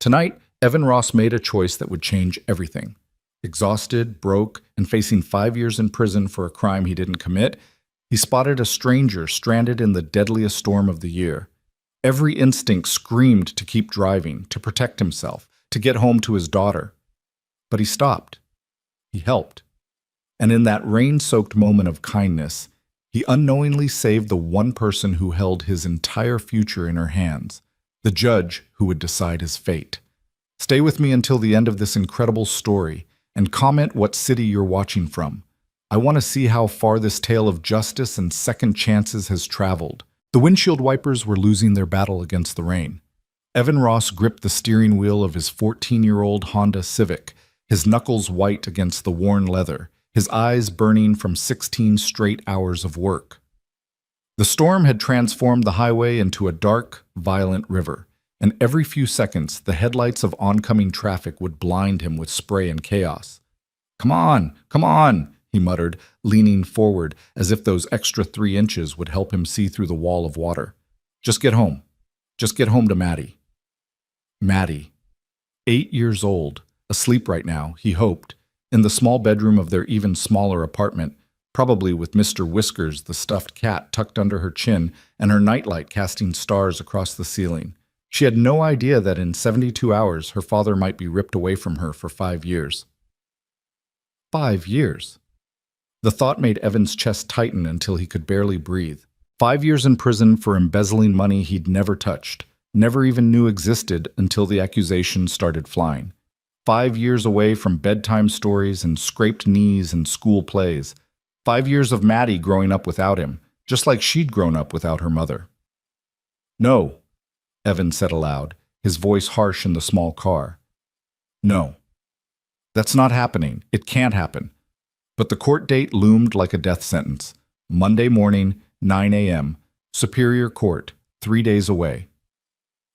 Tonight, Evan Ross made a choice that would change everything. Exhausted, broke, and facing 5 years in prison for a crime he didn't commit, he spotted a stranger stranded in the deadliest storm of the year. Every instinct screamed to keep driving, to protect himself, to get home to his daughter. But he stopped. He helped. And in that rain-soaked moment of kindness, he unknowingly saved the one person who held his entire future in her hands, the judge who would decide his fate. Stay with me until the end of this incredible story, and comment what city you're watching from. I want to see how far this tale of justice and second chances has traveled. The windshield wipers were losing their battle against the rain. Evan Ross gripped the steering wheel of his 14-year-old Honda Civic, his knuckles white against the worn leather, his eyes burning from 16 straight hours of work. The storm had transformed the highway into a dark, violent river, and every few seconds the headlights of oncoming traffic would blind him with spray and chaos. Come on, he muttered, leaning forward as if those extra 3 inches would help him see through the wall of water. Just get home. Just get home to Maddie. Maddie. 8 years old, asleep right now, he hoped, in the small bedroom of their even smaller apartment, probably with Mr. Whiskers, the stuffed cat, tucked under her chin and her nightlight casting stars across the ceiling. She had no idea that in 72 hours her father might be ripped away from her for 5 years. 5 years. The thought made Evan's chest tighten until he could barely breathe. 5 years in prison for embezzling money he'd never touched, never even knew existed until the accusations started flying. 5 years away from bedtime stories and scraped knees and school plays. 5 years of Maddie growing up without him, just like she'd grown up without her mother. No, Evan said aloud, his voice harsh in the small car. No. That's not happening. It can't happen. But the court date loomed like a death sentence. Monday morning, 9 a.m., Superior Court, 3 days away.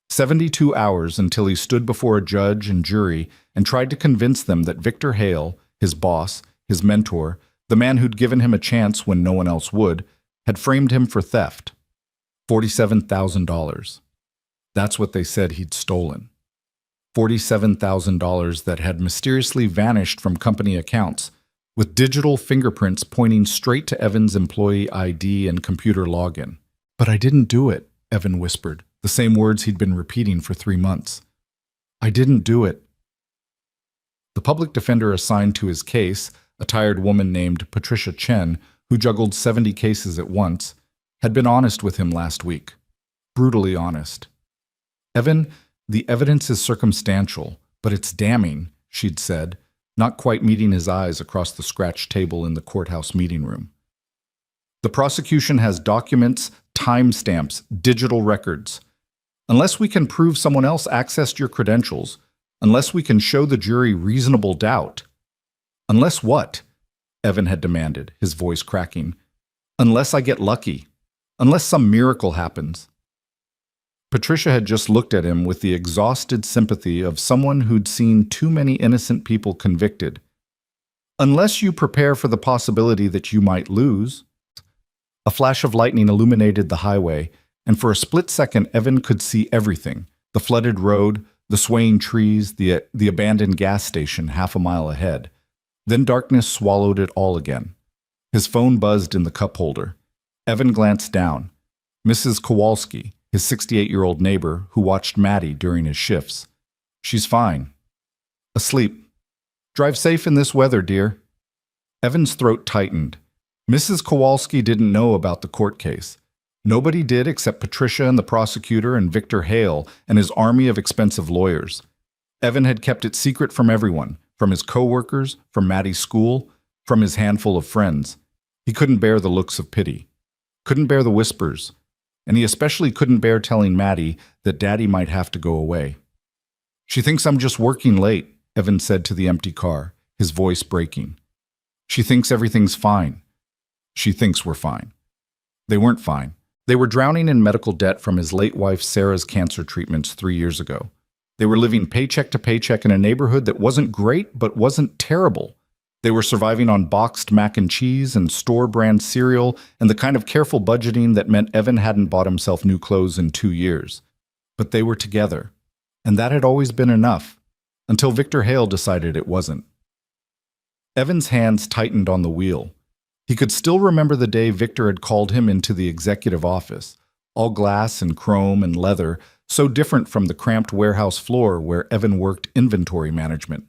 72 hours until he stood before a judge and jury and tried to convince them that Victor Hale, his boss, his mentor, the man who'd given him a chance when no one else would, had framed him for theft. $47,000. That's what they said he'd stolen. $47,000 that had mysteriously vanished from company accounts, with digital fingerprints pointing straight to Evan's employee ID and computer login. But I didn't do it, Evan whispered, the same words he'd been repeating for 3 months. I didn't do it. The public defender assigned to his case, a tired woman named Patricia Chen, who juggled 70 cases at once, had been honest with him last week. Brutally honest. Evan, the evidence is circumstantial, but it's damning, she'd said, not quite meeting his eyes across the scratched table in the courthouse meeting room. The prosecution has documents, timestamps, digital records. Unless we can prove someone else accessed your credentials, unless we can show the jury reasonable doubt. Unless what? Evan had demanded, his voice cracking. Unless I get lucky. Unless some miracle happens. Patricia had just looked at him with the exhausted sympathy of someone who'd seen too many innocent people convicted. Unless you prepare for the possibility that you might lose. A flash of lightning illuminated the highway, and for a split second Evan could see everything, the flooded road, the swaying trees, the abandoned gas station half a mile ahead. Then darkness swallowed it all again. His phone buzzed in the cup holder. Evan glanced down. Mrs. Kowalski, his 68-year-old neighbor who watched Maddie during his shifts. She's fine. Asleep. Drive safe in this weather, dear. Evan's throat tightened. Mrs. Kowalski didn't know about the court case. Nobody did except Patricia and the prosecutor and Victor Hale and his army of expensive lawyers. Evan had kept it secret from everyone, from his co-workers, from Maddie's school, from his handful of friends. He couldn't bear the looks of pity. Couldn't bear the whispers. And he especially couldn't bear telling Maddie that Daddy might have to go away. She thinks I'm just working late, Evan said to the empty car, his voice breaking. She thinks everything's fine. She thinks we're fine. They weren't fine. They were drowning in medical debt from his late wife Sarah's cancer treatments 3 years ago. They were living paycheck to paycheck in a neighborhood that wasn't great but wasn't terrible. They were surviving on boxed mac and cheese and store-brand cereal and the kind of careful budgeting that meant Evan hadn't bought himself new clothes in 2 years. But they were together. And that had always been enough, until Victor Hale decided it wasn't. Evan's hands tightened on the wheel. He could still remember the day Victor had called him into the executive office, all glass and chrome and leather, so different from the cramped warehouse floor where Evan worked inventory management.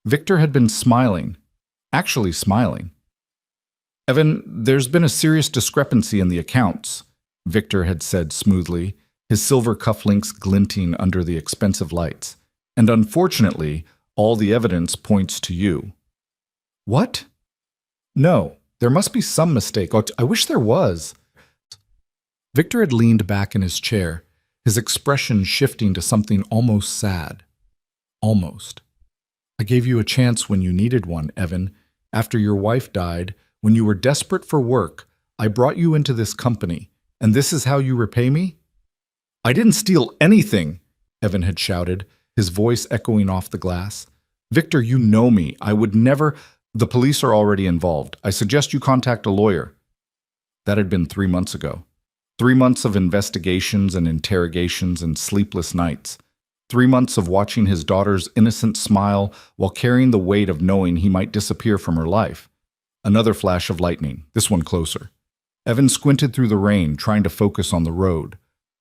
Victor had been smiling, actually smiling. "Evan, there's been a serious discrepancy in the accounts," Victor had said smoothly, his silver cufflinks glinting under the expensive lights. "And unfortunately, all the evidence points to you." "What?" "No, there must be some mistake. Oh, I wish there was." Victor had leaned back in his chair, his expression shifting to something almost sad. "Almost. I gave you a chance when you needed one, Evan. After your wife died, when you were desperate for work, I brought you into this company, and this is how you repay me?" "I didn't steal anything," Evan had shouted, his voice echoing off the glass. "Victor, you know me. I would never—" "The police are already involved. I suggest you contact a lawyer." That had been 3 months ago. 3 months of investigations and interrogations and sleepless nights. 3 months of watching his daughter's innocent smile while carrying the weight of knowing he might disappear from her life. Another flash of lightning, this one closer. Evan squinted through the rain, trying to focus on the road.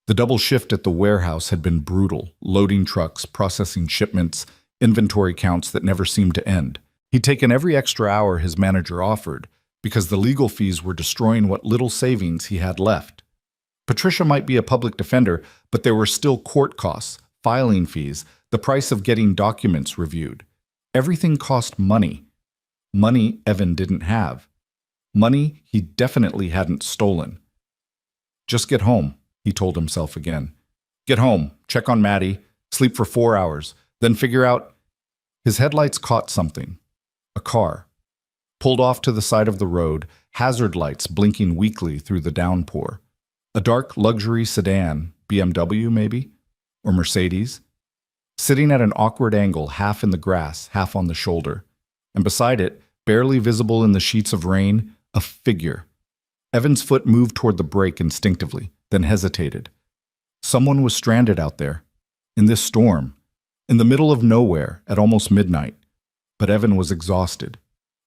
The double shift at the warehouse had been brutal, loading trucks, processing shipments, inventory counts that never seemed to end. He'd taken every extra hour his manager offered, because the legal fees were destroying what little savings he had left. Patricia might be a public defender, but there were still court costs, filing fees, the price of getting documents reviewed. Everything cost money. Money Evan didn't have. Money he definitely hadn't stolen. "Just get home," he told himself again. "Get home, check on Maddie, sleep for 4 hours, then figure out—" His headlights caught something. A car. Pulled off to the side of the road, hazard lights blinking weakly through the downpour. A dark luxury sedan, BMW maybe? Or Mercedes? Sitting at an awkward angle, half in the grass, half on the shoulder. And beside it, barely visible in the sheets of rain, a figure. Evan's foot moved toward the brake instinctively, then hesitated. Someone was stranded out there, in this storm, in the middle of nowhere at almost midnight. But Evan was exhausted.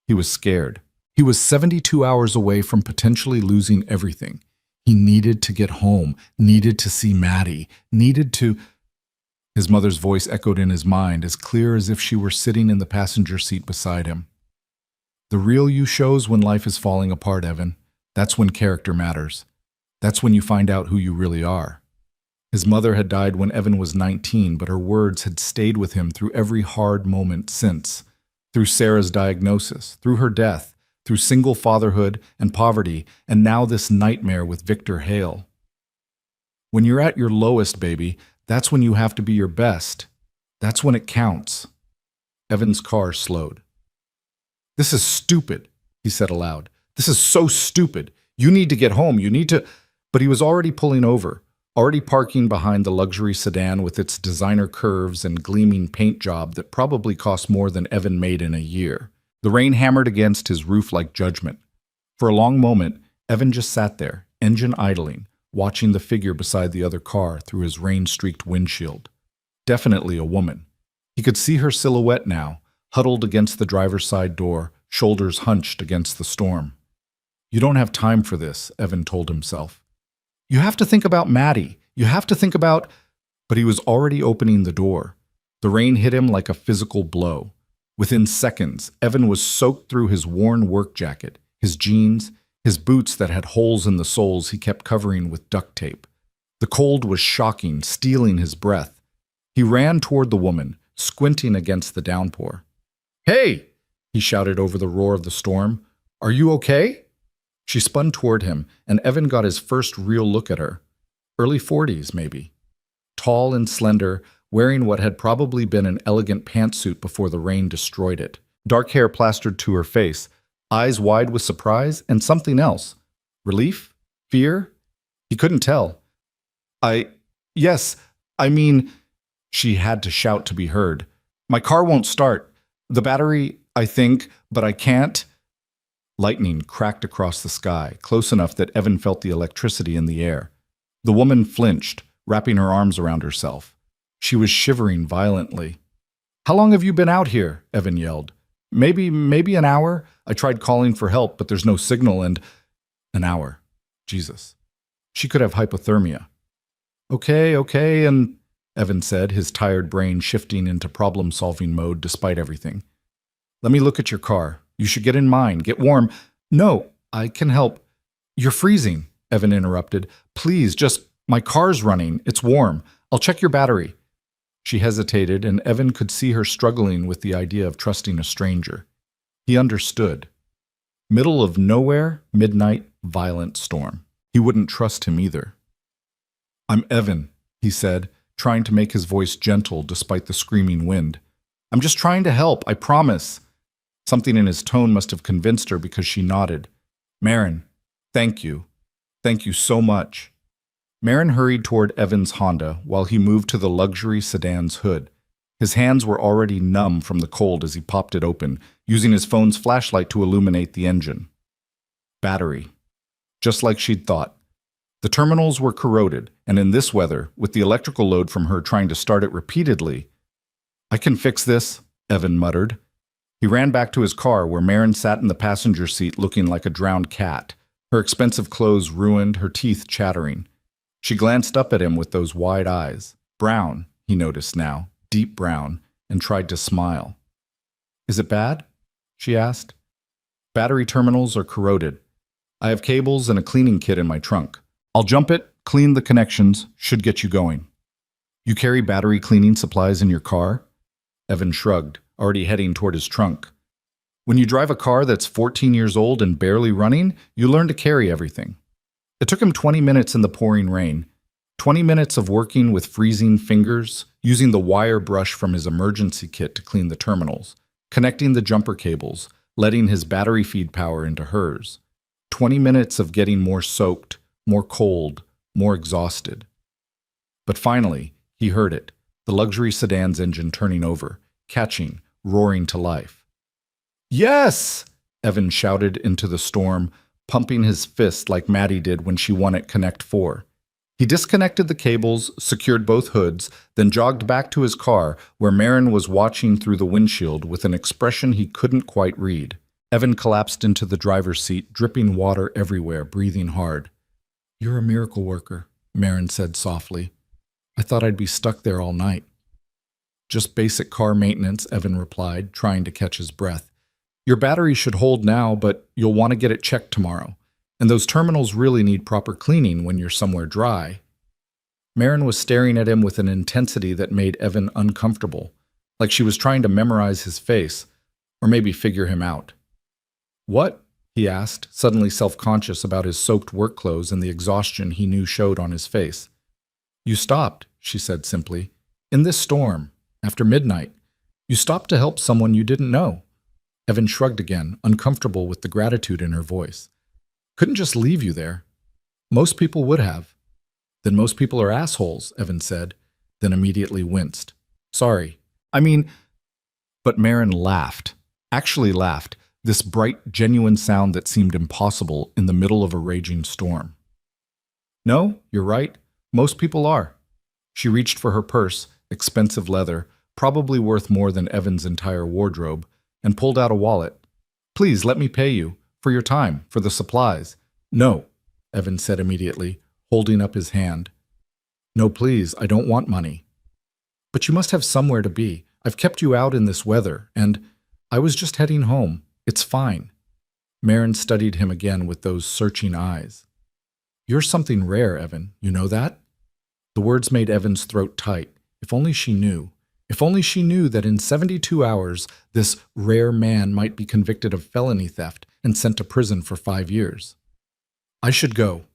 He was scared. He was 72 hours away from potentially losing everything. He needed to get home, needed to see Maddie, needed to— His mother's voice echoed in his mind, as clear as if she were sitting in the passenger seat beside him. "The real you shows when life is falling apart, Evan. That's when character matters. That's when you find out who you really are." His mother had died when Evan was 19, but her words had stayed with him through every hard moment since. Through Sarah's diagnosis, through her death, through single fatherhood and poverty, and now this nightmare with Victor Hale. When you're at your lowest, baby, that's when you have to be your best. That's when it counts. Evan's car slowed. "This is stupid," he said aloud. "This is so stupid. You need to get home. You need to—" But he was already pulling over, already parking behind the luxury sedan with its designer curves and gleaming paint job that probably cost more than Evan made in a year. The rain hammered against his roof like judgment. For a long moment, Evan just sat there, engine idling, watching the figure beside the other car through his rain-streaked windshield. Definitely a woman. He could see her silhouette now, huddled against the driver's side door, shoulders hunched against the storm. "You don't have time for this," Evan told himself. "You have to think about Maddie. You have to think about—" But he was already opening the door. The rain hit him like a physical blow. Within seconds, Evan was soaked through his worn work jacket, his jeans, his boots that had holes in the soles he kept covering with duct tape. The cold was shocking, stealing his breath. He ran toward the woman, squinting against the downpour. "Hey!" he shouted over the roar of the storm. "Are you okay?" She spun toward him, and Evan got his first real look at her. Early 40s, maybe. Tall and slender, wearing what had probably been an elegant pantsuit before the rain destroyed it. Dark hair plastered to her face, eyes wide with surprise and something else. Relief? Fear? He couldn't tell. Yes, I mean," she had to shout to be heard. "My car won't start. The battery, I think, but I can't." Lightning cracked across the sky, close enough that Evan felt the electricity in the air. The woman flinched, wrapping her arms around herself. She was shivering violently. "How long have you been out here?" Evan yelled. Maybe an hour. I tried calling for help, but there's no signal and... An hour. Jesus. She could have hypothermia. Okay, and... Evan said, his tired brain shifting into problem-solving mode despite everything. "Let me look at your car. You should get in mine. Get warm." "No, I can help." "You're freezing," Evan interrupted. "Please, just... My car's running. It's warm. I'll check your battery." She hesitated, and Evan could see her struggling with the idea of trusting a stranger. He understood. Middle of nowhere, midnight, violent storm. He wouldn't trust him either. "I'm Evan," he said, trying to make his voice gentle despite the screaming wind. "I'm just trying to help, I promise." Something in his tone must have convinced her because she nodded. "Maren, thank you. Thank you so much." Maren hurried toward Evan's Honda while he moved to the luxury sedan's hood. His hands were already numb from the cold as he popped it open, using his phone's flashlight to illuminate the engine. Battery. Just like she'd thought. The terminals were corroded, and in this weather, with the electrical load from her trying to start it repeatedly... "I can fix this," Evan muttered. He ran back to his car where Maren sat in the passenger seat looking like a drowned cat, her expensive clothes ruined, her teeth chattering. She glanced up at him with those wide eyes. Brown, he noticed now, deep brown, and tried to smile. "Is it bad?" she asked. "Battery terminals are corroded. I have cables and a cleaning kit in my trunk. I'll jump it, clean the connections, should get you going." "You carry battery cleaning supplies in your car?" Evan shrugged, already heading toward his trunk. "When you drive a car that's 14 years old and barely running, you learn to carry everything." It took him 20 minutes in the pouring rain, 20 minutes of working with freezing fingers, using the wire brush from his emergency kit to clean the terminals, connecting the jumper cables, letting his battery feed power into hers. 20 minutes of getting more soaked, more cold, more exhausted. But finally, he heard it, the luxury sedan's engine turning over, catching, roaring to life. "Yes!" Evan shouted into the storm, pumping his fist like Maddie did when she won at Connect 4. He disconnected the cables, secured both hoods, then jogged back to his car, where Maren was watching through the windshield with an expression he couldn't quite read. Evan collapsed into the driver's seat, dripping water everywhere, breathing hard. "You're a miracle worker," Maren said softly. "I thought I'd be stuck there all night." "Just basic car maintenance," Evan replied, trying to catch his breath. "Your battery should hold now, but you'll want to get it checked tomorrow. And those terminals really need proper cleaning when you're somewhere dry." Maren was staring at him with an intensity that made Evan uncomfortable, like she was trying to memorize his face, or maybe figure him out. "What?" he asked, suddenly self-conscious about his soaked work clothes and the exhaustion he knew showed on his face. "You stopped," she said simply. "In this storm, after midnight. You stopped to help someone you didn't know." Evan shrugged again, uncomfortable with the gratitude in her voice. "Couldn't just leave you there. Most people would have." "Then most people are assholes," Evan said, then immediately winced. "Sorry. I mean..." But Maren laughed. Actually laughed, this bright, genuine sound that seemed impossible in the middle of a raging storm. "No, you're right. Most people are." She reached for her purse, expensive leather, probably worth more than Evan's entire wardrobe, and pulled out a wallet. "Please, let me pay you. For your time, for the supplies." "No," Evan said immediately, holding up his hand. "No, please, I don't want money." "But you must have somewhere to be. I've kept you out in this weather, and I was just heading home. It's fine." Maren studied him again with those searching eyes. "You're something rare, Evan. You know that?" The words made Evan's throat tight. If only she knew. If only she knew that in 72 hours, this rare man might be convicted of felony theft and sent to prison for 5 years. "I should go,"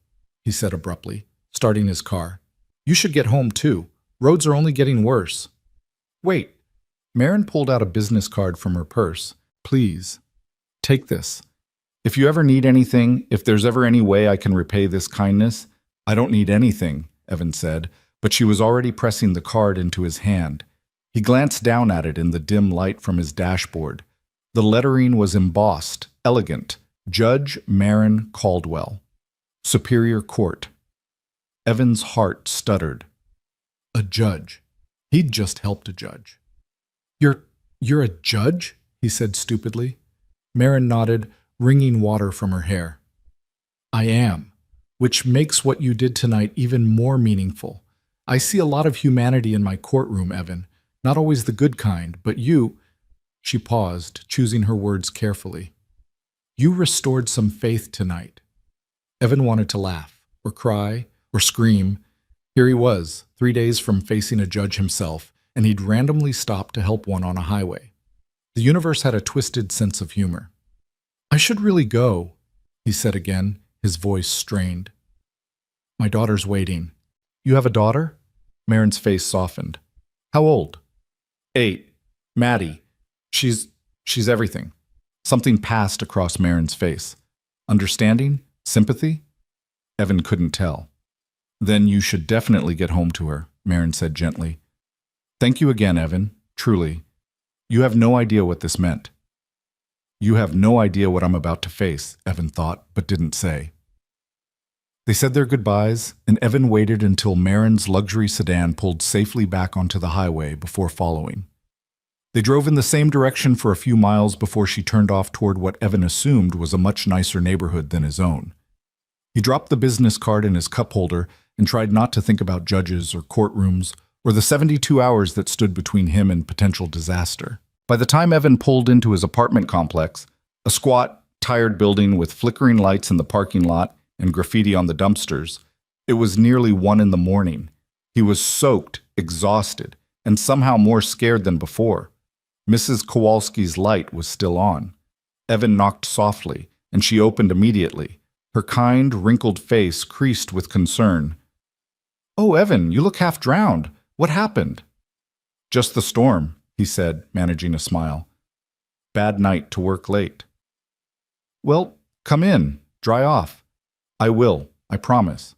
he said abruptly, starting his car. "You should get home too. Roads are only getting worse." "Wait." Maren pulled out a business card from her purse. "Please, take this. If you ever need anything, if there's ever any way I can repay this kindness..." "I don't need anything," Evan said, but she was already pressing the card into his hand. He glanced down at it in the dim light from his dashboard. The lettering was embossed, elegant. Judge Maren Caldwell. Superior Court. Evan's heart stuttered. A judge. He'd just helped a judge. You're a judge? He said stupidly. Marin nodded, wringing water from her hair. I am, which makes what you did tonight even more meaningful. I see a lot of humanity in my courtroom, Evan. Not always the good kind, but you— She paused, choosing her words carefully. You restored some faith tonight. Evan wanted to laugh, or cry, or scream. Here he was, 3 days from facing a judge himself, and he'd randomly stopped to help one on a highway. The universe had a twisted sense of humor. I should really go, he said again, his voice strained. My daughter's waiting. You have a daughter? Marin's face softened. How old? 8. Maddie. She's everything. Something passed across Marin's face. Understanding? Sympathy? Evan couldn't tell. Then you should definitely get home to her, Marin said gently. Thank you again, Evan. Truly. You have no idea what this meant. You have no idea what I'm about to face, Evan thought, but didn't say. They said their goodbyes, and Evan waited until Marin's luxury sedan pulled safely back onto the highway before following. They drove in the same direction for a few miles before she turned off toward what Evan assumed was a much nicer neighborhood than his own. He dropped the business card in his cup holder and tried not to think about judges or courtrooms or the 72 hours that stood between him and potential disaster. By the time Evan pulled into his apartment complex, a squat, tired building with flickering lights in the parking lot and graffiti on the dumpsters, it was nearly 1 a.m. He was soaked, exhausted, and somehow more scared than before. Mrs. Kowalski's light was still on. Evan knocked softly, and she opened immediately. Her kind, wrinkled face creased with concern. Oh, Evan, you look half drowned. What happened? Just the storm, he said, managing a smile. Bad night to work late. Well, come in, dry off. I will, I promise.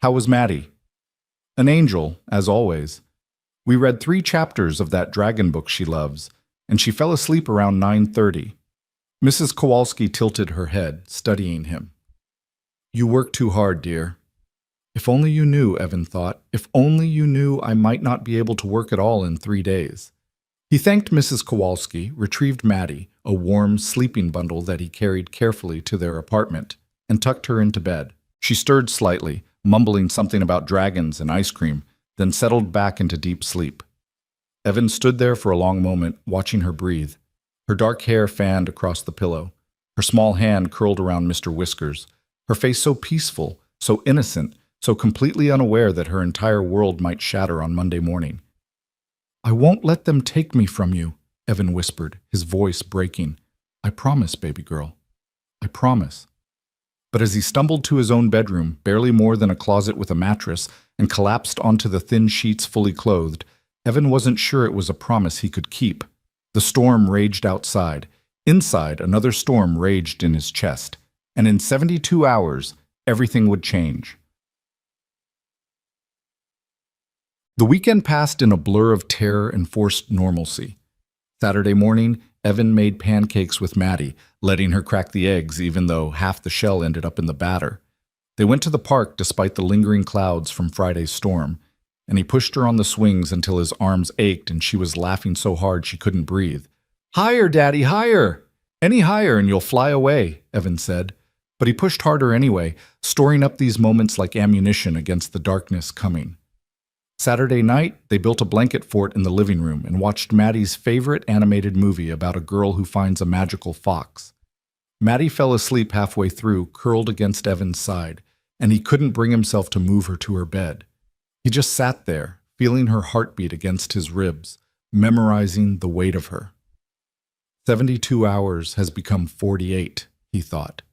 How was Maddie? An angel, as always. We read 3 chapters of that dragon book she loves, and she fell asleep around 9:30. Mrs. Kowalski tilted her head, studying him. You work too hard, dear. If only you knew, Evan thought, if only you knew I might not be able to work at all in 3 days. He thanked Mrs. Kowalski, retrieved Maddie, a warm sleeping bundle that he carried carefully to their apartment, and tucked her into bed. She stirred slightly, mumbling something about dragons and ice cream, then settled back into deep sleep. Evan stood there for a long moment, watching her breathe. Her dark hair fanned across the pillow, her small hand curled around Mr. Whiskers, her face so peaceful, so innocent, so completely unaware that her entire world might shatter on Monday morning. I won't let them take me from you, Evan whispered, his voice breaking. I promise, baby girl. I promise. But as he stumbled to his own bedroom, barely more than a closet with a mattress, and collapsed onto the thin sheets fully clothed, Evan wasn't sure it was a promise he could keep. The storm raged outside. Inside, another storm raged in his chest. And in 72 hours, everything would change. The weekend passed in a blur of terror and forced normalcy. Saturday morning, Evan made pancakes with Maddie, letting her crack the eggs even though half the shell ended up in the batter. They went to the park despite the lingering clouds from Friday's storm, and he pushed her on the swings until his arms ached and she was laughing so hard she couldn't breathe. Higher, Daddy, higher! Any higher and you'll fly away, Evan said. But he pushed harder anyway, storing up these moments like ammunition against the darkness coming. Saturday night, they built a blanket fort in the living room and watched Maddie's favorite animated movie about a girl who finds a magical fox. Maddie fell asleep halfway through, curled against Evan's side, and he couldn't bring himself to move her to her bed. He just sat there, feeling her heartbeat against his ribs, memorizing the weight of her. 72 hours has become 48, he thought.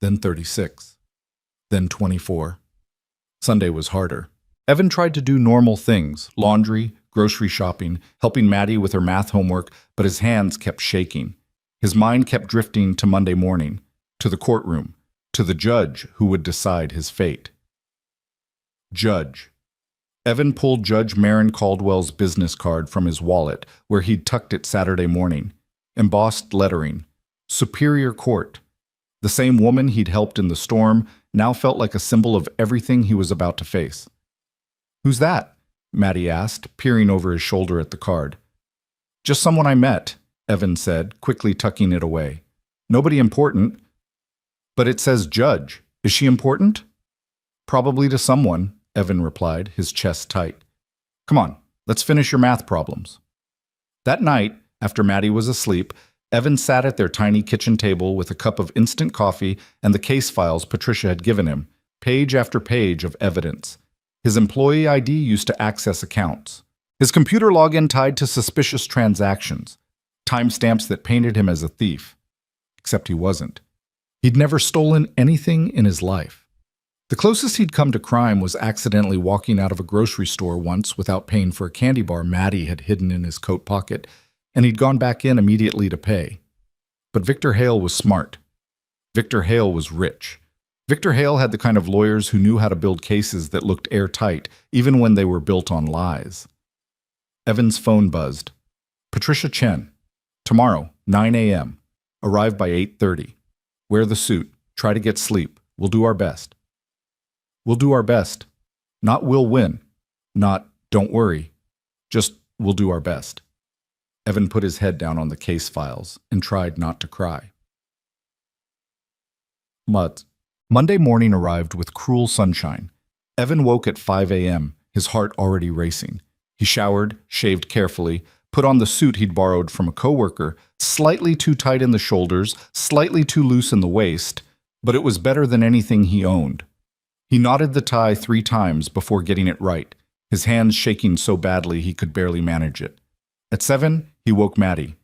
Then 36. Then 24. Sunday was harder. Evan tried to do normal things, laundry, grocery shopping, helping Maddie with her math homework, but his hands kept shaking. His mind kept drifting to Monday morning, to the courtroom, to the judge who would decide his fate. Judge. Evan pulled Judge Marin Caldwell's business card from his wallet, where he'd tucked it Saturday morning. Embossed lettering. Superior Court. The same woman he'd helped in the storm now felt like a symbol of everything he was about to face. Who's that? Maddie asked, peering over his shoulder at the card. Just someone I met, Evan said, quickly tucking it away. Nobody important. But it says judge. Is she important? Probably to someone, Evan replied, his chest tight. Come on, let's finish your math problems. That night, after Maddie was asleep, Evan sat at their tiny kitchen table with a cup of instant coffee and the case files Patricia had given him, page after page of evidence. His employee ID used to access accounts. His computer login tied to suspicious transactions, timestamps that painted him as a thief. Except he wasn't. He'd never stolen anything in his life. The closest he'd come to crime was accidentally walking out of a grocery store once without paying for a candy bar Maddie had hidden in his coat pocket, and he'd gone back in immediately to pay. But Victor Hale was smart. Victor Hale was rich. Victor Hale had the kind of lawyers who knew how to build cases that looked airtight, even when they were built on lies. Evan's phone buzzed. Patricia Chen. Tomorrow, 9 a.m. Arrive by 8:30. Wear the suit. Try to get sleep. We'll do our best. We'll do our best. Not we'll win. Not don't worry. Just we'll do our best. Evan put his head down on the case files and tried not to cry. Monday morning arrived with cruel sunshine. Evan woke at 5 a.m., his heart already racing. He showered, shaved carefully, put on the suit he'd borrowed from a coworker, slightly too tight in the shoulders, slightly too loose in the waist, but it was better than anything he owned. He knotted the tie 3 times before getting it right, his hands shaking so badly he could barely manage it. At 7, he woke Maddie.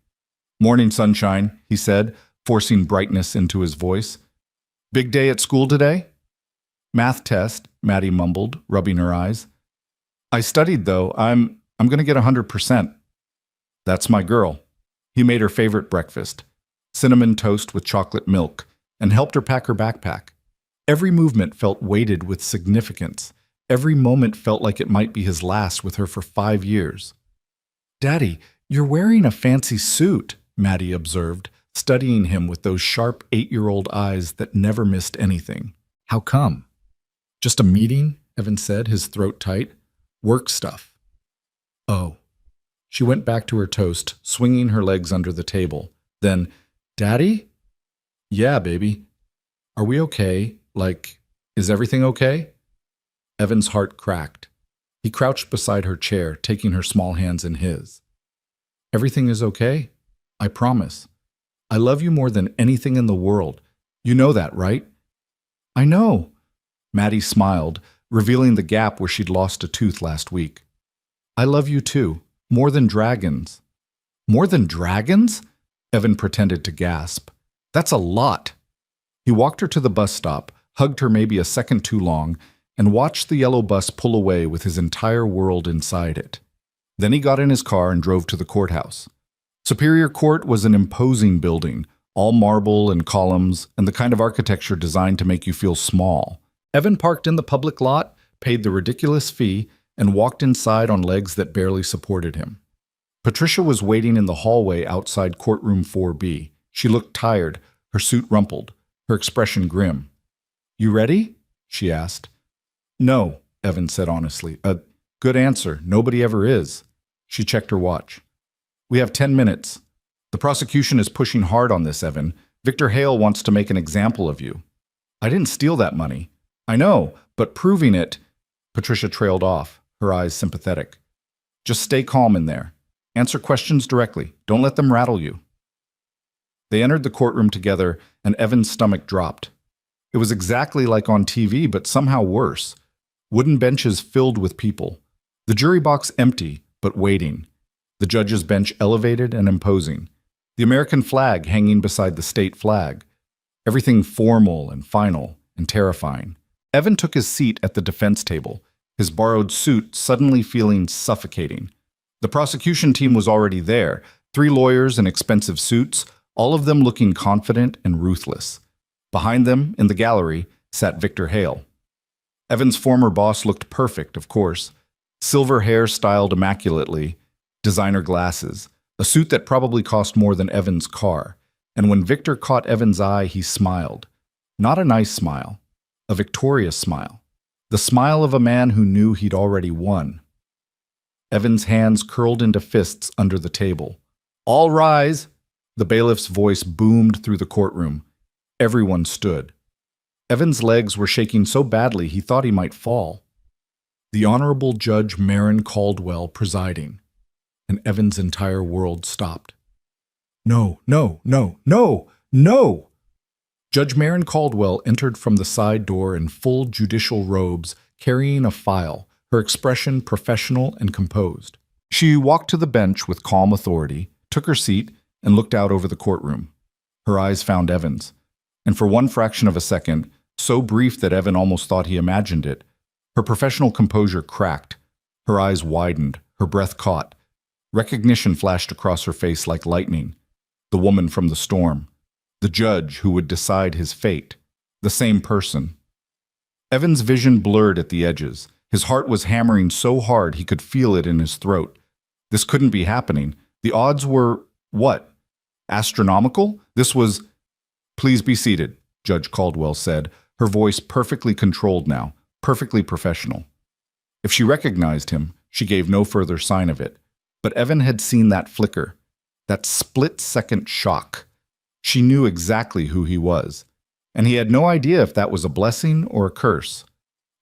Morning, sunshine, he said, forcing brightness into his voice. Big day at school today? Math test, Maddie mumbled, rubbing her eyes. I studied, though. I'm going to get 100%. That's my girl. He made her favorite breakfast, cinnamon toast with chocolate milk, and helped her pack her backpack. Every movement felt weighted with significance. Every moment felt like it might be his last with her for 5 years. Daddy, you're wearing a fancy suit, Maddie observed, studying him with those sharp 8-year-old eyes that never missed anything. How come? Just a meeting, Evan said, his throat tight. Work stuff. Oh. She went back to her toast, swinging her legs under the table. Then, Daddy? Yeah, baby. Are we okay? Like, is everything okay? Evan's heart cracked. He crouched beside her chair, taking her small hands in his. Everything is okay. I promise. I love you more than anything in the world. You know that, right? I know. Maddie smiled, revealing the gap where she'd lost a tooth last week. I love you too. More than dragons. More than dragons? Evan pretended to gasp. That's a lot. He walked her to the bus stop, hugged her maybe a second too long, and watched the yellow bus pull away with his entire world inside it. Then he got in his car and drove to the courthouse. Superior Court was an imposing building, all marble and columns, and the kind of architecture designed to make you feel small. Evan parked in the public lot, paid the ridiculous fee, and walked inside on legs that barely supported him. Patricia was waiting in the hallway outside courtroom 4B. She looked tired, her suit rumpled, her expression grim. You ready? She asked. No, Evan said honestly. Good answer. Nobody ever is. She checked her watch. We have 10 minutes. The prosecution is pushing hard on this, Evan. Victor Hale wants to make an example of you. I didn't steal that money. I know, but proving it... Patricia trailed off, her eyes sympathetic. Just stay calm in there. Answer questions directly. Don't let them rattle you. They entered the courtroom together, and Evan's stomach dropped. It was exactly like on TV, but somehow worse. Wooden benches filled with people. The jury box empty, but waiting. The judge's bench elevated and imposing. The American flag hanging beside the state flag. Everything formal and final and terrifying. Evan took his seat at the defense table, his borrowed suit suddenly feeling suffocating. The prosecution team was already there, 3 lawyers in expensive suits, all of them looking confident and ruthless. Behind them, in the gallery, sat Victor Hale. Evan's former boss looked perfect, of course. Silver hair styled immaculately, designer glasses, a suit that probably cost more than Evan's car. And when Victor caught Evan's eye, he smiled. Not a nice smile, a victorious smile. The smile of a man who knew he'd already won. Evan's hands curled into fists under the table. "All rise!" The bailiff's voice boomed through the courtroom. Everyone stood. Evan's legs were shaking so badly he thought he might fall. The Honorable Judge Marin Caldwell presiding, and Evan's entire world stopped. "No, no, no, no, no!" Judge Marin Caldwell entered from the side door in full judicial robes, carrying a file, her expression professional and composed. She walked to the bench with calm authority, took her seat, and looked out over the courtroom. Her eyes found Evan's, and for one fraction of a second, so brief that Evan almost thought he imagined it, her professional composure cracked, her eyes widened, her breath caught. Recognition flashed across her face like lightning. The woman from the storm. The judge who would decide his fate. The same person. Evan's vision blurred at the edges. His heart was hammering so hard he could feel it in his throat. This couldn't be happening. The odds were, what? Astronomical? This was... "Please be seated," Judge Caldwell said, her voice perfectly controlled now, perfectly professional. If she recognized him, she gave no further sign of it. But Evan had seen that flicker, that split-second shock. She knew exactly who he was, and he had no idea if that was a blessing or a curse.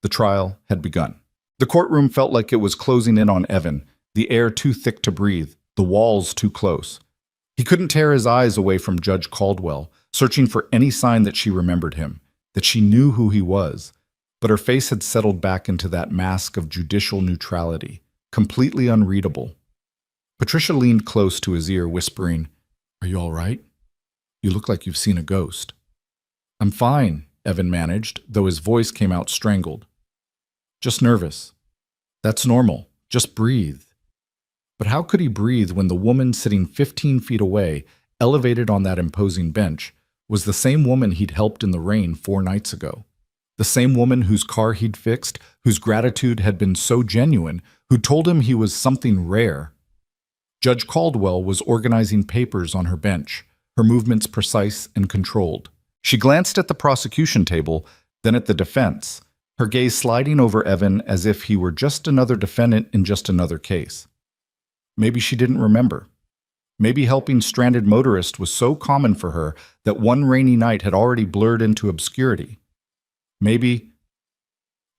The trial had begun. The courtroom felt like it was closing in on Evan, the air too thick to breathe, the walls too close. He couldn't tear his eyes away from Judge Caldwell, searching for any sign that she remembered him, that she knew who he was. But her face had settled back into that mask of judicial neutrality, completely unreadable. Patricia leaned close to his ear, whispering, "Are you all right? You look like you've seen a ghost." "I'm fine," Evan managed, though his voice came out strangled. "Just nervous." "That's normal. Just breathe." But how could he breathe when the woman sitting 15 feet away, elevated on that imposing bench, was the same woman he'd helped in the rain 4 nights ago? The same woman whose car he'd fixed, whose gratitude had been so genuine, who told him he was something rare. Judge Caldwell was organizing papers on her bench, her movements precise and controlled. She glanced at the prosecution table, then at the defense, her gaze sliding over Evan as if he were just another defendant in just another case. Maybe she didn't remember. Maybe helping stranded motorists was so common for her that one rainy night had already blurred into obscurity. Maybe...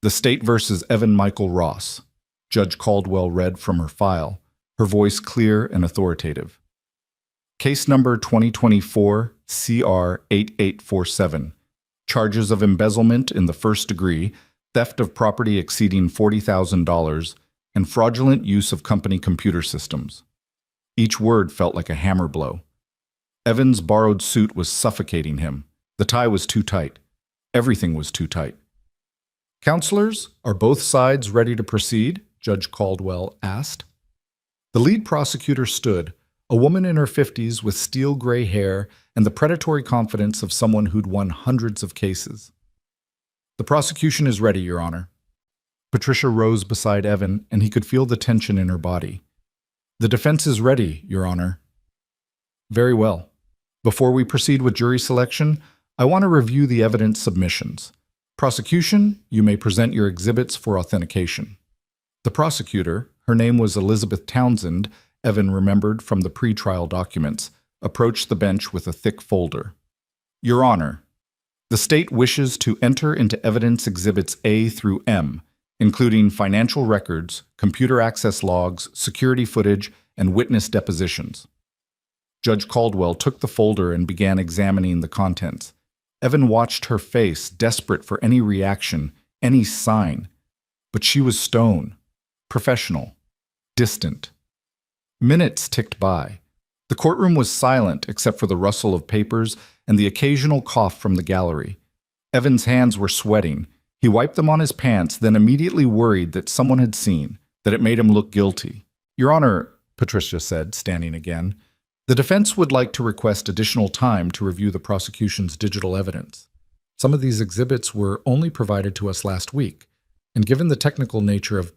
"The State versus Evan Michael Ross," Judge Caldwell read from her file, her voice clear and authoritative. "Case number 2024 CR 8847. Charges of embezzlement in the first degree, theft of property exceeding $40,000, and fraudulent use of company computer systems." Each word felt like a hammer blow. Evan's borrowed suit was suffocating him. The tie was too tight. Everything was too tight. "Counselors, are both sides ready to proceed?" Judge Caldwell asked. The lead prosecutor stood, a woman in her 50s with steel gray hair and the predatory confidence of someone who'd won hundreds of cases. "The prosecution is ready, Your Honor." Patricia rose beside Evan, and he could feel the tension in her body. "The defense is ready, Your Honor." "Very well. Before we proceed with jury selection, I want to review the evidence submissions. Prosecution, you may present your exhibits for authentication." The prosecutor, her name was Elizabeth Townsend, Evan remembered from the pre-trial documents, approached the bench with a thick folder. "Your Honor, the state wishes to enter into evidence exhibits A through M, including financial records, computer access logs, security footage, and witness depositions." Judge Caldwell took the folder and began examining the contents. Evan watched her face, desperate for any reaction, any sign. But she was stone, professional, distant. Minutes ticked by. The courtroom was silent except for the rustle of papers and the occasional cough from the gallery. Evan's hands were sweating. He wiped them on his pants, then immediately worried that someone had seen, that it made him look guilty. "Your Honor," Patricia said, standing again, "the defense would like to request additional time to review the prosecution's digital evidence. Some of these exhibits were only provided to us last week, and given the technical nature of..."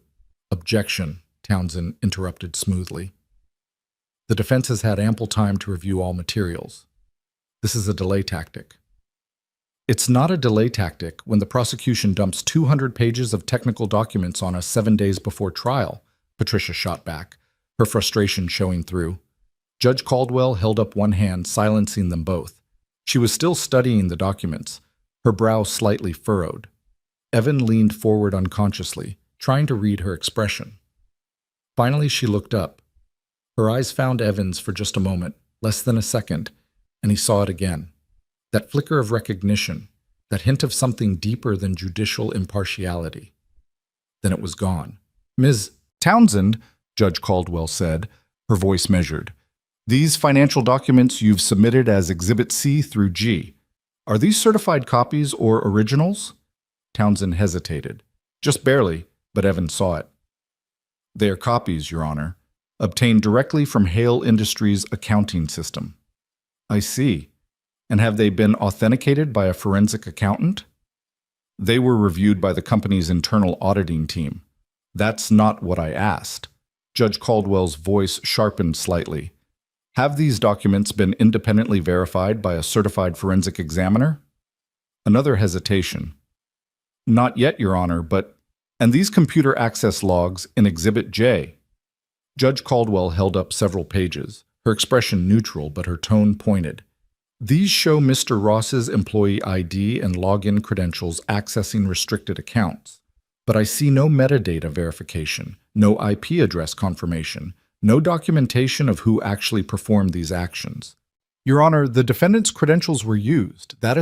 "Objection," Townsend interrupted smoothly. "The defense has had ample time to review all materials. This is a delay tactic." "It's not a delay tactic when the prosecution dumps 200 pages of technical documents on us 7 days before trial," Patricia shot back, her frustration showing through. Judge Caldwell held up one hand, silencing them both. She was still studying the documents, her brow slightly furrowed. Evan leaned forward unconsciously, trying to read her expression. Finally, she looked up. Her eyes found Evan's for just a moment, less than a second, and he saw it again. That flicker of recognition, that hint of something deeper than judicial impartiality. Then it was gone. "Ms. Townsend," Judge Caldwell said, her voice measured, "these financial documents you've submitted as Exhibit C through G. Are these certified copies or originals?" Townsend hesitated. Just barely, but Evan saw it. "They are copies, Your Honor, obtained directly from Hale Industries' accounting system." "I see. And have they been authenticated by a forensic accountant?" "They were reviewed by the company's internal auditing team." "That's not what I asked." Judge Caldwell's voice sharpened slightly. "Have these documents been independently verified by a certified forensic examiner?" Another hesitation. "Not yet, Your Honor, but— And these computer access logs in Exhibit J." Judge Caldwell held up several pages, her expression neutral but her tone pointed. "These show Mr. Ross's employee ID and login credentials accessing restricted accounts. But I see no metadata verification, no IP address confirmation, no documentation of who actually performed these actions." "Your Honor, the defendant's credentials were used. It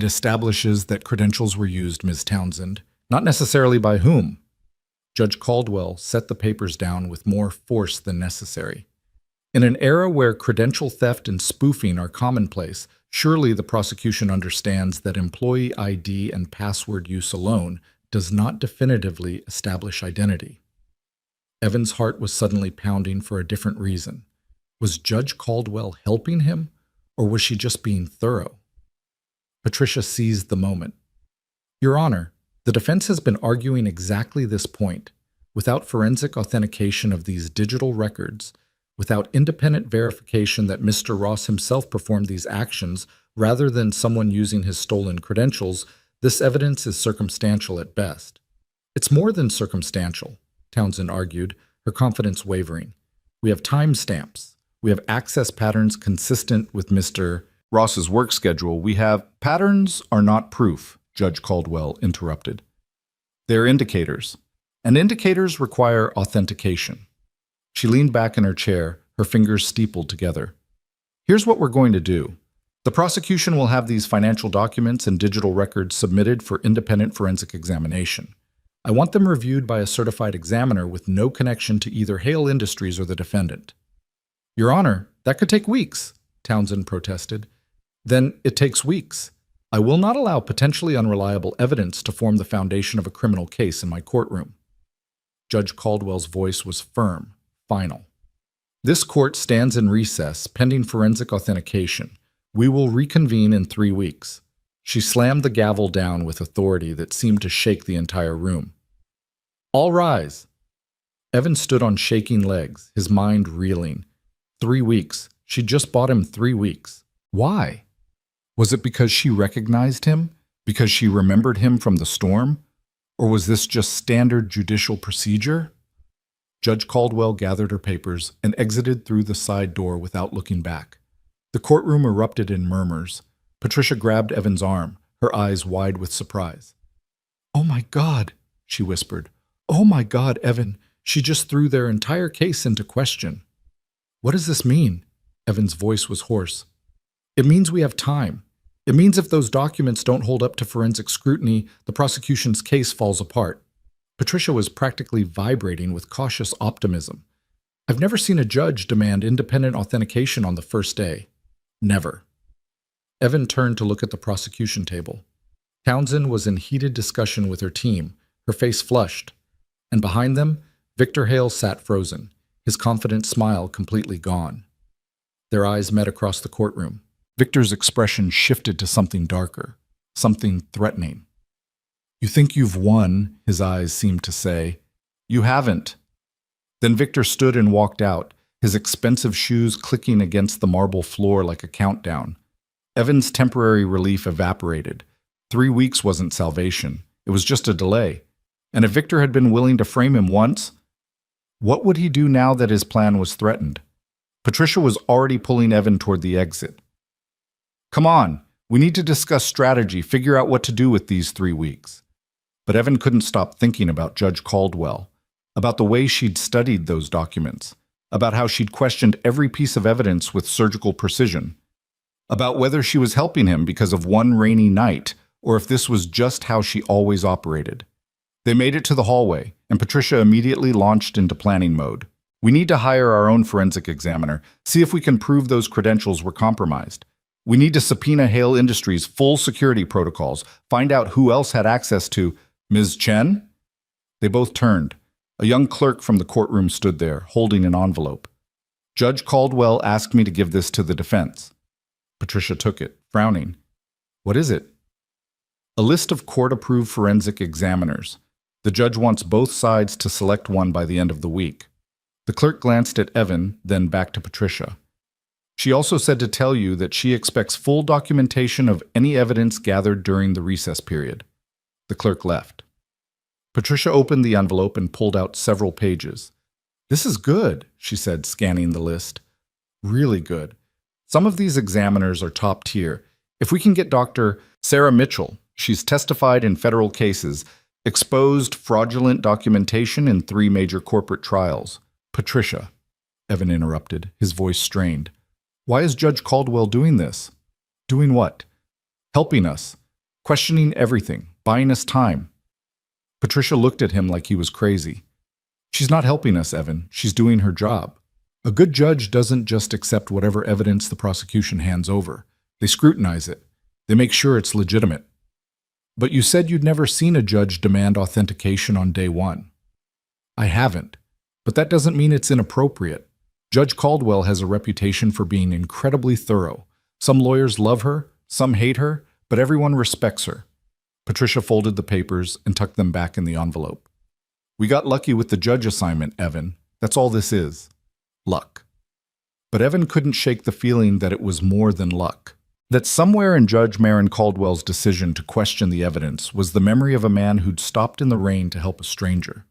establishes that credentials were used, Ms. Townsend. Not necessarily by whom." Judge Caldwell set the papers down with more force than necessary. "In an era where credential theft and spoofing are commonplace, surely the prosecution understands that employee ID and password use alone does not definitively establish identity." Evan's heart was suddenly pounding for a different reason. Was Judge Caldwell helping him, or was she just being thorough? Patricia seized the moment. "Your Honor, the defense has been arguing exactly this point. Without forensic authentication of these digital records, without independent verification that Mr. Ross himself performed these actions rather than someone using his stolen credentials, this evidence is circumstantial at best." "It's more than circumstantial," Townsend argued, her confidence wavering. "We have timestamps. We have access patterns consistent with Mr. Ross's work schedule. We have— "Patterns are not proof," Judge Caldwell interrupted. "They're indicators, and indicators require authentication." She leaned back in her chair, her fingers steepled together. "Here's what we're going to do. The prosecution will have these financial documents and digital records submitted for independent forensic examination. I want them reviewed by a certified examiner with no connection to either Hale Industries or the defendant." "Your Honor, that could take weeks," Townsend protested. "Then it takes weeks. I will not allow potentially unreliable evidence to form the foundation of a criminal case in my courtroom." Judge Caldwell's voice was firm, final. "This court stands in recess pending forensic authentication. We will reconvene in 3 weeks." She slammed the gavel down with authority that seemed to shake the entire room. "All rise." Evan stood on shaking legs, his mind reeling. 3 weeks. She'd just bought him 3 weeks. Why? Was it because she recognized him? Because she remembered him from the storm? Or was this just standard judicial procedure? Judge Caldwell gathered her papers and exited through the side door without looking back. The courtroom erupted in murmurs. Patricia grabbed Evan's arm, her eyes wide with surprise. "Oh my God," she whispered. "Oh my God, Evan, she just threw their entire case into question." "What does this mean?" Evan's voice was hoarse. "It means we have time. It means if those documents don't hold up to forensic scrutiny, the prosecution's case falls apart." Patricia was practically vibrating with cautious optimism. "I've never seen a judge demand independent authentication on the first day. Never." Evan turned to look at the prosecution table. Townsend was in heated discussion with her team, her face flushed. And behind them, Victor Hale sat frozen, his confident smile completely gone. Their eyes met across the courtroom. Victor's expression shifted to something darker, something threatening. "You think you've won," his eyes seemed to say. "You haven't." Then Victor stood and walked out, his expensive shoes clicking against the marble floor like a countdown. Evan's temporary relief evaporated. 3 weeks wasn't salvation. It was just a delay. And if Victor had been willing to frame him once, what would he do now that his plan was threatened? Patricia was already pulling Evan toward the exit. Come on, we need to discuss strategy, figure out what to do with these 3 weeks. But Evan couldn't stop thinking about Judge Caldwell, about the way she'd studied those documents, about how she'd questioned every piece of evidence with surgical precision, about whether she was helping him because of one rainy night, or if this was just how she always operated. They made it to the hallway, and Patricia immediately launched into planning mode. We need to hire our own forensic examiner, see if we can prove those credentials were compromised. We need to subpoena Hale Industries' full security protocols, find out who else had access to Ms. Chen? They both turned. A young clerk from the courtroom stood there, holding an envelope. Judge Caldwell asked me to give this to the defense. Patricia took it, frowning. What is it? A list of court-approved forensic examiners. The judge wants both sides to select one by the end of the week. The clerk glanced at Evan, then back to Patricia. She also said to tell you that she expects full documentation of any evidence gathered during the recess period. The clerk left. Patricia opened the envelope and pulled out several pages. This is good, she said, scanning the list. Really good. Some of these examiners are top tier. If we can get Dr. Sarah Mitchell, she's testified in federal cases, exposed fraudulent documentation in 3 major corporate trials. Patricia, Evan interrupted, his voice strained. Why is Judge Caldwell doing this? Doing what? Helping us. Questioning everything. Buying us time. Patricia looked at him like he was crazy. She's not helping us, Evan. She's doing her job. A good judge doesn't just accept whatever evidence the prosecution hands over. They scrutinize it. They make sure it's legitimate. But you said you'd never seen a judge demand authentication on day 1. I haven't. But that doesn't mean it's inappropriate. Judge Caldwell has a reputation for being incredibly thorough. Some lawyers love her, some hate her, but everyone respects her. Patricia folded the papers and tucked them back in the envelope. We got lucky with the judge assignment, Evan. That's all this is. Luck. But Evan couldn't shake the feeling that it was more than luck. That somewhere in Judge Marin Caldwell's decision to question the evidence was the memory of a man who'd stopped in the rain to help a stranger.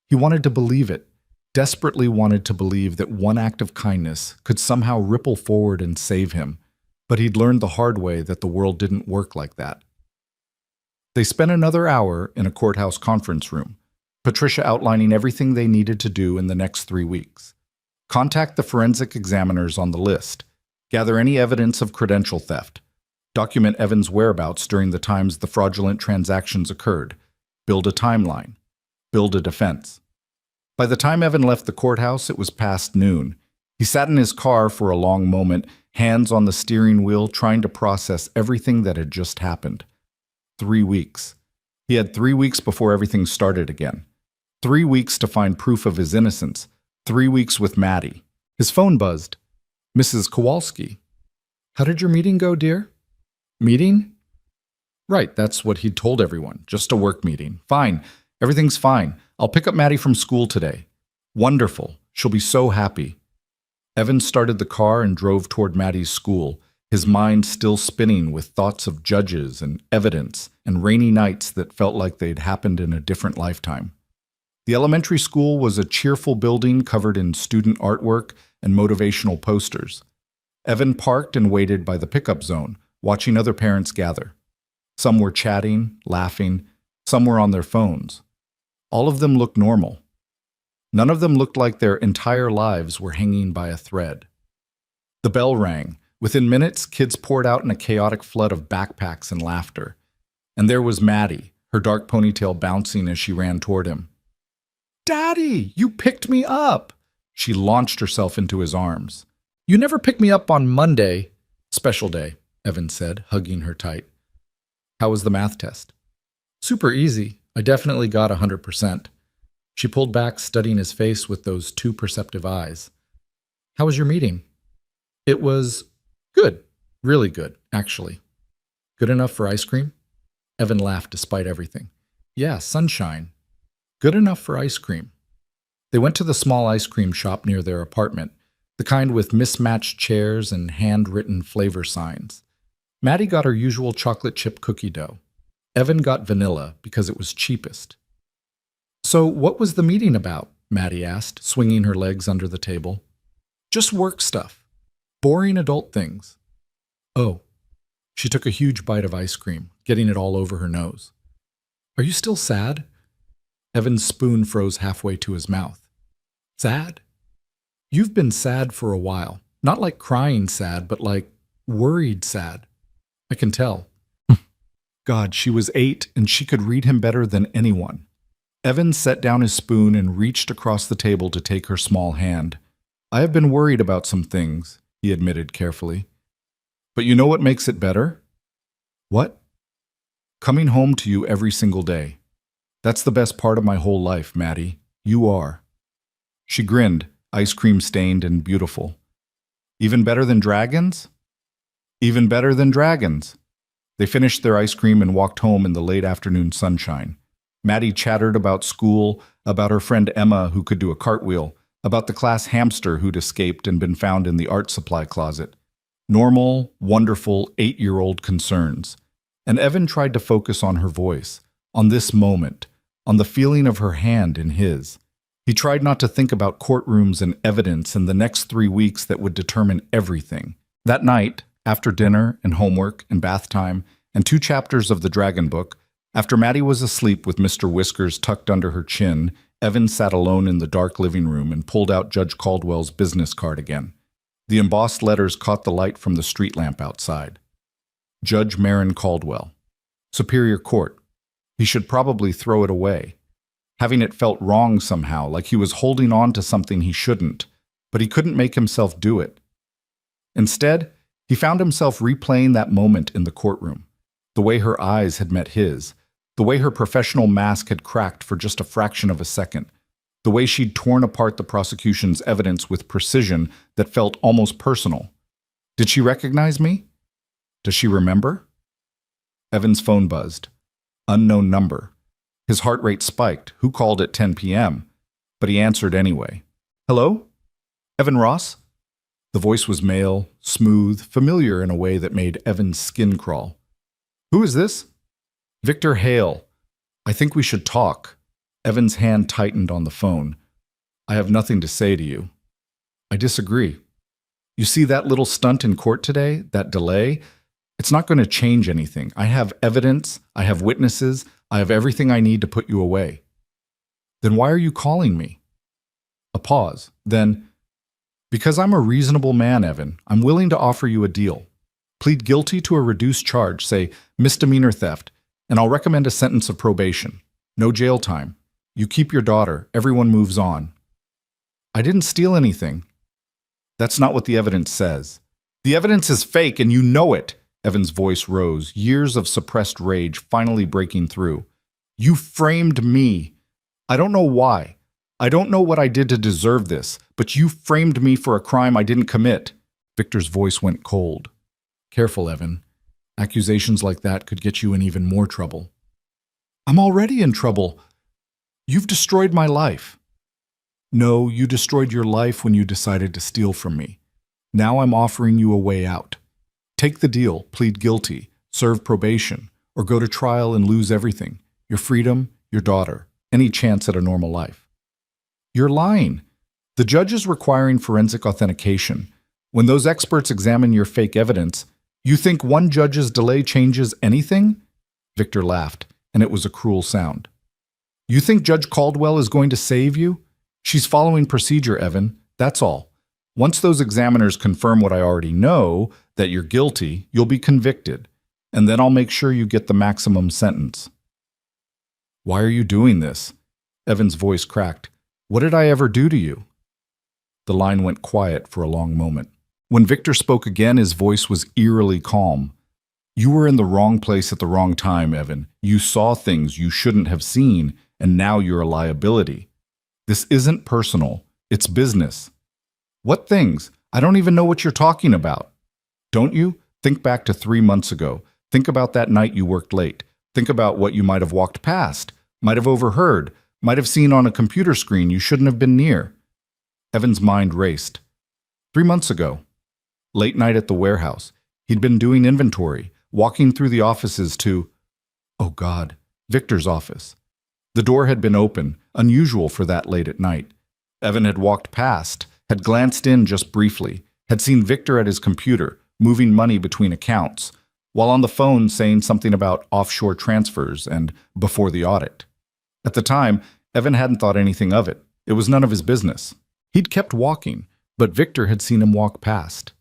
He wanted to believe it, desperately wanted to believe that one act of kindness could somehow ripple forward and save him, but he'd learned the hard way that the world didn't work like that. They spent another hour in a courthouse conference room, Patricia outlining everything they needed to do in the next 3 weeks. Contact the forensic examiners on the list. Gather any evidence of credential theft. Document Evan's whereabouts during the times the fraudulent transactions occurred. Build a timeline. Build a defense. By the time Evan left the courthouse, it was past noon. He sat in his car for a long moment, hands on the steering wheel, trying to process everything that had just happened. 3 weeks. He had 3 weeks before everything started again. 3 weeks to find proof of his innocence. 3 weeks with Maddie. His phone buzzed. Mrs. Kowalski. How did your meeting go, dear? Meeting? Right, that's what he'd told everyone. Just a work meeting. Fine. Everything's fine. I'll pick up Maddie from school today. Wonderful. She'll be so happy. Evan started the car and drove toward Maddie's school, his mind still spinning with thoughts of judges and evidence and rainy nights that felt like they'd happened in a different lifetime. The elementary school was a cheerful building covered in student artwork and motivational posters. Evan parked and waited by the pickup zone, watching other parents gather. Some were chatting, laughing, some were on their phones. All of them looked normal. None of them looked like their entire lives were hanging by a thread. The bell rang. Within minutes, kids poured out in a chaotic flood of backpacks and laughter. And there was Maddie, her dark ponytail bouncing as she ran toward him. Daddy, you picked me up! She launched herself into his arms. You never pick me up on Monday. Special day, Evan said, hugging her tight. How was the math test? Super easy. I definitely got 100%. She pulled back, studying his face with those two perceptive eyes. How was your meeting? It was good. Really good, actually. Good enough for ice cream? Evan laughed despite everything. Yeah, sunshine. Good enough for ice cream. They went to the small ice cream shop near their apartment, the kind with mismatched chairs and handwritten flavor signs. Maddie got her usual chocolate chip cookie dough. Evan got vanilla because it was cheapest. So, what was the meeting about? Maddie asked, swinging her legs under the table. Just work stuff. Boring adult things. Oh. She took a huge bite of ice cream, getting it all over her nose. Are you still sad? Evan's spoon froze halfway to his mouth. Sad? You've been sad for a while. Not like crying sad, but like worried sad. I can tell. God, she was 8 and she could read him better than anyone. Evan set down his spoon and reached across the table to take her small hand. I have been worried about some things, he admitted carefully. But you know what makes it better? What? Coming home to you every single day. That's the best part of my whole life, Maddie. You are. She grinned, ice cream stained and beautiful. Even better than dragons? Even better than dragons. They finished their ice cream and walked home in the late afternoon sunshine. Maddie chattered about school, about her friend Emma who could do a cartwheel, about the class hamster who'd escaped and been found in the art supply closet. Normal, wonderful 8-year-old concerns. And Evan tried to focus on her voice, on this moment, on the feeling of her hand in his. He tried not to think about courtrooms and evidence and the next 3 weeks that would determine everything. That night, after dinner and homework and bath time and 2 chapters of the Dragon Book, after Maddie was asleep with Mr. Whiskers tucked under her chin, Evan sat alone in the dark living room and pulled out Judge Caldwell's business card again. The embossed letters caught the light from the street lamp outside. Judge Marin Caldwell. Superior Court. He should probably throw it away. Having it felt wrong somehow, like he was holding on to something he shouldn't, but he couldn't make himself do it. Instead, he found himself replaying that moment in the courtroom, the way her eyes had met his, the way her professional mask had cracked for just a fraction of a second, the way she'd torn apart the prosecution's evidence with precision that felt almost personal. Did she recognize me? Does she remember? Evan's phone buzzed. Unknown number. His heart rate spiked. Who called at 10 p.m.? But he answered anyway. Hello? Evan Ross? The voice was male, smooth, familiar in a way that made Evan's skin crawl. Who is this? Victor Hale. I think we should talk. Evan's hand tightened on the phone. I have nothing to say to you. I disagree. You see that little stunt in court today, that delay? It's not going to change anything. I have evidence, I have witnesses, I have everything I need to put you away. Then why are you calling me? A pause. Then, because I'm a reasonable man, Evan, I'm willing to offer you a deal. Plead guilty to a reduced charge, say misdemeanor theft, and I'll recommend a sentence of probation. No jail time. You keep your daughter. Everyone moves on. I didn't steal anything. That's not what the evidence says. The evidence is fake and you know it. Evan's voice rose, years of suppressed rage finally breaking through. You framed me. I don't know why. I don't know what I did to deserve this, but you framed me for a crime I didn't commit. Victor's voice went cold. Careful, Evan. Accusations like that could get you in even more trouble. I'm already in trouble. You've destroyed my life. No, you destroyed your life when you decided to steal from me. Now I'm offering you a way out. Take the deal, plead guilty, serve probation, or go to trial and lose everything. Your freedom, your daughter, any chance at a normal life. You're lying. The judge is requiring forensic authentication. When those experts examine your fake evidence, you think one judge's delay changes anything? Victor laughed, and it was a cruel sound. You think Judge Caldwell is going to save you? She's following procedure, Evan. That's all. Once those examiners confirm what I already know, that you're guilty, you'll be convicted, and then I'll make sure you get the maximum sentence. Why are you doing this? Evan's voice cracked. What did I ever do to you? The line went quiet for a long moment. When Victor spoke again, his voice was eerily calm. You were in the wrong place at the wrong time, Evan. You saw things you shouldn't have seen, and now you're a liability. This isn't personal. It's business. What things? I don't even know what you're talking about. Don't you? Think back to 3 months ago. Think about that night you worked late. Think about what you might have walked past, might have overheard, might have seen on a computer screen you shouldn't have been near. Evan's mind raced. 3 months ago. Late night at the warehouse. He'd been doing inventory, walking through the offices to, oh God, Victor's office. The door had been open, unusual for that late at night. Evan had walked past, had glanced in just briefly, had seen Victor at his computer, moving money between accounts, while on the phone saying something about offshore transfers and before the audit. At the time, Evan hadn't thought anything of it. It was none of his business. He'd kept walking, but Victor had seen him walk past.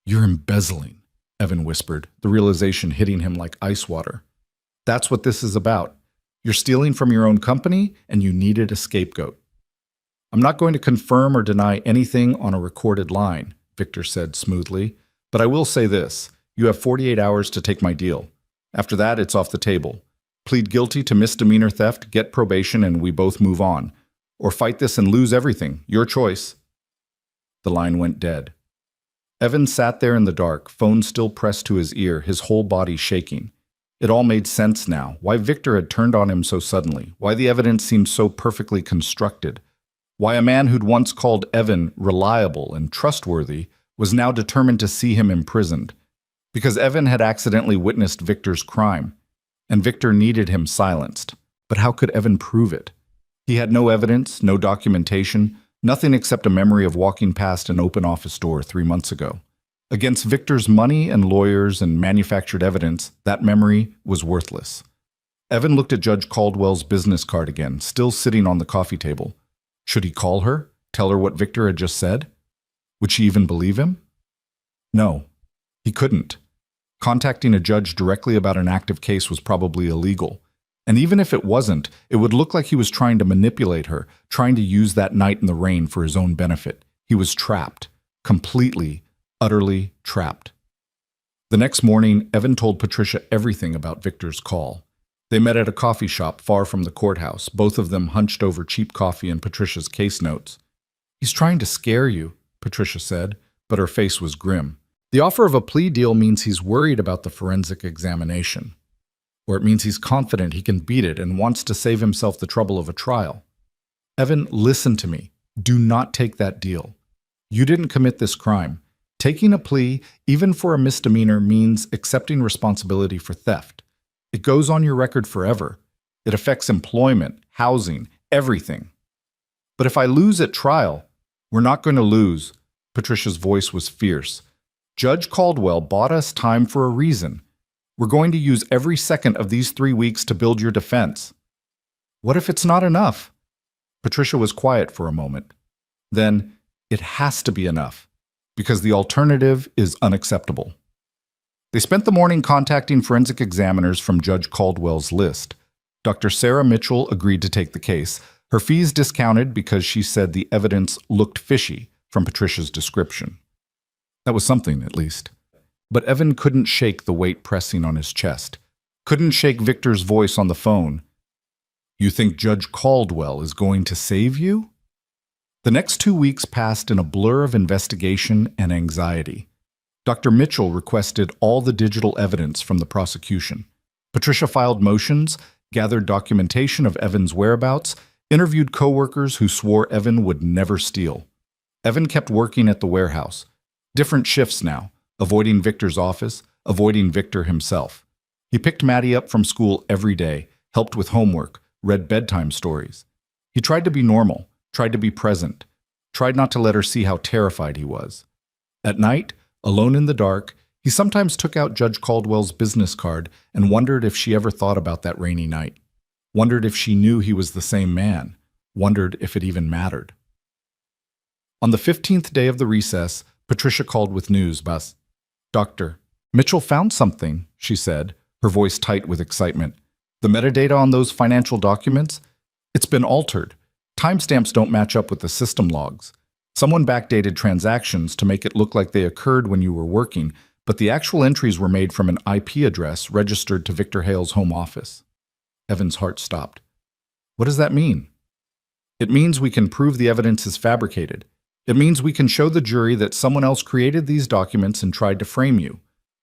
"You're embezzling," Evan whispered, the realization hitting him like ice water. "That's what this is about. You're stealing from your own company, and you needed a scapegoat." "I'm not going to confirm or deny anything on a recorded line," Victor said smoothly, "but I will say this. You have 48 hours to take my deal. After that, it's off the table. Plead guilty to misdemeanor theft, get probation, and we both move on. Or fight this and lose everything. Your choice." The line went dead. Evan sat there in the dark, phone still pressed to his ear, his whole body shaking. It all made sense now, why Victor had turned on him so suddenly, why the evidence seemed so perfectly constructed, why a man who'd once called Evan reliable and trustworthy was now determined to see him imprisoned. Because Evan had accidentally witnessed Victor's crime, and Victor needed him silenced. But how could Evan prove it? He had no evidence, no documentation, nothing except a memory of walking past an open office door 3 months ago. Against Victor's money and lawyers and manufactured evidence, that memory was worthless. Evan looked at Judge Caldwell's business card again, still sitting on the coffee table. Should he call her, tell her what Victor had just said? Would she even believe him? No, he couldn't. Contacting a judge directly about an active case was probably illegal. And even if it wasn't, it would look like he was trying to manipulate her, trying to use that night in the rain for his own benefit. He was trapped, completely, utterly trapped. The next morning, Evan told Patricia everything about Victor's call. They met at a coffee shop far from the courthouse, both of them hunched over cheap coffee and Patricia's case notes. "He's trying to scare you," Patricia said, but her face was grim. "The offer of a plea deal means he's worried about the forensic examination. Or it means he's confident he can beat it and wants to save himself the trouble of a trial. Evan, listen to me. Do not take that deal. You didn't commit this crime. Taking a plea, even for a misdemeanor, means accepting responsibility for theft. It goes on your record forever. It affects employment, housing, everything. But if I lose at trial, we're not going to lose." Patricia's voice was fierce. "Judge Caldwell bought us time for a reason. We're going to use every second of these 3 weeks to build your defense." "What if it's not enough?" Patricia was quiet for a moment. "Then it has to be enough, because the alternative is unacceptable." They spent the morning contacting forensic examiners from Judge Caldwell's list. Dr. Sarah Mitchell agreed to take the case, her fees discounted because she said the evidence looked fishy from Patricia's description. That was something, at least. But Evan couldn't shake the weight pressing on his chest, couldn't shake Victor's voice on the phone. "You think Judge Caldwell is going to save you?" The next 2 weeks passed in a blur of investigation and anxiety. Dr. Mitchell requested all the digital evidence from the prosecution. Patricia filed motions, gathered documentation of Evan's whereabouts, interviewed coworkers who swore Evan would never steal. Evan kept working at the warehouse. Different shifts now, avoiding Victor's office, avoiding Victor himself. He picked Maddie up from school every day, helped with homework, read bedtime stories. He tried to be normal, tried to be present, tried not to let her see how terrified he was. At night, alone in the dark, he sometimes took out Judge Caldwell's business card and wondered if she ever thought about that rainy night, wondered if she knew he was the same man, wondered if it even mattered. On the 15th day of the recess, Patricia called with news. "Doctor, Mitchell found something," she said, her voice tight with excitement. "The metadata on those financial documents? It's been altered. Timestamps don't match up with the system logs. Someone backdated transactions to make it look like they occurred when you were working, but the actual entries were made from an IP address registered to Victor Hale's home office." Evan's heart stopped. "What does that mean?" "It means we can prove the evidence is fabricated. It means we can show the jury that someone else created these documents and tried to frame you."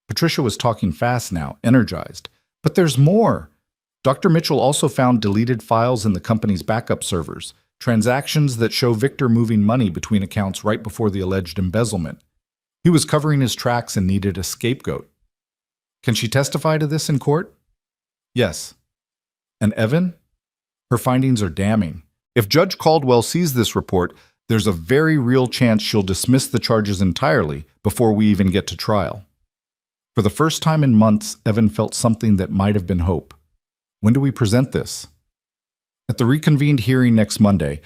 Patricia was talking fast now, energized. "But there's more. Dr. Mitchell also found deleted files in the company's backup servers, transactions that show Victor moving money between accounts right before the alleged embezzlement. He was covering his tracks and needed a scapegoat." "Can she testify to this in court?" "Yes." "And Evan?" "Her findings are damning. If Judge Caldwell sees this report, there's a very real chance she'll dismiss the charges entirely before we even get to trial. For the first time in months, Evan felt something that might have been hope. When do we present this? At the reconvened hearing next Monday,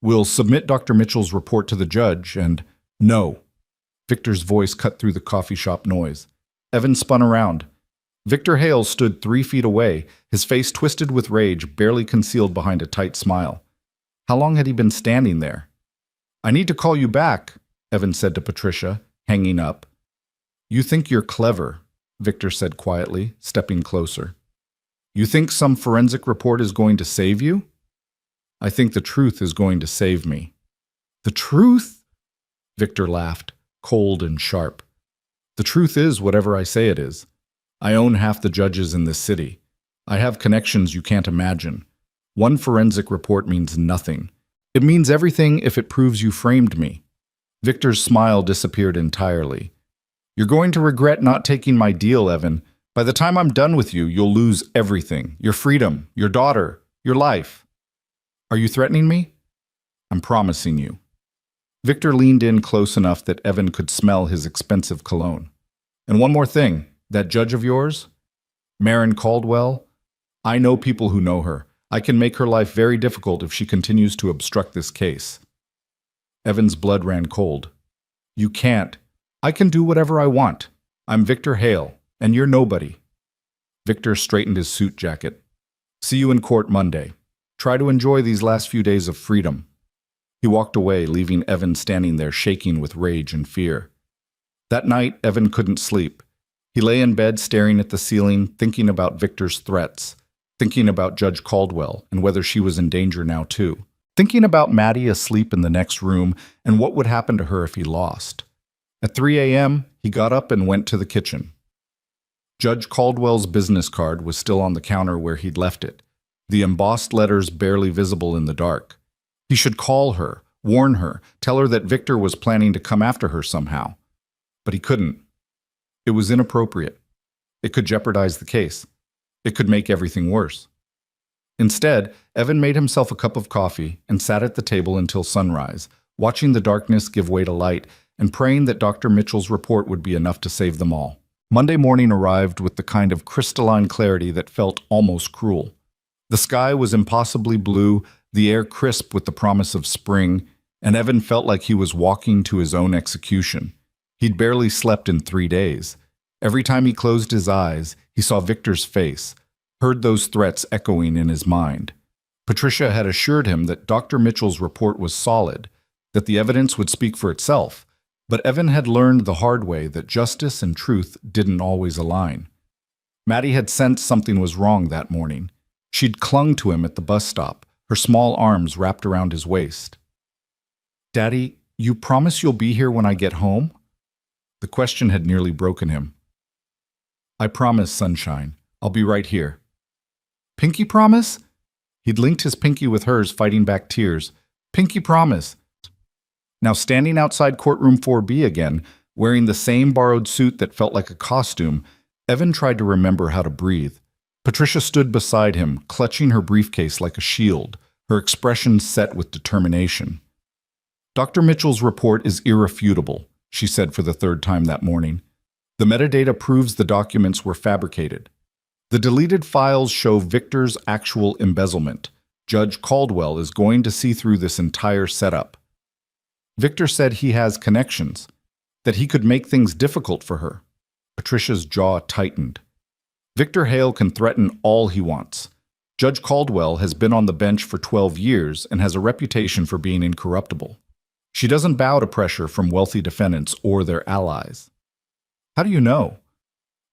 we'll submit Dr. Mitchell's report to the judge and— No. Victor's voice cut through the coffee shop noise. Evan spun around. Victor Hale stood 3 feet away, his face twisted with rage, barely concealed behind a tight smile. How long had he been standing there? I need to call you back, Evan said to Patricia, hanging up. You think you're clever, Victor said quietly, stepping closer. You think some forensic report is going to save you? I think the truth is going to save me. The truth? Victor laughed, cold and sharp. The truth is whatever I say it is. I own half the judges in this city. I have connections you can't imagine. One forensic report means nothing. It means everything if it proves you framed me. Victor's smile disappeared entirely. You're going to regret not taking my deal, Evan. By the time I'm done with you, you'll lose everything. Your freedom, your daughter, your life. Are you threatening me? I'm promising you. Victor leaned in close enough that Evan could smell his expensive cologne. And one more thing, that judge of yours, Marin Caldwell, I know people who know her. I can make her life very difficult if she continues to obstruct this case. Evan's blood ran cold. You can't. I can do whatever I want. I'm Victor Hale, and you're nobody. Victor straightened his suit jacket. See you in court Monday. Try to enjoy these last few days of freedom. He walked away, leaving Evan standing there shaking with rage and fear. That night, Evan couldn't sleep. He lay in bed staring at the ceiling, thinking about Victor's threats, thinking about Judge Caldwell and whether she was in danger now too, thinking about Maddie asleep in the next room and what would happen to her if he lost. At 3 a.m., he got up and went to the kitchen. Judge Caldwell's business card was still on the counter where he'd left it, the embossed letters barely visible in the dark. He should call her, warn her, tell her that Victor was planning to come after her somehow. But he couldn't. It was inappropriate. It could jeopardize the case. It could make everything worse. Instead, Evan made himself a cup of coffee and sat at the table until sunrise, watching the darkness give way to light and praying that Dr. Mitchell's report would be enough to save them all. Monday morning arrived with the kind of crystalline clarity that felt almost cruel. The sky was impossibly blue, the air crisp with the promise of spring, and Evan felt like he was walking to his own execution. He'd barely slept in 3 days. Every time he closed his eyes, he saw Victor's face, heard those threats echoing in his mind. Patricia had assured him that Dr. Mitchell's report was solid, that the evidence would speak for itself, but Evan had learned the hard way that justice and truth didn't always align. Maddie had sensed something was wrong that morning. She'd clung to him at the bus stop, her small arms wrapped around his waist. Daddy, you promise you'll be here when I get home? The question had nearly broken him. I promise, Sunshine. I'll be right here. Pinky promise? He'd linked his pinky with hers, fighting back tears. Pinky promise. Now standing outside courtroom 4B again, wearing the same borrowed suit that felt like a costume, Evan tried to remember how to breathe. Patricia stood beside him, clutching her briefcase like a shield, her expression set with determination. Dr. Mitchell's report is irrefutable, she said for the 3rd time that morning. The metadata proves the documents were fabricated. The deleted files show Victor's actual embezzlement. Judge Caldwell is going to see through this entire setup. Victor said he has connections, that he could make things difficult for her. Patricia's jaw tightened. Victor Hale can threaten all he wants. Judge Caldwell has been on the bench for 12 years and has a reputation for being incorruptible. She doesn't bow to pressure from wealthy defendants or their allies. How do you know?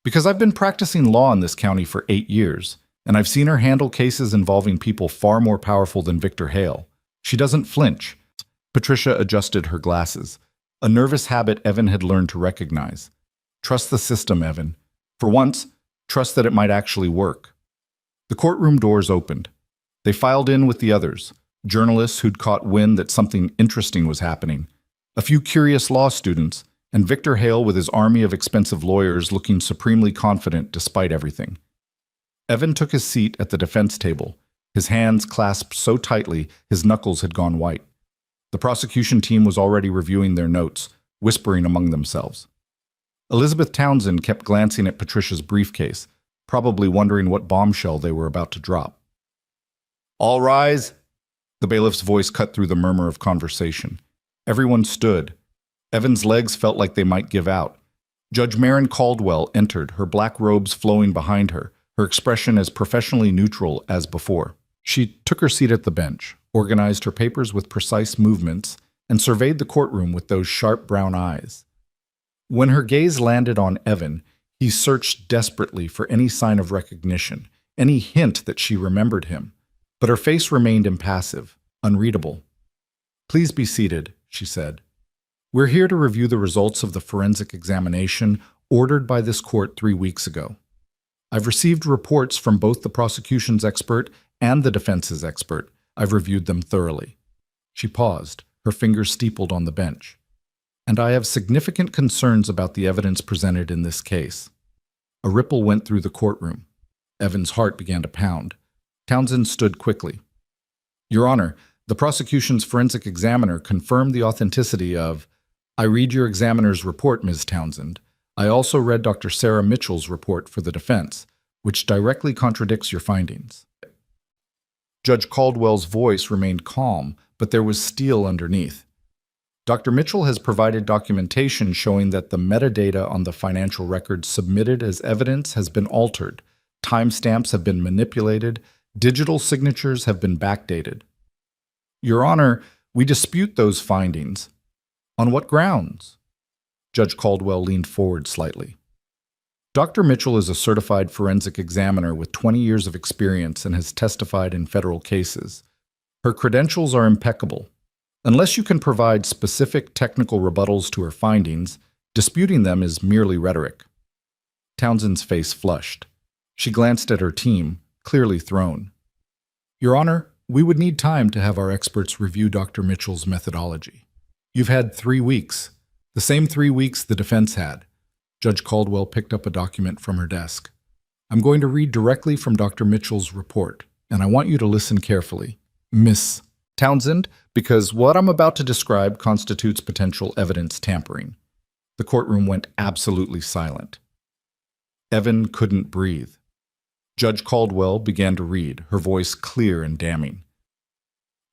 Because I've been practicing law in this county for 8 years, and I've seen her handle cases involving people far more powerful than Victor Hale. She doesn't flinch. Patricia adjusted her glasses, a nervous habit Evan had learned to recognize. Trust the system, Evan. For once, trust that it might actually work. The courtroom doors opened. They filed in with the others, journalists who'd caught wind that something interesting was happening, a few curious law students, and Victor Hale with his army of expensive lawyers looking supremely confident despite everything. Evan took his seat at the defense table, His hands clasped so tightly his knuckles had gone white. The prosecution team was already reviewing their notes, whispering among themselves. Elizabeth Townsend kept glancing at Patricia's briefcase, probably wondering what bombshell they were about to drop. "All rise!" The bailiff's voice cut through the murmur of conversation. Everyone stood. Evan's legs felt like they might give out. Judge Maren Caldwell entered, her black robes flowing behind her, her expression as professionally neutral as before. She took her seat at the bench, organized her papers with precise movements, and surveyed the courtroom with those sharp brown eyes. When her gaze landed on Evan, he searched desperately for any sign of recognition, any hint that she remembered him. But her face remained impassive, unreadable. "Please be seated," she said. "We're here to review the results of the forensic examination ordered by this court 3 weeks ago. I've received reports from both the prosecution's expert and the defense's expert. I've reviewed them thoroughly." She paused, her fingers steepled on the bench. "And I have significant concerns about the evidence presented in this case." A ripple went through the courtroom. Evan's heart began to pound. Townsend stood quickly. "Your Honor, the prosecution's forensic examiner confirmed the authenticity of—" "I read your examiner's report, Ms. Townsend. I also read Dr. Sarah Mitchell's report for the defense, which directly contradicts your findings." Judge Caldwell's voice remained calm, but there was steel underneath. "Dr. Mitchell has provided documentation showing that the metadata on the financial records submitted as evidence has been altered, timestamps have been manipulated, digital signatures have been backdated." "Your Honor, we dispute those findings." "On what grounds?" Judge Caldwell leaned forward slightly. "Dr. Mitchell is a certified forensic examiner with 20 years of experience and has testified in federal cases. Her credentials are impeccable. Unless you can provide specific technical rebuttals to her findings, disputing them is merely rhetoric." Townsend's face flushed. She glanced at her team, clearly thrown. "Your Honor, we would need time to have our experts review Dr. Mitchell's methodology. You've had 3 weeks, the same 3 weeks the defense had." Judge Caldwell picked up a document from her desk. "I'm going to read directly from Dr. Mitchell's report, and I want you to listen carefully, Miss Townsend, because what I'm about to describe constitutes potential evidence tampering." The courtroom went absolutely silent. Evan couldn't breathe. Judge Caldwell began to read, her voice clear and damning.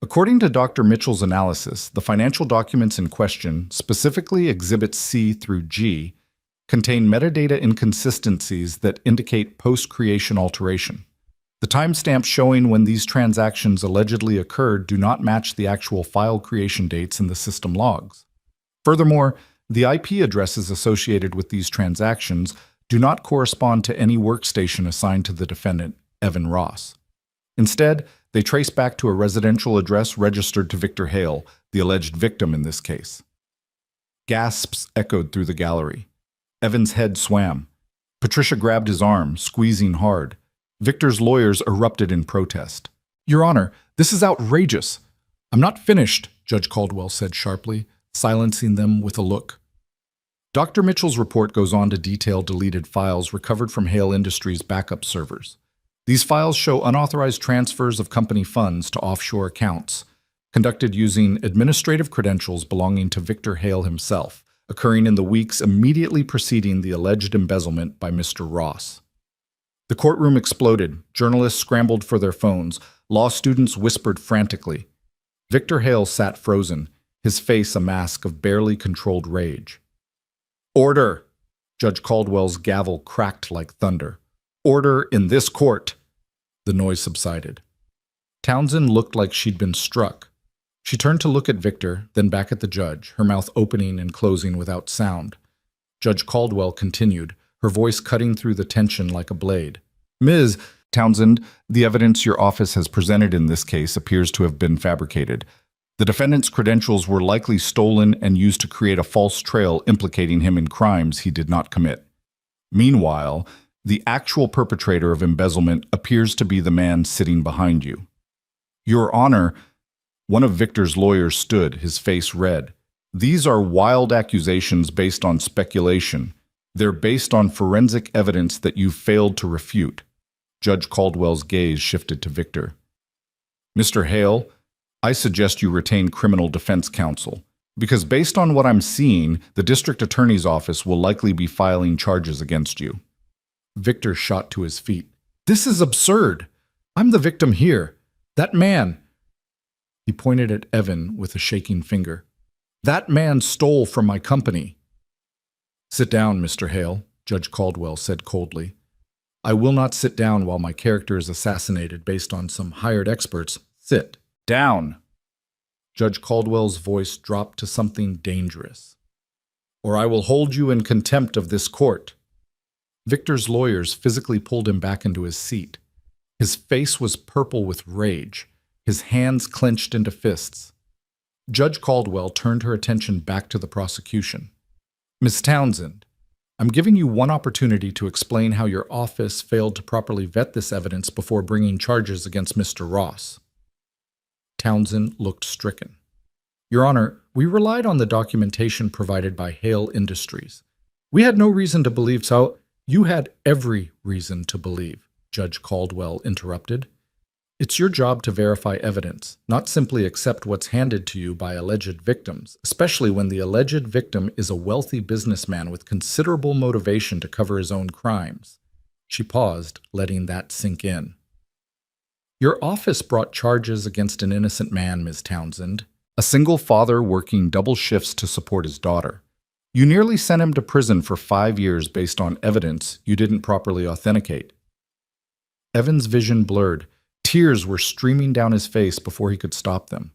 "According to Dr. Mitchell's analysis, the financial documents in question, specifically Exhibits C through G, contain metadata inconsistencies that indicate post-creation alteration. The timestamps showing when these transactions allegedly occurred do not match the actual file creation dates in the system logs. Furthermore, the IP addresses associated with these transactions do not correspond to any workstation assigned to the defendant, Evan Ross. Instead, they trace back to a residential address registered to Victor Hale, the alleged victim in this case." Gasps echoed through the gallery. Evan's head swam. Patricia grabbed his arm, squeezing hard. Victor's lawyers erupted in protest. "Your Honor, this is outrageous." "I'm not finished," Judge Caldwell said sharply, silencing them with a look. Dr. Mitchell's report goes on to detail deleted files recovered from Hale Industries' backup servers. These files show unauthorized transfers of company funds to offshore accounts, conducted using administrative credentials belonging to Victor Hale himself, occurring in the weeks immediately preceding the alleged embezzlement by Mr. Ross. The courtroom exploded. Journalists scrambled for their phones. Law students whispered frantically. Victor Hale sat frozen, his face a mask of barely controlled rage. "Order!" Judge Caldwell's gavel cracked like thunder. "Order in this court!" The noise subsided. Townsend looked like she'd been struck. She turned to look at Victor, then back at the judge, her mouth opening and closing without sound. Judge Caldwell continued, her voice cutting through the tension like a blade. "Ms. Townsend, the evidence your office has presented in this case appears to have been fabricated. The defendant's credentials were likely stolen and used to create a false trail implicating him in crimes he did not commit. Meanwhile, the actual perpetrator of embezzlement appears to be the man sitting behind you. Your Honor," one of Victor's lawyers stood, his face red. "These are wild accusations based on speculation. They're based on forensic evidence that you've failed to refute." Judge Caldwell's gaze shifted to Victor. Mr. Hale, I suggest you retain criminal defense counsel, because based on what I'm seeing, the district attorney's office will likely be filing charges against you. Victor shot to his feet. This is absurd. I'm the victim here. That man. He pointed at Evan with a shaking finger. That man stole from my company. Sit down, Mr. Hale, Judge Caldwell said coldly. I will not sit down while my character is assassinated based on some hired experts. Sit down. Judge Caldwell's voice dropped to something dangerous. Or I will hold you in contempt of this court. Victor's lawyers physically pulled him back into his seat. His face was purple with rage, his hands clenched into fists. Judge Caldwell turned her attention back to the prosecution. Miss Townsend, I'm giving you one opportunity to explain how your office failed to properly vet this evidence before bringing charges against Mr. Ross. Townsend looked stricken. Your Honor, we relied on the documentation provided by Hale Industries. We had no reason to believe so. You had every reason to believe, Judge Caldwell interrupted. It's your job to verify evidence, not simply accept what's handed to you by alleged victims, especially when the alleged victim is a wealthy businessman with considerable motivation to cover his own crimes. She paused, letting that sink in. Your office brought charges against an innocent man, Ms. Townsend, a single father working double shifts to support his daughter. You nearly sent him to prison for 5 years based on evidence you didn't properly authenticate. Evan's vision blurred. Tears were streaming down his face before he could stop them.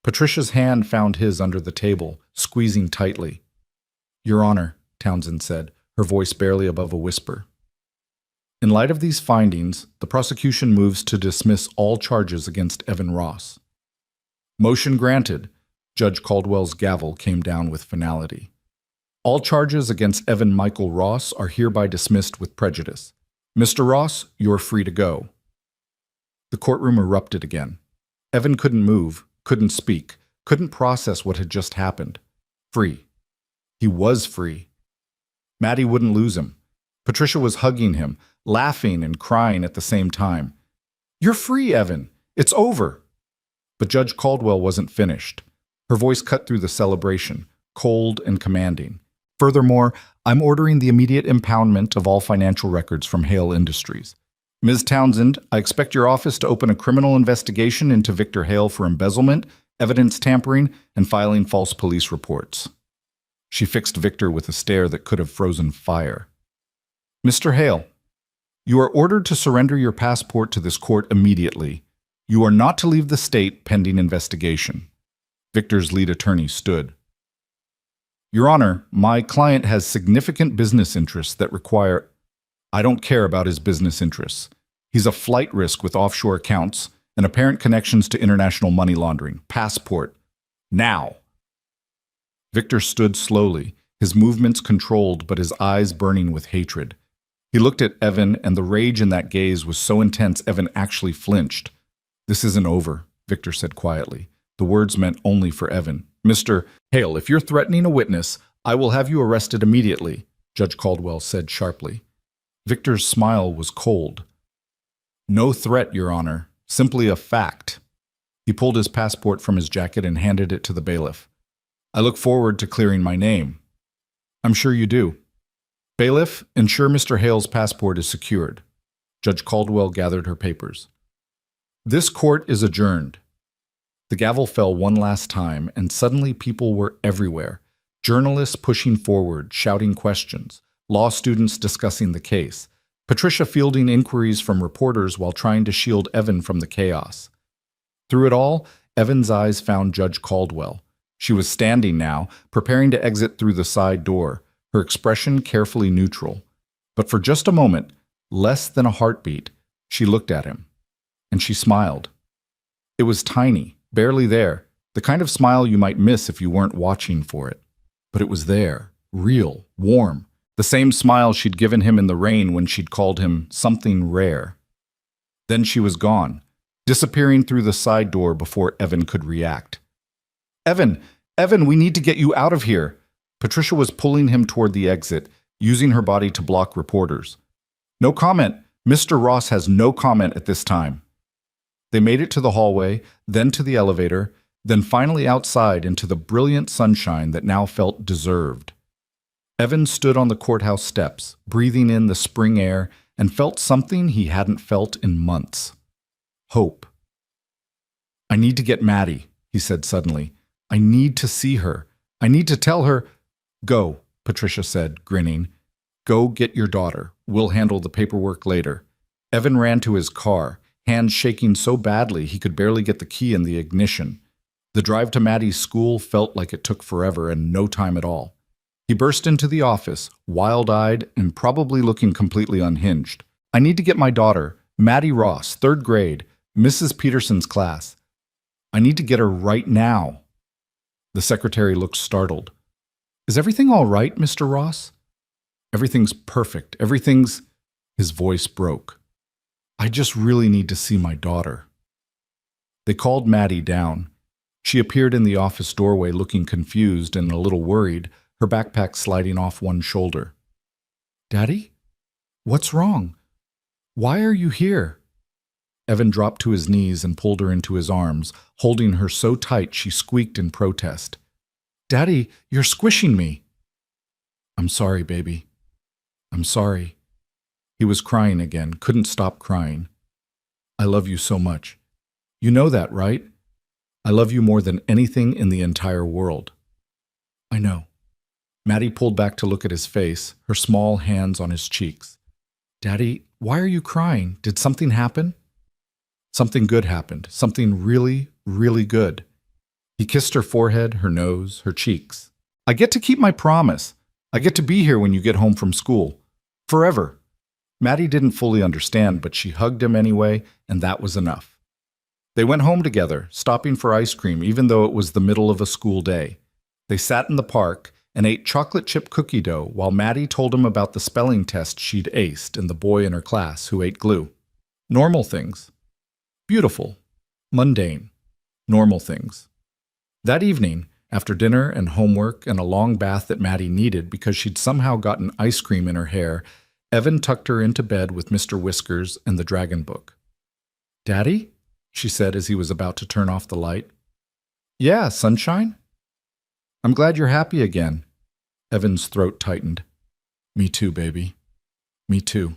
Patricia's hand found his under the table, squeezing tightly. Your Honor, Townsend said, her voice barely above a whisper. In light of these findings, the prosecution moves to dismiss all charges against Evan Ross. Motion granted. Judge Caldwell's gavel came down with finality. All charges against Evan Michael Ross are hereby dismissed with prejudice. Mr. Ross, you're free to go. The courtroom erupted again. Evan couldn't move, couldn't speak, couldn't process what had just happened. Free. He was free. Maddie wouldn't lose him. Patricia was hugging him, laughing and crying at the same time. You're free, Evan. It's over. But Judge Caldwell wasn't finished. Her voice cut through the celebration, cold and commanding. Furthermore, I'm ordering the immediate impoundment of all financial records from Hale Industries. Ms. Townsend, I expect your office to open a criminal investigation into Victor Hale for embezzlement, evidence tampering, and filing false police reports. She fixed Victor with a stare that could have frozen fire. Mr. Hale, you are ordered to surrender your passport to this court immediately. You are not to leave the state pending investigation. Victor's lead attorney stood. Your Honor, my client has significant business interests that require... I don't care about his business interests. He's a flight risk with offshore accounts and apparent connections to international money laundering. Passport. Now. Victor stood slowly, his movements controlled but his eyes burning with hatred. He looked at Evan, and the rage in that gaze was so intense Evan actually flinched. This isn't over, Victor said quietly. The words meant only for Evan. Mr. Hale, if you're threatening a witness, I will have you arrested immediately, Judge Caldwell said sharply. Victor's smile was cold. No threat, Your Honor. Simply a fact. He pulled his passport from his jacket and handed it to the bailiff. I look forward to clearing my name. I'm sure you do. Bailiff, ensure Mr. Hale's passport is secured. Judge Caldwell gathered her papers. This court is adjourned. The gavel fell one last time, and suddenly people were everywhere. Journalists pushing forward, shouting questions. Law students discussing the case. Patricia fielding inquiries from reporters while trying to shield Evan from the chaos. Through it all, Evan's eyes found Judge Caldwell. She was standing now, preparing to exit through the side door, her expression carefully neutral. But for just a moment, less than a heartbeat, she looked at him. And she smiled. It was tiny, barely there, the kind of smile you might miss if you weren't watching for it. But it was there, real, warm, the same smile she'd given him in the rain when she'd called him something rare. Then she was gone, disappearing through the side door before Evan could react. Evan, we need to get you out of here. Patricia was pulling him toward the exit, using her body to block reporters. No comment. Mr. Ross has no comment at this time. They made it to the hallway, then to the elevator, then finally outside into the brilliant sunshine that now felt deserved. Evan stood on the courthouse steps, breathing in the spring air, and felt something he hadn't felt in months. Hope. "I need to get Maddie," he said suddenly. "I need to see her. I need to tell her—" "Go," Patricia said, grinning. "Go get your daughter. We'll handle the paperwork later." Evan ran to his car, hands shaking so badly he could barely get the key in the ignition. The drive to Maddie's school felt like it took forever and no time at all. He burst into the office, wild-eyed and probably looking completely unhinged. "I need to get my daughter, Maddie Ross, 3rd grade, Mrs. Peterson's class. I need to get her right now." The secretary looked startled. "Is everything all right, Mr. Ross?" "Everything's perfect. Everything's—" His voice broke. "I just really need to see my daughter." They called Maddie down. She appeared in the office doorway looking confused and a little worried, her backpack sliding off one shoulder. "Daddy? What's wrong? Why are you here?" Evan dropped to his knees and pulled her into his arms, holding her so tight she squeaked in protest. "Daddy, you're squishing me." "I'm sorry, baby. I'm sorry." He was crying again, couldn't stop crying. "I love you so much. You know that, right? I love you more than anything in the entire world." "I know." Maddie pulled back to look at his face, her small hands on his cheeks. "Daddy, why are you crying? Did something happen?" "Something good happened. Something really, really good." He kissed her forehead, her nose, her cheeks. "I get to keep my promise. I get to be here when you get home from school. Forever." Maddie didn't fully understand, but she hugged him anyway, and that was enough. They went home together, stopping for ice cream even though it was the middle of a school day. They sat in the park and ate chocolate chip cookie dough while Maddie told him about the spelling test she'd aced and the boy in her class who ate glue. Normal things. Beautiful. Mundane. Normal things. That evening, after dinner and homework and a long bath that Maddie needed because she'd somehow gotten ice cream in her hair, Evan tucked her into bed with Mr. Whiskers and the Dragon Book. "Daddy?" she said as he was about to turn off the light. "Yeah, sunshine?" "I'm glad you're happy again." Evan's throat tightened. "Me too, baby. Me too."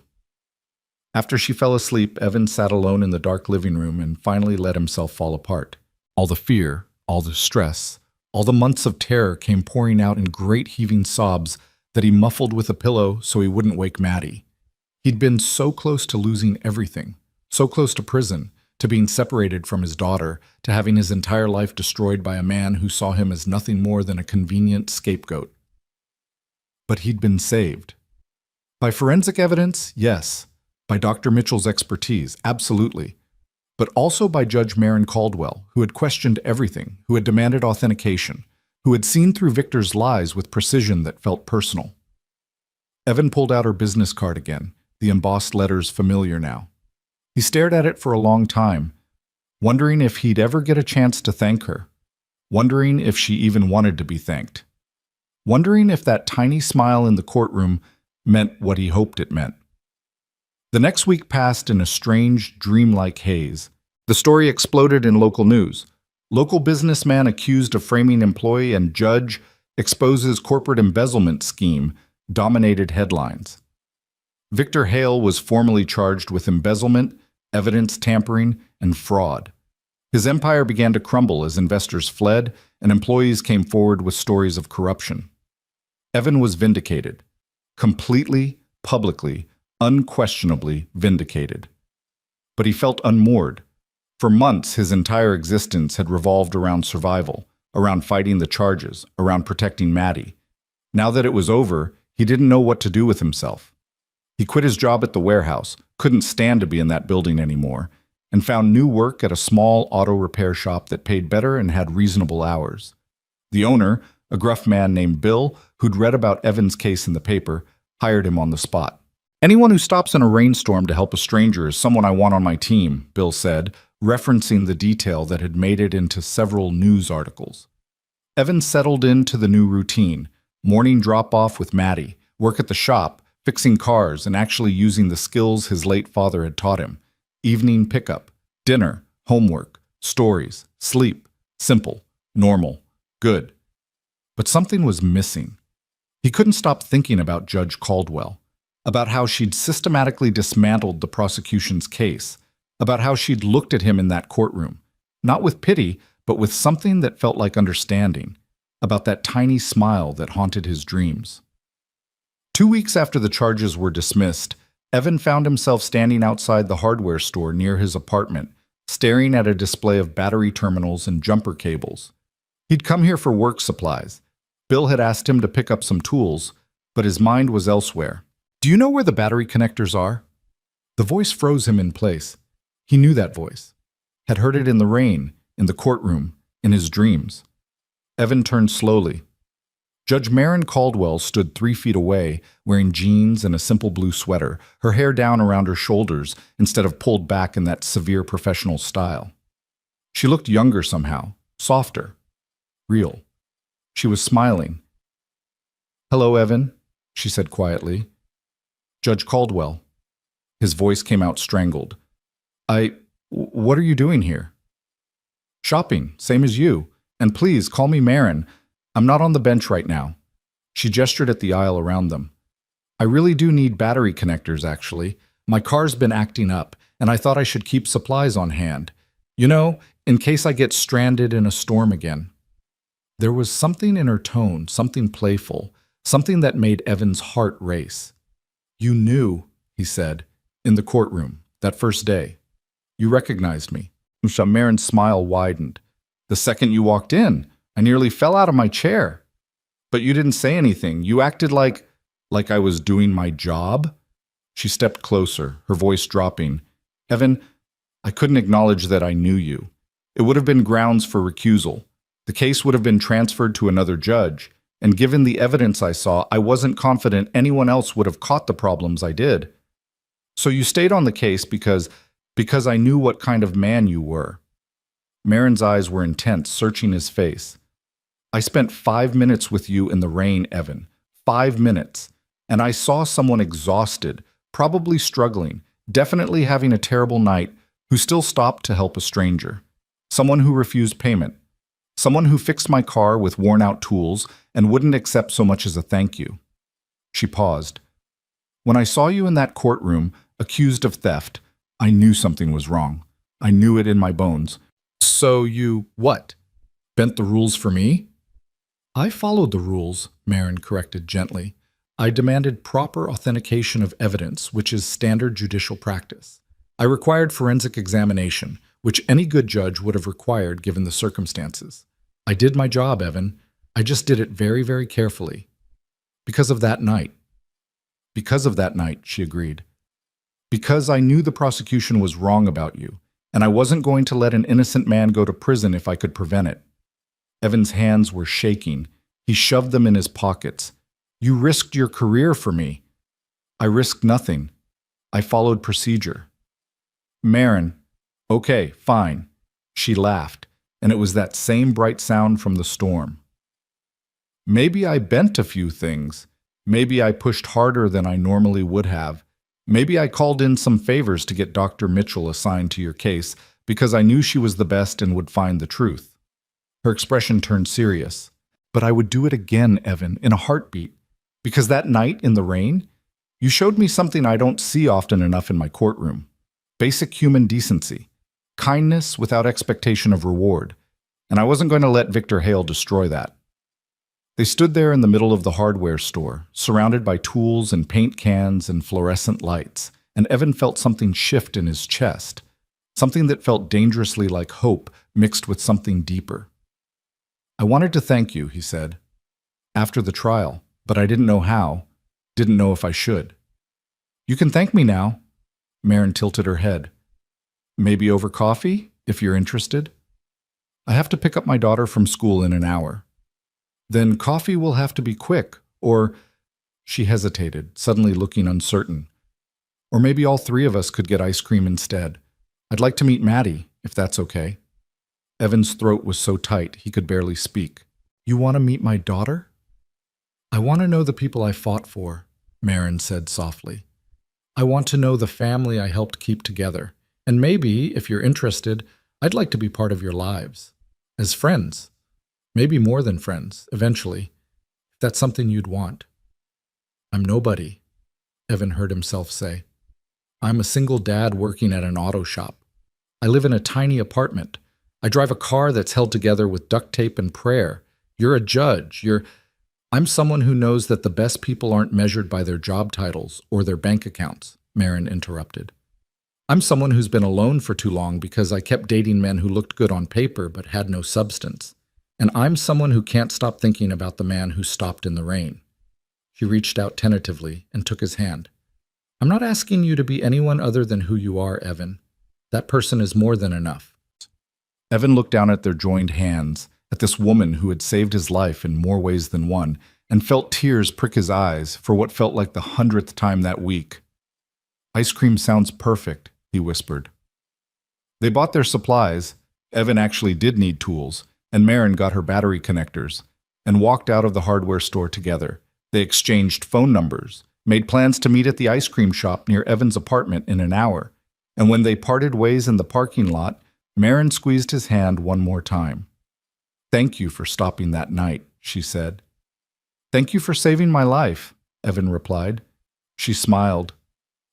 After she fell asleep, Evan sat alone in the dark living room and finally let himself fall apart. All the fear, all the stress, all the months of terror came pouring out in great heaving sobs that he muffled with a pillow so he wouldn't wake Maddie. He'd been so close to losing everything, so close to prison, to being separated from his daughter, to having his entire life destroyed by a man who saw him as nothing more than a convenient scapegoat. But he'd been saved. By forensic evidence, yes. By Dr. Mitchell's expertise, absolutely. But also by Judge Marin Caldwell, who had questioned everything, who had demanded authentication, who had seen through Victor's lies with precision that felt personal. Evan pulled out her business card again, the embossed letters familiar now. He stared at it for a long time, wondering if he'd ever get a chance to thank her, wondering if she even wanted to be thanked, wondering if that tiny smile in the courtroom meant what he hoped it meant. The next week passed in a strange, dreamlike haze. The story exploded in local news. Local businessman accused of framing employee and judge exposes corporate embezzlement scheme dominated headlines. Victor Hale was formally charged with embezzlement, evidence tampering, and fraud. His empire began to crumble as investors fled and employees came forward with stories of corruption. Evan was vindicated. Completely, publicly, unquestionably vindicated. But he felt unmoored. For months, his entire existence had revolved around survival, around fighting the charges, around protecting Maddie. Now that it was over, he didn't know what to do with himself. He quit his job at the warehouse, couldn't stand to be in that building anymore, and found new work at a small auto repair shop that paid better and had reasonable hours. The owner, a gruff man named Bill, who'd read about Evan's case in the paper, hired him on the spot. "Anyone who stops in a rainstorm to help a stranger is someone I want on my team," Bill said, referencing the detail that had made it into several news articles. Evan settled into the new routine, morning drop-off with Maddie, work at the shop, fixing cars and actually using the skills his late father had taught him, evening pickup, dinner, Homework, stories, sleep, simple, normal, good. But something was missing. He couldn't stop thinking about Judge Caldwell, about how she'd systematically dismantled the prosecution's case, about how she'd looked at him in that courtroom, not with pity, but with something that felt like understanding, about that tiny smile that haunted his dreams. 2 weeks after the charges were dismissed, Evan found himself standing outside the hardware store near his apartment, staring at a display of battery terminals and jumper cables. He'd come here for work supplies. Bill had asked him to pick up some tools, but his mind was elsewhere. "Do you know where the battery connectors are?" The voice froze him in place. He knew that voice. Had heard it in the rain, in the courtroom, in his dreams. Evan turned slowly. Judge Maren Caldwell stood 3 feet away, wearing jeans and a simple blue sweater, her hair down around her shoulders instead of pulled back in that severe professional style. She looked younger somehow, softer, real. She was smiling. "Hello, Evan," she said quietly. "Judge Caldwell." His voice came out strangled. What are you doing here?" "Shopping, same as you. And please, call me Maren. I'm not on the bench right now." She gestured at the aisle around them. "I really do need battery connectors, actually. My car's been acting up, and I thought I should keep supplies on hand. You know, in case I get stranded in a storm again." There was something in her tone, something playful, something that made Evan's heart race. "You knew," he said, "in the courtroom, that first day. You recognized me." Maren's smile widened. "The second you walked in, I nearly fell out of my chair. But you didn't say anything. You acted like I was doing my job." She stepped closer, her voice dropping. "Evan, I couldn't acknowledge that I knew you. It would have been grounds for recusal. The case would have been transferred to another judge, and given the evidence I saw, I wasn't confident anyone else would have caught the problems I did. So you stayed on the case because I knew what kind of man you were." Maren's eyes were intense, searching his face. "I spent 5 minutes with you in the rain, Evan. 5 minutes. And I saw someone exhausted, probably struggling, definitely having a terrible night, who still stopped to help a stranger. Someone who refused payment. Someone who fixed my car with worn-out tools and wouldn't accept so much as a thank you." She paused. "When I saw you in that courtroom, accused of theft, I knew something was wrong. I knew it in my bones. So you, what? Bent the rules for me?" "I followed the rules," Maren corrected gently. "I demanded proper authentication of evidence, which is standard judicial practice. I required forensic examination, which any good judge would have required given the circumstances. I did my job, Evan. I just did it very, very carefully. Because of that night." "Because of that night," she agreed. "Because I knew the prosecution was wrong about you, and I wasn't going to let an innocent man go to prison if I could prevent it." Evan's hands were shaking. He shoved them in his pockets. "You risked your career for me." "I risked nothing. I followed procedure." "Maren, okay, fine." She laughed, and it was that same bright sound from the storm. "Maybe I bent a few things. Maybe I pushed harder than I normally would have. Maybe I called in some favors to get Dr. Mitchell assigned to your case because I knew she was the best and would find the truth." Her expression turned serious. "But I would do it again, Evan, in a heartbeat. Because that night in the rain, you showed me something I don't see often enough in my courtroom. Basic human decency. Kindness without expectation of reward. And I wasn't going to let Victor Hale destroy that." They stood there in the middle of the hardware store, surrounded by tools and paint cans and fluorescent lights, and Evan felt something shift in his chest, something that felt dangerously like hope mixed with something deeper. "I wanted to thank you," he said, "after the trial, but I didn't know how, didn't know if I should." "You can thank me now." Maren tilted her head. "Maybe over coffee, if you're interested." "I have to pick up my daughter from school in an hour." "Then coffee will have to be quick, or—" She hesitated, suddenly looking uncertain. "Or maybe all 3 of us could get ice cream instead. I'd like to meet Maddie, if that's okay." Evan's throat was so tight he could barely speak. "You want to meet my daughter?" "I want to know the people I fought for," Maren said softly. "I want to know the family I helped keep together. And maybe, if you're interested, I'd like to be part of your lives. As friends. Maybe more than friends, eventually. If that's something you'd want. I'm nobody, Evan heard himself say. I'm a single dad working at an auto shop. I live in a tiny apartment. I drive a car that's held together with duct tape and prayer. You're a judge. I'm someone who knows that the best people aren't measured by their job titles or their bank accounts, Marin interrupted. I'm someone who's been alone for too long because I kept dating men who looked good on paper but had no substance. And I'm someone who can't stop thinking about the man who stopped in the rain. She reached out tentatively and took his hand. I'm not asking you to be anyone other than who you are, Evan. That person is more than enough. Evan looked down at their joined hands, at this woman who had saved his life in more ways than one, and felt tears prick his eyes for what felt like the 100th time that week. Ice cream sounds perfect, he whispered. They bought their supplies. Evan actually did need tools, and Marin got her battery connectors, and walked out of the hardware store together. They exchanged phone numbers, made plans to meet at the ice cream shop near Evan's apartment in an hour, and when they parted ways in the parking lot, Marin squeezed his hand one more time. Thank you for stopping that night, she said. Thank you for saving my life, Evan replied. She smiled.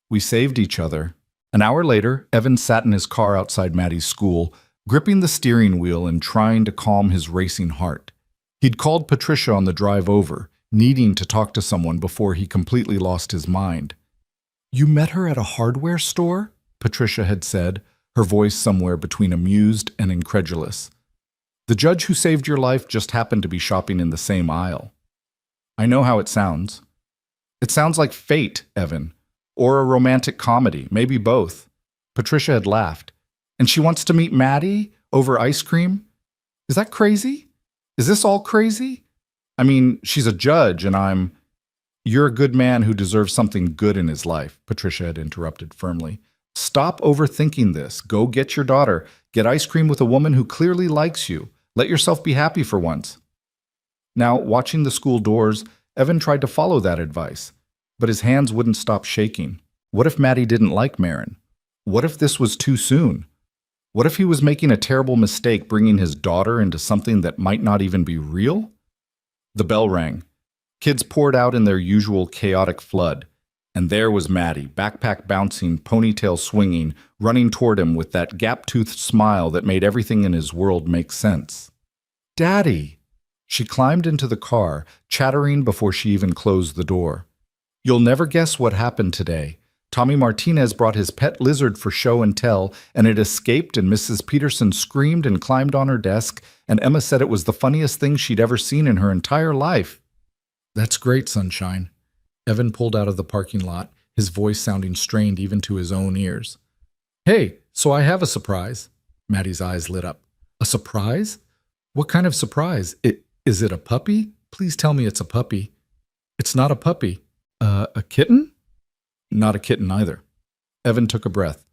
We saved each other. An hour later, Evan sat in his car outside Maddie's school, gripping the steering wheel and trying to calm his racing heart. He'd called Patricia on the drive over, needing to talk to someone before he completely lost his mind. You met her at a hardware store? Patricia had said, her voice somewhere between amused and incredulous. The judge who saved your life just happened to be shopping in the same aisle. I know how it sounds. It sounds like fate, Evan, or a romantic comedy, maybe both. Patricia had laughed. And she wants to meet Maddie over ice cream? Is that crazy? Is this all crazy? I mean, she's a judge and You're a good man who deserves something good in his life, Patricia had interrupted firmly. Stop overthinking this. Go get your daughter. Get ice cream with a woman who clearly likes you. Let yourself be happy for once. Now, watching the school doors, Evan tried to follow that advice, but his hands wouldn't stop shaking. What if Maddie didn't like Marin? What if this was too soon? What if he was making a terrible mistake bringing his daughter into something that might not even be real? The bell rang. Kids poured out in their usual chaotic flood. And there was Maddie, backpack bouncing, ponytail swinging, running toward him with that gap-toothed smile that made everything in his world make sense. Daddy! She climbed into the car, chattering before she even closed the door. You'll never guess what happened today. Tommy Martinez brought his pet lizard for show and tell, and it escaped, and Mrs. Peterson screamed and climbed on her desk, and Emma said it was the funniest thing she'd ever seen in her entire life. That's great, Sunshine. Evan pulled out of the parking lot, his voice sounding strained even to his own ears. Hey, so I have a surprise. Maddie's eyes lit up. A surprise? What kind of surprise? Is it a puppy? Please tell me it's a puppy. It's not a puppy. A kitten? Not a kitten either. Evan took a breath.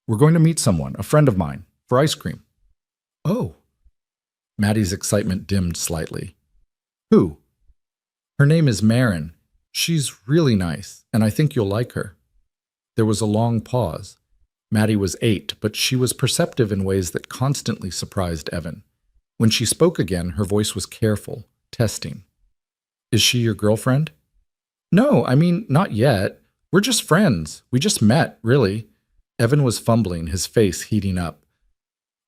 We're going to meet someone, a friend of mine, for ice cream. Oh. Maddie's excitement dimmed slightly. Who? Her name is Marin. She's really nice, and I think you'll like her. There was a long pause. Maddie was 8, but she was perceptive in ways that constantly surprised Evan. When she spoke again, her voice was careful, testing. Is she your girlfriend? No, I mean, not yet. We're just friends. We just met, really. Evan was fumbling, his face heating up.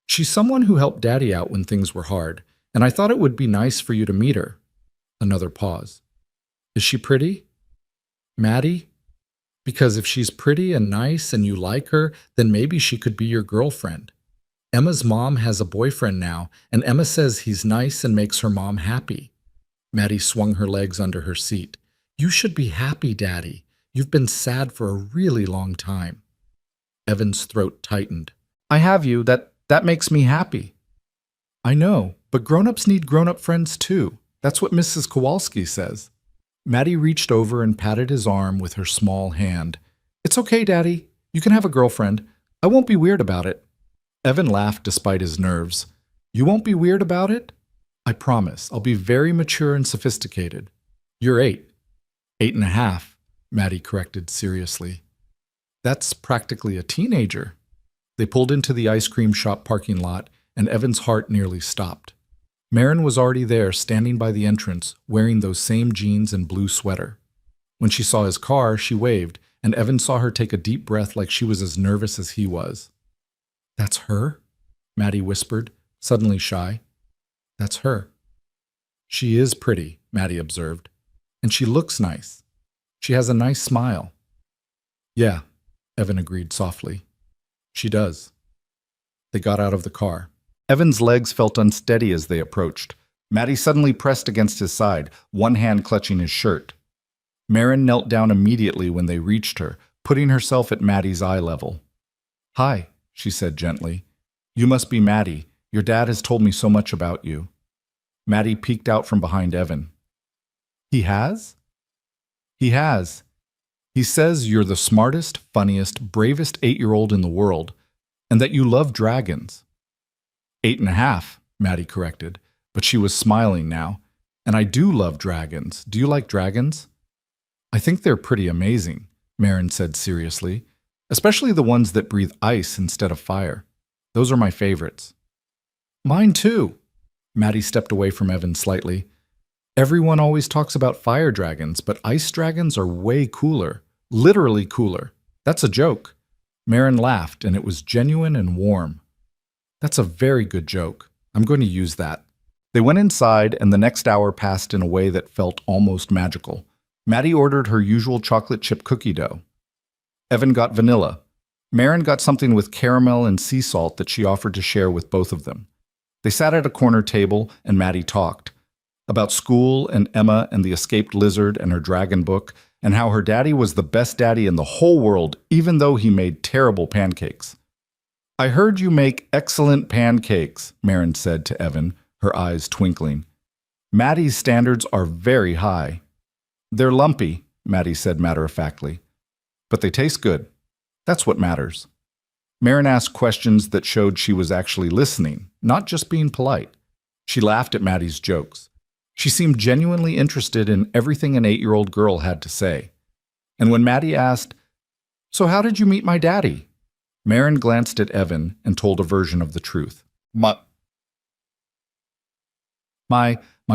She's someone who helped Daddy out when things were hard, and I thought it would be nice for you to meet her. Another pause. Is she pretty? Maddie? Because if she's pretty and nice and you like her, then maybe she could be your girlfriend. Emma's mom has a boyfriend now, and Emma says he's nice and makes her mom happy. Maddie swung her legs under her seat. You should be happy, Daddy. You've been sad for a really long time. Evan's throat tightened. I have you. That makes me happy. I know, but grown-ups need grown-up friends too. That's what Mrs. Kowalski says. Maddie reached over and patted his arm with her small hand. It's okay, Daddy. You can have a girlfriend. I won't be weird about it. Evan laughed despite his nerves. You won't be weird about it? I promise. I'll be very mature and sophisticated. You're 8. 8.5, Maddie corrected seriously. That's practically a teenager. They pulled into the ice cream shop parking lot, and Evan's heart nearly stopped. Marin was already there, standing by the entrance, wearing those same jeans and blue sweater. When she saw his car, she waved, and Evan saw her take a deep breath like she was as nervous as he was. "That's her?" Maddie whispered, suddenly shy. "That's her." "She is pretty," Maddie observed. "And she looks nice. She has a nice smile." "Yeah," Evan agreed softly. "She does." They got out of the car. Evan's legs felt unsteady as they approached. Maddie suddenly pressed against his side, one hand clutching his shirt. Marin knelt down immediately when they reached her, putting herself at Maddie's eye level. "Hi," she said gently. "You must be Maddie. Your dad has told me so much about you." Maddie peeked out from behind Evan. "He has?" "He has. He says you're the smartest, funniest, bravest 8-year-old in the world, and that you love dragons." 8.5, Maddie corrected, but she was smiling now. "And I do love dragons. Do you like dragons?" "I think they're pretty amazing," Marin said seriously, "especially the ones that breathe ice instead of fire. Those are my favorites." "Mine too." Maddie stepped away from Evan slightly. "Everyone always talks about fire dragons, but ice dragons are way cooler. Literally cooler. That's a joke." Marin laughed, and it was genuine and warm. "That's a very good joke. I'm going to use that." They went inside, and the next hour passed in a way that felt almost magical. Maddie ordered her usual chocolate chip cookie dough. Evan got vanilla. Marin got something with caramel and sea salt that she offered to share with both of them. They sat at a corner table, and Maddie talked about school and Emma and the escaped lizard and her dragon book, and how her daddy was the best daddy in the whole world, even though he made terrible pancakes. "I heard you make excellent pancakes," Marin said to Evan, her eyes twinkling. "Maddie's standards are very high." "They're lumpy," Maddie said matter-of-factly. "But they taste good. That's what matters." Marin asked questions that showed she was actually listening, not just being polite. She laughed at Maddie's jokes. She seemed genuinely interested in everything an 8-year-old girl had to say. And when Maddie asked, "So how did you meet my daddy?" Marin glanced at Evan and told a version of the truth. My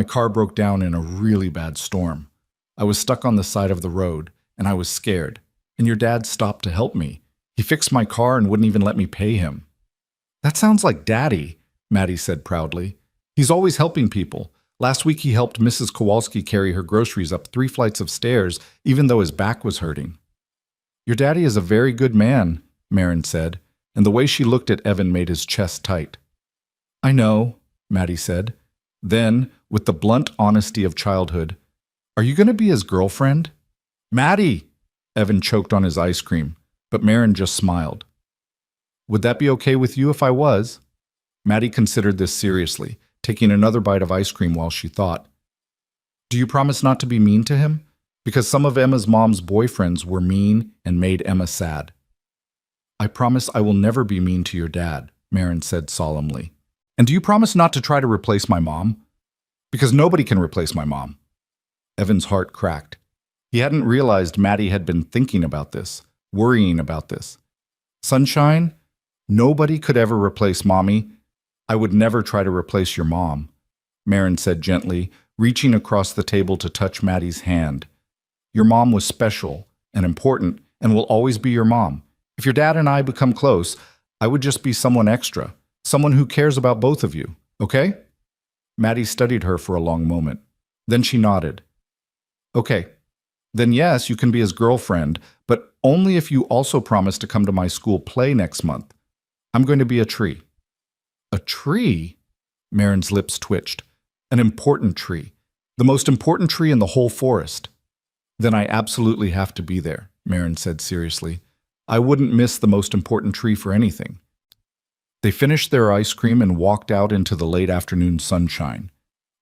car broke down in a really bad storm. I was stuck on the side of the road, and I was scared. And your dad stopped to help me. He fixed my car and wouldn't even let me pay him." "That sounds like Daddy," Maddie said proudly. "He's always helping people. Last week he helped Mrs. Kowalski carry her groceries up 3 flights of stairs, even though his back was hurting." "Your daddy is a very good man," Marin said, and the way she looked at Evan made his chest tight. "I know," Maddie said. Then, with the blunt honesty of childhood, "Are you going to be his girlfriend?" "Maddie!" Evan choked on his ice cream, but Marin just smiled. "Would that be okay with you if I was?" Maddie considered this seriously, taking another bite of ice cream while she thought. "Do you promise not to be mean to him? Because some of Emma's mom's boyfriends were mean and made Emma sad." "I promise I will never be mean to your dad," Marin said solemnly. "And do you promise not to try to replace my mom? Because nobody can replace my mom." Evan's heart cracked. He hadn't realized Maddie had been thinking about this, worrying about this. "Sunshine, nobody could ever replace Mommy. I would never try to replace your mom," Marin said gently, reaching across the table to touch Maddie's hand. "Your mom was special and important and will always be your mom. If your dad and I become close, I would just be someone extra, someone who cares about both of you, okay?" Maddie studied her for a long moment. Then she nodded. "Okay. Then yes, you can be his girlfriend, but only if you also promise to come to my school play next month. I'm going to be a tree." "A tree?" Marin's lips twitched. "An important tree. The most important tree in the whole forest." "Then I absolutely have to be there," Marin said seriously. "I wouldn't miss the most important tree for anything." They finished their ice cream and walked out into the late afternoon sunshine.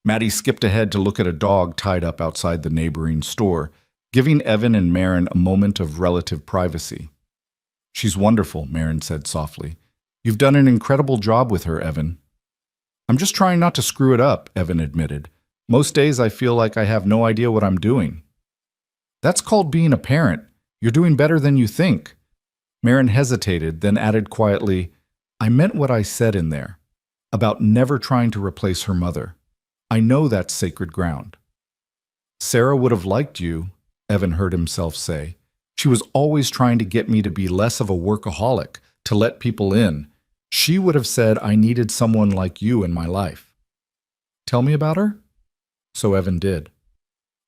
Maddie skipped ahead to look at a dog tied up outside the neighboring store, giving Evan and Marin a moment of relative privacy. "She's wonderful," Marin said softly. "You've done an incredible job with her, Evan." "I'm just trying not to screw it up," Evan admitted. "Most days I feel like I have no idea what I'm doing." "That's called being a parent. You're doing better than you think." Marin hesitated, then added quietly, I meant what I said in there, about never trying to replace her mother. I know that's sacred ground. Sarah would have liked you, Evan heard himself say. She was always trying to get me to be less of a workaholic, to let people in. She would have said I needed someone like you in my life. Tell me about her? So Evan did.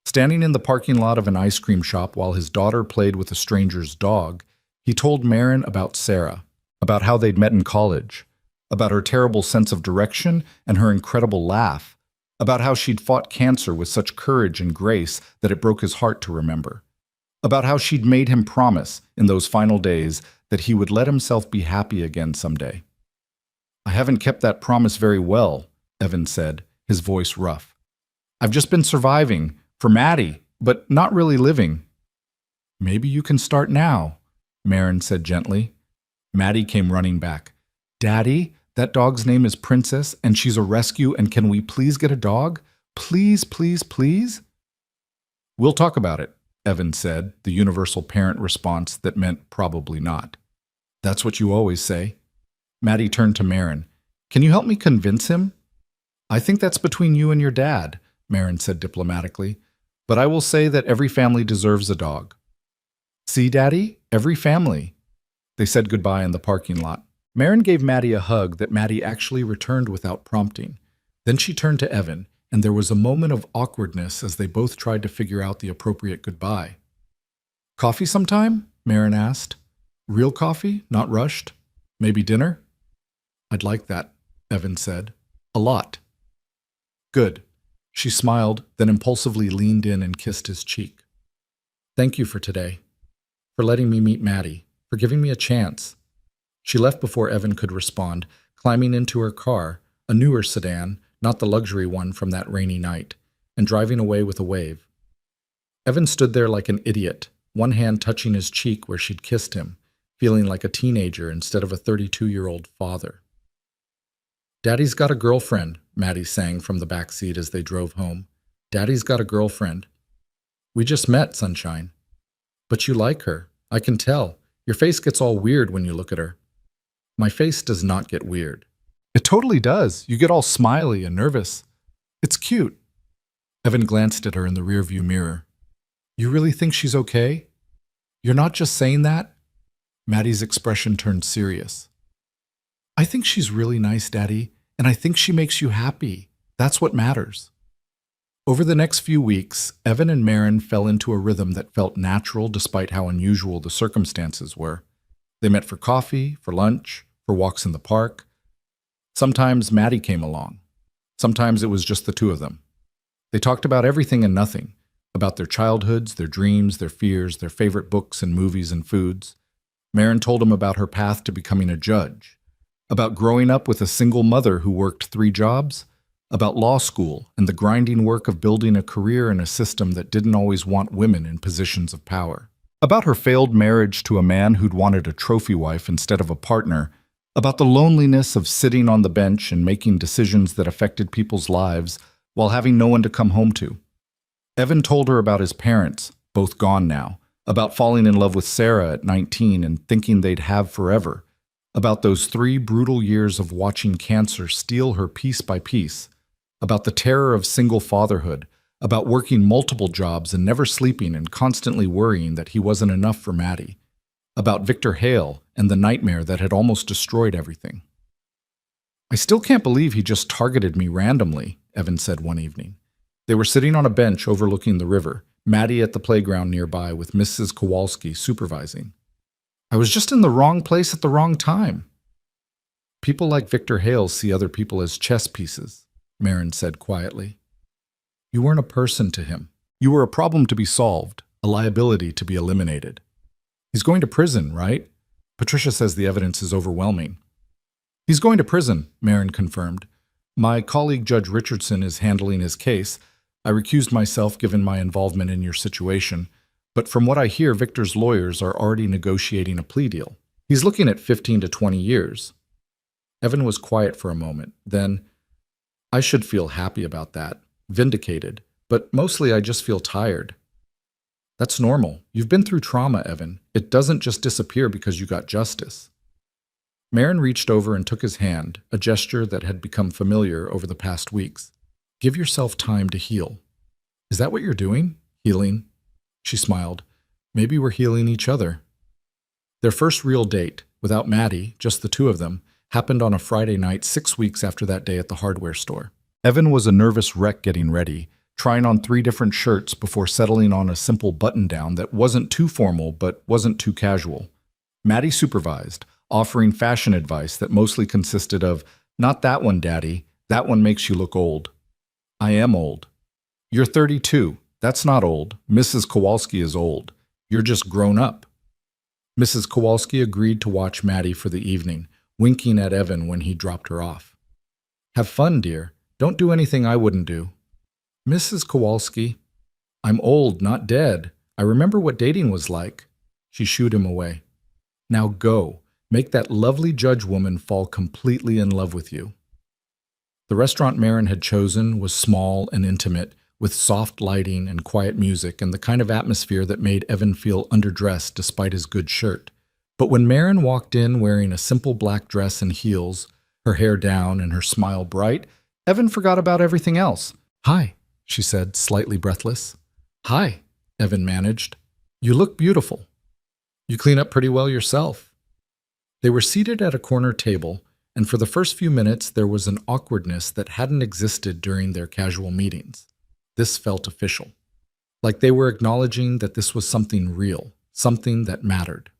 Standing in the parking lot of an ice cream shop while his daughter played with a stranger's dog, he told Marin about Sarah, about how they'd met in college, about her terrible sense of direction and her incredible laugh, about how she'd fought cancer with such courage and grace that it broke his heart to remember, about how she'd made him promise in those final days that he would let himself be happy again someday. I haven't kept that promise very well, Evan said, his voice rough. I've just been surviving, for Maddie, but not really living. Maybe you can start now, Marin said gently. Maddie came running back. Daddy, that dog's name is Princess, and she's a rescue, and can we please get a dog? Please, please, please? We'll talk about it, Evan said, the universal parent response that meant probably not. That's what you always say. Maddie turned to Marin. Can you help me convince him? I think that's between you and your dad, Marin said diplomatically, but I will say that every family deserves a dog. See, Daddy? Every family. They said goodbye in the parking lot. Marin gave Maddie a hug that Maddie actually returned without prompting. Then she turned to Evan, and there was a moment of awkwardness as they both tried to figure out the appropriate goodbye. Coffee sometime? Marin asked. Real coffee, not rushed? Maybe dinner? I'd like that, Evan said. A lot. Good. She smiled, then impulsively leaned in and kissed his cheek. Thank you for today, for letting me meet Maddie, for giving me a chance. She left before Evan could respond, climbing into her car, a newer sedan, not the luxury one from that rainy night, and driving away with a wave. Evan stood there like an idiot, one hand touching his cheek where she'd kissed him, feeling like a teenager instead of a 32-year-old father. Daddy's got a girlfriend, Maddie sang from the back seat as they drove home. Daddy's got a girlfriend. We just met, Sunshine. But you like her. I can tell. Your face gets all weird when you look at her. My face does not get weird. It totally does. You get all smiley and nervous. It's cute. Evan glanced at her in the rearview mirror. You really think she's okay? You're not just saying that? Maddie's expression turned serious. I think she's really nice, Daddy, and I think she makes you happy. That's what matters. Over the next few weeks, Evan and Marin fell into a rhythm that felt natural despite how unusual the circumstances were. They met for coffee, for lunch, for walks in the park. Sometimes Maddie came along. Sometimes it was just the two of them. They talked about everything and nothing, about their childhoods, their dreams, their fears, their favorite books and movies and foods. Marin told him about her path to becoming a judge, about growing up with a single mother who worked 3 jobs, about law school and the grinding work of building a career in a system that didn't always want women in positions of power, about her failed marriage to a man who'd wanted a trophy wife instead of a partner, about the loneliness of sitting on the bench and making decisions that affected people's lives while having no one to come home to. Evan told her about his parents, both gone now, about falling in love with Sarah at 19 and thinking they'd have forever, about those 3 brutal years of watching cancer steal her piece by piece, about the terror of single fatherhood, about working multiple jobs and never sleeping and constantly worrying that he wasn't enough for Maddie, about Victor Hale and the nightmare that had almost destroyed everything. I still can't believe he just targeted me randomly, Evan said one evening. They were sitting on a bench overlooking the river, Maddie at the playground nearby with Mrs. Kowalski supervising. I was just in the wrong place at the wrong time. People like Victor Hale see other people as chess pieces, Marin said quietly. You weren't a person to him. You were a problem to be solved, a liability to be eliminated. He's going to prison, right? Patricia says the evidence is overwhelming. He's going to prison, Marin confirmed. My colleague Judge Richardson is handling his case. I recused myself given my involvement in your situation, but from what I hear, Victor's lawyers are already negotiating a plea deal. He's looking at 15 to 20 years. Evan was quiet for a moment. Then, I should feel happy about that, vindicated, but mostly I just feel tired. That's normal. You've been through trauma, Evan. It doesn't just disappear because you got justice. Marin reached over and took his hand, a gesture that had become familiar over the past weeks. Give yourself time to heal. Is that what you're doing? Healing? She smiled. Maybe we're healing each other. Their first real date, without Maddie, just the two of them, happened on a Friday night 6 weeks after that day at the hardware store. Evan was a nervous wreck getting ready, trying on 3 different shirts before settling on a simple button-down that wasn't too formal but wasn't too casual. Maddie supervised, offering fashion advice that mostly consisted of, "Not that one, Daddy. That one makes you look old." "I am old." "You're 32. That's not old. Mrs. Kowalski is old. You're just grown up." Mrs. Kowalski agreed to watch Maddie for the evening, winking at Evan when he dropped her off. "Have fun, dear. Don't do anything I wouldn't do." "Mrs. Kowalski, I'm old, not dead. I remember what dating was like." She shooed him away. "Now go. Make that lovely judge woman fall completely in love with you." The restaurant Marin had chosen was small and intimate, with soft lighting and quiet music and the kind of atmosphere that made Evan feel underdressed despite his good shirt. But when Marin walked in wearing a simple black dress and heels, her hair down and her smile bright, Evan forgot about everything else. "Hi," she said, slightly breathless. "Hi," Evan managed. "You look beautiful. You clean up pretty well yourself." They were seated at a corner table, and for the first few minutes there was an awkwardness that hadn't existed during their casual meetings. This felt official, like they were acknowledging that this was something real, something that mattered.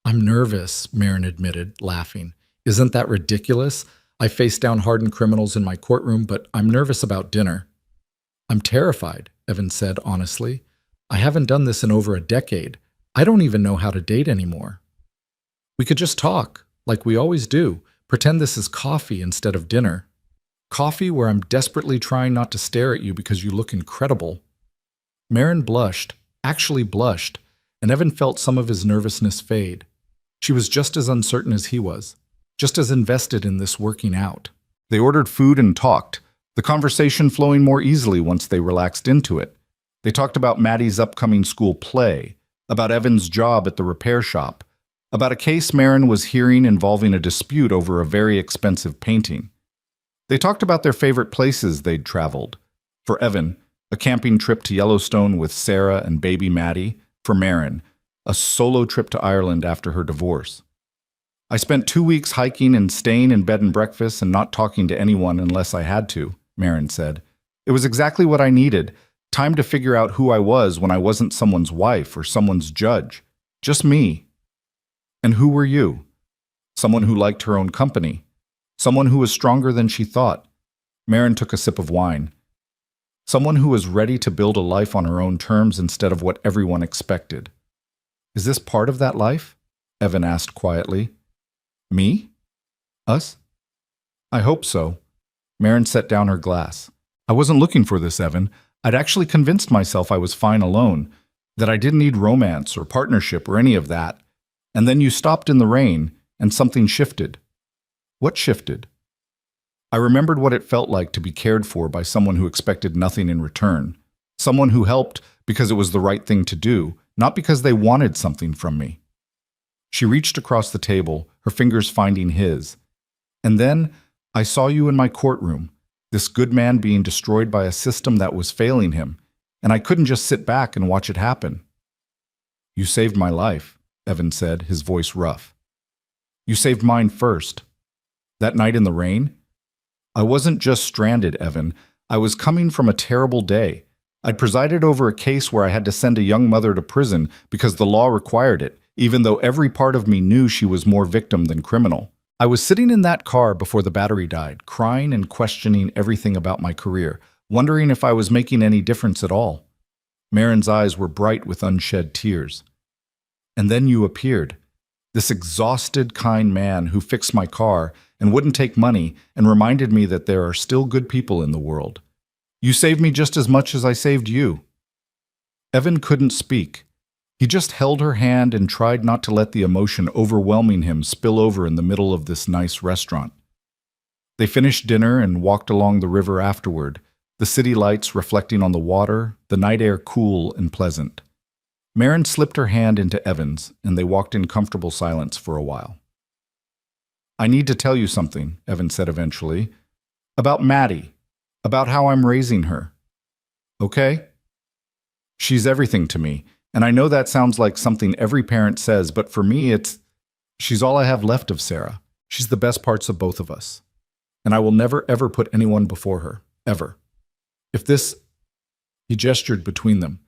"I'm nervous," Marin admitted, laughing. "Isn't that ridiculous? I face down hardened criminals in my courtroom, but I'm nervous about dinner." "I'm terrified," Evan said honestly. "I haven't done this in over a decade. I don't even know how to date anymore." "We could just talk, like we always do. Pretend this is coffee instead of dinner. Coffee where I'm desperately trying not to stare at you because you look incredible." Marin blushed, actually blushed, and Evan felt some of his nervousness fade. She was just as uncertain as he was, just as invested in this working out. They ordered food and talked, the conversation flowing more easily once they relaxed into it. They talked about Maddie's upcoming school play, about Evan's job at the repair shop, about a case Marin was hearing involving a dispute over a very expensive painting. They talked about their favorite places they'd traveled. For Evan, a camping trip to Yellowstone with Sarah and baby Maddie. For Marin, a solo trip to Ireland after her divorce. "I spent 2 weeks hiking and staying in bed and breakfast and not talking to anyone unless I had to," Marin said. "It was exactly what I needed, time to figure out who I was when I wasn't someone's wife or someone's judge. Just me." "And who were you?" "Someone who liked her own company. Someone who was stronger than she thought." Marin took a sip of wine. "Someone who was ready to build a life on her own terms instead of what everyone expected." "Is this part of that life?" Evan asked quietly. "Me? Us?" "I hope so." Marin set down her glass. "I wasn't looking for this, Evan. I'd actually convinced myself I was fine alone, that I didn't need romance or partnership or any of that. And then you stopped in the rain, and something shifted." "What shifted?" "I remembered what it felt like to be cared for by someone who expected nothing in return. Someone who helped because it was the right thing to do, not because they wanted something from me." She reached across the table, her fingers finding his. "And then I saw you in my courtroom, this good man being destroyed by a system that was failing him, and I couldn't just sit back and watch it happen." "You saved my life," Evan said, his voice rough. "You saved mine first. That night in the rain? I wasn't just stranded, Evan. I was coming from a terrible day. I'd presided over a case where I had to send a young mother to prison because the law required it, even though every part of me knew she was more victim than criminal. I was sitting in that car before the battery died, crying and questioning everything about my career, wondering if I was making any difference at all." Marin's eyes were bright with unshed tears. "And then you appeared. This exhausted, kind man who fixed my car and wouldn't take money and reminded me that there are still good people in the world. You saved me just as much as I saved you." Evan couldn't speak. He just held her hand and tried not to let the emotion overwhelming him spill over in the middle of this nice restaurant. They finished dinner and walked along the river afterward, the city lights reflecting on the water, the night air cool and pleasant. Marin slipped her hand into Evan's, and they walked in comfortable silence for a while. "I need to tell you something," Evan said eventually. "About Maddie. About how I'm raising her. Okay? She's everything to me, and I know that sounds like something every parent says, but for me she's all I have left of Sarah. She's the best parts of both of us. And I will never ever put anyone before her. Ever. If this," he gestured between them,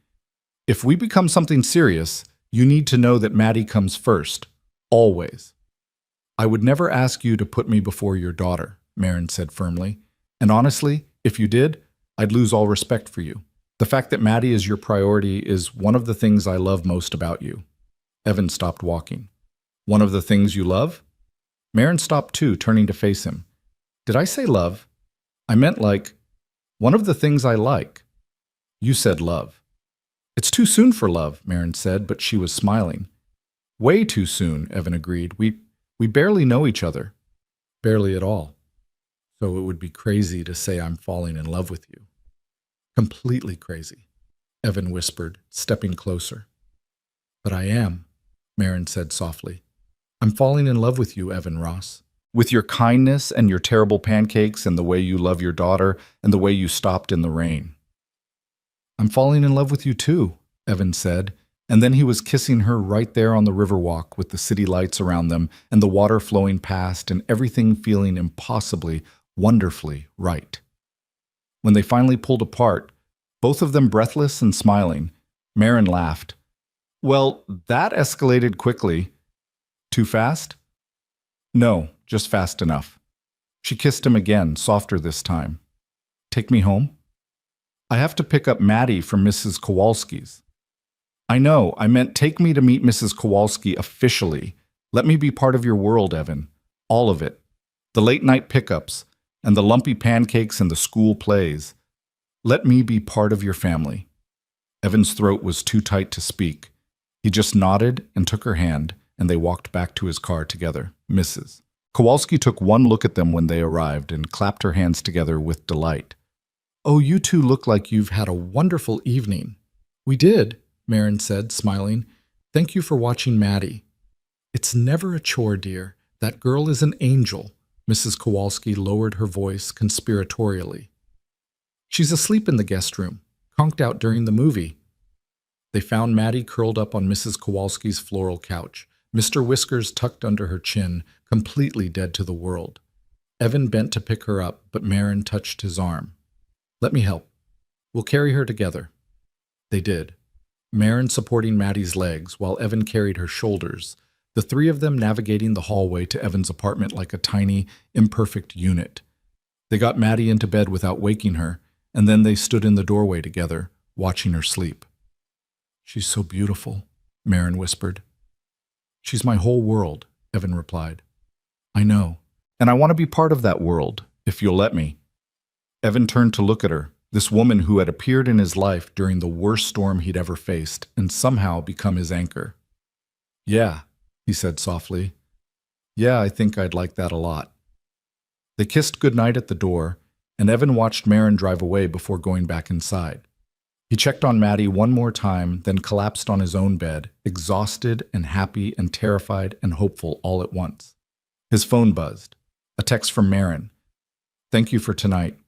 "if we become something serious, you need to know that Maddie comes first. Always." "I would never ask you to put me before your daughter," Marin said firmly. "And honestly, if you did, I'd lose all respect for you. The fact that Maddie is your priority is one of the things I love most about you." Evan stopped walking. "One of the things you love?" Marin stopped too, turning to face him. "Did I say love? I meant like, one of the things I like." "You said love." "It's too soon for love," Marin said, but she was smiling. "Way too soon," Evan agreed. We barely know each other. Barely at all. So it would be crazy to say I'm falling in love with you." "Completely crazy," Evan whispered, stepping closer. "But I am," Marin said softly. "I'm falling in love with you, Evan Ross. With your kindness and your terrible pancakes and the way you love your daughter and the way you stopped in the rain." "I'm falling in love with you too," Evan said, and then he was kissing her right there on the Riverwalk with the city lights around them and the water flowing past and everything feeling impossibly, wonderfully right. When they finally pulled apart, both of them breathless and smiling, Marin laughed. "Well, that escalated quickly." "Too fast?" "No, just fast enough." She kissed him again, softer this time. "Take me home?" "I have to pick up Maddie from Mrs. Kowalski's." "I know, I meant take me to meet Mrs. Kowalski officially. Let me be part of your world, Evan. All of it. The late-night pickups, and the lumpy pancakes and the school plays. Let me be part of your family." Evan's throat was too tight to speak. He just nodded and took her hand, and they walked back to his car together. Mrs. Kowalski took one look at them when they arrived and clapped her hands together with delight. "Oh, you two look like you've had a wonderful evening." "We did," Marin said, smiling. "Thank you for watching Maddie." "It's never a chore, dear. That girl is an angel." Mrs. Kowalski lowered her voice conspiratorially. "She's asleep in the guest room, conked out during the movie." They found Maddie curled up on Mrs. Kowalski's floral couch, Mr. Whiskers tucked under her chin, completely dead to the world. Evan bent to pick her up, but Marin touched his arm. "Let me help. We'll carry her together." They did, Marin supporting Maddie's legs while Evan carried her shoulders, the three of them navigating the hallway to Evan's apartment like a tiny, imperfect unit. They got Maddie into bed without waking her, and then they stood in the doorway together, watching her sleep. "She's so beautiful," Marin whispered. "She's my whole world," Evan replied. "I know, and I want to be part of that world, if you'll let me." Evan turned to look at her, this woman who had appeared in his life during the worst storm he'd ever faced and somehow become his anchor. "Yeah," he said softly. "Yeah, I think I'd like that a lot." They kissed goodnight at the door, and Evan watched Marin drive away before going back inside. He checked on Maddie one more time, then collapsed on his own bed, exhausted and happy and terrified and hopeful all at once. His phone buzzed. A text from Marin. "Thank you for tonight,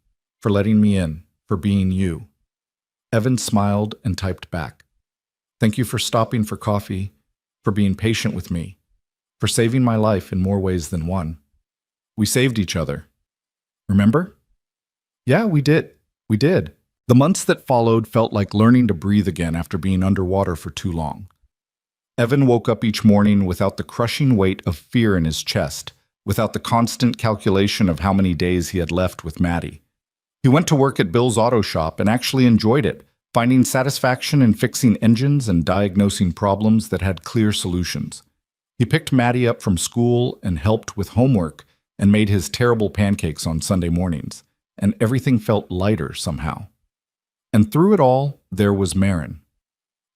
for letting me in, for being you." Evan smiled and typed back. "Thank you for stopping for coffee, for being patient with me, for saving my life in more ways than one. We saved each other. Remember?" "Yeah, we did. We did." The months that followed felt like learning to breathe again after being underwater for too long. Evan woke up each morning without the crushing weight of fear in his chest, without the constant calculation of how many days he had left with Maddie. He went to work at Bill's auto shop and actually enjoyed it, finding satisfaction in fixing engines and diagnosing problems that had clear solutions. He picked Maddie up from school and helped with homework and made his terrible pancakes on Sunday mornings, and everything felt lighter somehow. And through it all, there was Marin.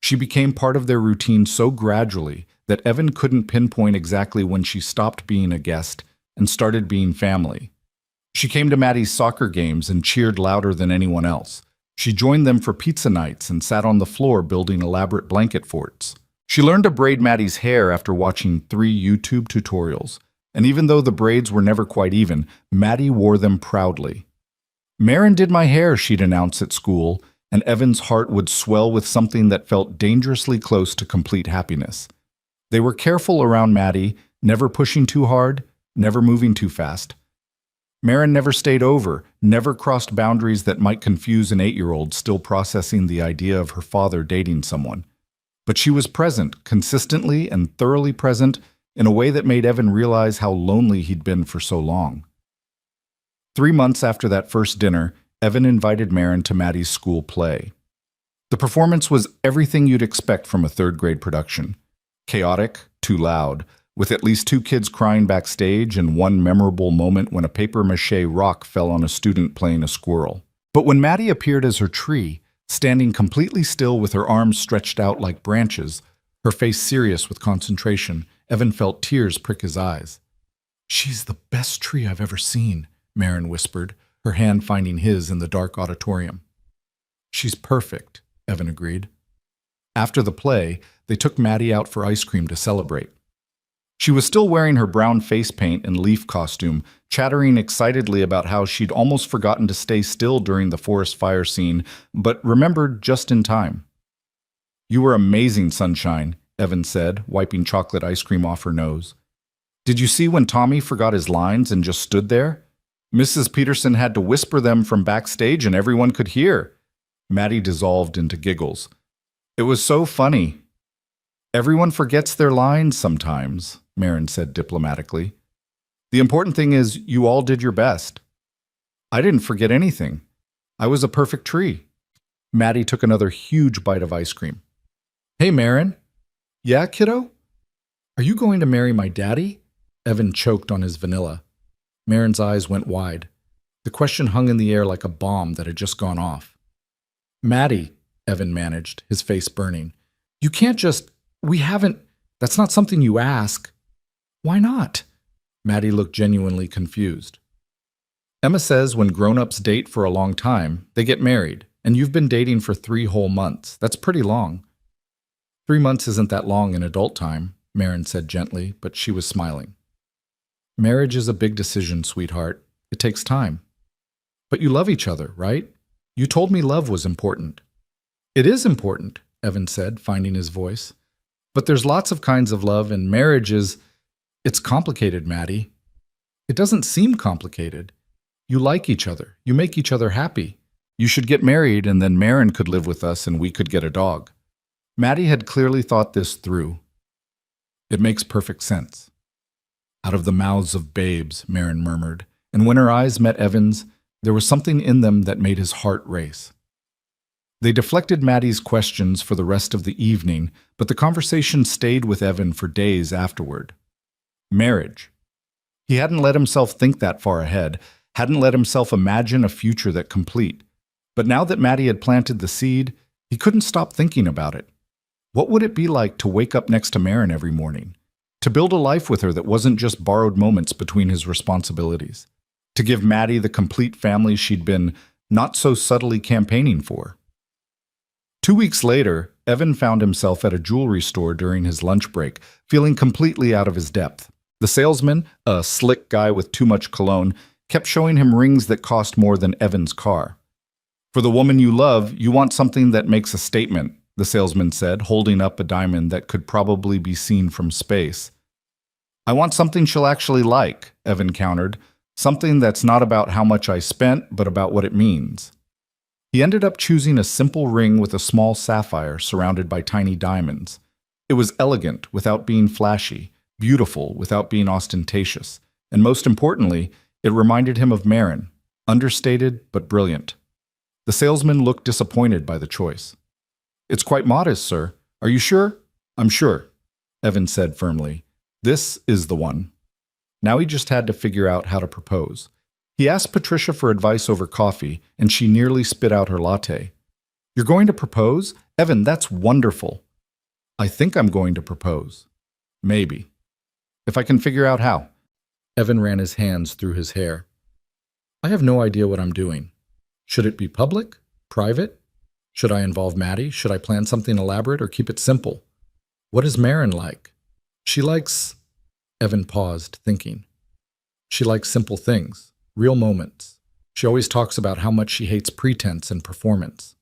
She became part of their routine so gradually that Evan couldn't pinpoint exactly when she stopped being a guest and started being family. She came to Maddie's soccer games and cheered louder than anyone else. She joined them for pizza nights and sat on the floor building elaborate blanket forts. She learned to braid Maddie's hair after watching 3 YouTube tutorials, and even though the braids were never quite even, Maddie wore them proudly. "Marin did my hair," she'd announce at school, and Evan's heart would swell with something that felt dangerously close to complete happiness. They were careful around Maddie, never pushing too hard, never moving too fast. Marin never stayed over, never crossed boundaries that might confuse an 8-year-old still processing the idea of her father dating someone. But she was present, consistently and thoroughly present, in a way that made Evan realize how lonely he'd been for so long. 3 months after that first dinner, Evan invited Marin to Maddie's school play. The performance was everything you'd expect from a third-grade production. Chaotic, too loud, with at least 2 kids crying backstage and one memorable moment when a papier-mâché rock fell on a student playing a squirrel. But when Maddie appeared as her tree, standing completely still with her arms stretched out like branches, her face serious with concentration, Evan felt tears prick his eyes. "She's the best tree I've ever seen," Marin whispered, her hand finding his in the dark auditorium. "She's perfect," Evan agreed. After the play, they took Maddie out for ice cream to celebrate. She was still wearing her brown face paint and leaf costume, chattering excitedly about how she'd almost forgotten to stay still during the forest fire scene, but remembered just in time. "You were amazing, Sunshine," Evan said, wiping chocolate ice cream off her nose. "Did you see when Tommy forgot his lines and just stood there? Mrs. Peterson had to whisper them from backstage and everyone could hear." Maddie dissolved into giggles. "It was so funny." "Everyone forgets their lines sometimes," Marin said diplomatically. "The important thing is you all did your best." "I didn't forget anything. I was a perfect tree." Maddie took another huge bite of ice cream. "Hey, Marin." "Yeah, kiddo?" "Are you going to marry my daddy?" Evan choked on his vanilla. Marin's eyes went wide. The question hung in the air like a bomb that had just gone off. "Maddie," Evan managed, his face burning. "You can't just... We haven't... That's not something you ask." "Why not?" Maddie looked genuinely confused. "Emma says when grown-ups date for a long time, they get married, and you've been dating for 3 whole months. That's pretty long." 3 months isn't that long in adult time," Marin said gently, but she was smiling. "Marriage is a big decision, sweetheart. It takes time." "But you love each other, right? You told me love was important." "It is important," Evan said, finding his voice. "But there's lots of kinds of love, and marriage is... It's complicated, Maddie." "It doesn't seem complicated. You like each other. You make each other happy. You should get married, and then Marin could live with us and we could get a dog." Maddie had clearly thought this through. "It makes perfect sense." "Out of the mouths of babes," Marin murmured, and when her eyes met Evan's, there was something in them that made his heart race. They deflected Maddie's questions for the rest of the evening, but the conversation stayed with Evan for days afterward. Marriage. He hadn't let himself think that far ahead, hadn't let himself imagine a future that complete. But now that Maddie had planted the seed, he couldn't stop thinking about it. What would it be like to wake up next to Marin every morning? To build a life with her that wasn't just borrowed moments between his responsibilities? To give Maddie the complete family she'd been not so subtly campaigning for? 2 weeks later, Evan found himself at a jewelry store during his lunch break, feeling completely out of his depth. The salesman, a slick guy with too much cologne, kept showing him rings that cost more than Evan's car. "For the woman you love, you want something that makes a statement," the salesman said, holding up a diamond that could probably be seen from space. "I want something she'll actually like," Evan countered. "Something that's not about how much I spent, but about what it means." He ended up choosing a simple ring with a small sapphire surrounded by tiny diamonds. It was elegant without being flashy, beautiful without being ostentatious, and most importantly, it reminded him of Marin, understated but brilliant. The salesman looked disappointed by the choice. "It's quite modest, sir. Are you sure?" "I'm sure," Evan said firmly. "This is the one." Now he just had to figure out how to propose. He asked Patricia for advice over coffee, and she nearly spit out her latte. "You're going to propose? Evan, that's wonderful." "I think I'm going to propose. Maybe. If I can figure out how." Evan ran his hands through his hair. I have no idea what I'm doing. Should it be public? Private? Should I involve Maddie? Should I plan something elaborate or keep it simple? What is Maren like? She likes... Evan paused, thinking. She likes simple things, real moments. She always talks about how much she hates pretense and performance.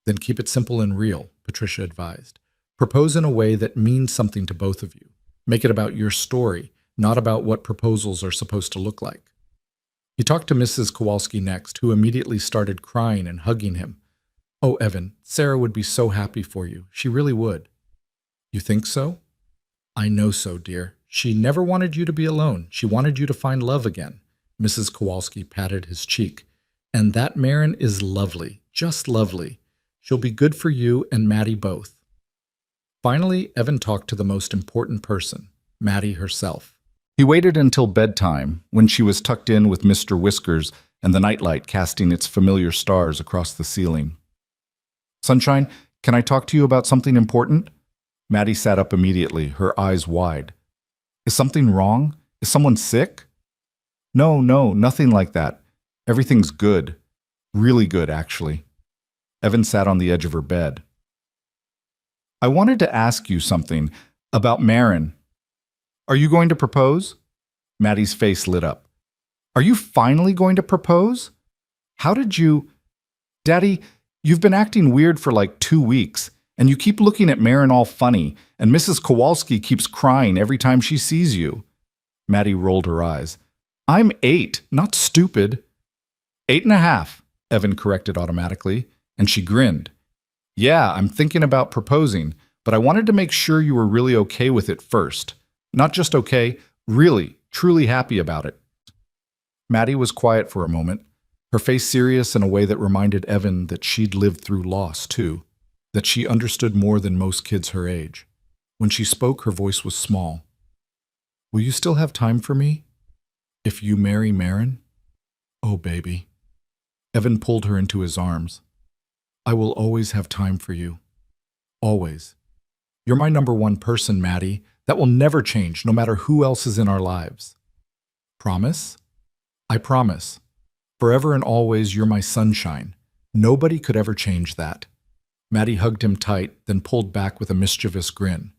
Then keep it simple and real, Patricia advised. Propose in a way that means something to both of you. Make it about your story, not about what proposals are supposed to look like. He talked to Mrs. Kowalski next, who immediately started crying and hugging him. Oh, Evan, Sarah would be so happy for you. She really would. You think so? I know so, dear. She never wanted you to be alone. She wanted you to find love again. Mrs. Kowalski patted his cheek. And that Maren is lovely, just lovely. She'll be good for you and Maddie both. Finally, Evan talked to the most important person, Maddie herself. He waited until bedtime, when she was tucked in with Mr. Whiskers and the nightlight casting its familiar stars across the ceiling. Sunshine, can I talk to you about something important? Maddie sat up immediately, her eyes wide. Is something wrong? Is someone sick? No, nothing like that. Everything's good. Really good, actually. Evan sat on the edge of her bed. I wanted to ask you something about Maren. Are you going to propose? Maddie's face lit up. Are you finally going to propose? How did you... Daddy, you've been acting weird for like 2 weeks, and you keep looking at Maren all funny, and Mrs. Kowalski keeps crying every time she sees you. Maddie rolled her eyes. I'm 8, not stupid. 8.5, Evan corrected automatically, and she grinned. Yeah, I'm thinking about proposing, but I wanted to make sure you were really okay with it first. Not just okay, really, truly happy about it. Maddie was quiet for a moment, her face serious in a way that reminded Evan that she'd lived through loss, too, that she understood more than most kids her age. When she spoke, her voice was small. Will you still have time for me? If you marry Maren? Oh, baby. Evan pulled her into his arms. I will always have time for you. Always. You're my number one person, Maddie. That will never change, no matter who else is in our lives. Promise? I promise. Forever and always, you're my sunshine. Nobody could ever change that. Maddie hugged him tight, then pulled back with a mischievous grin.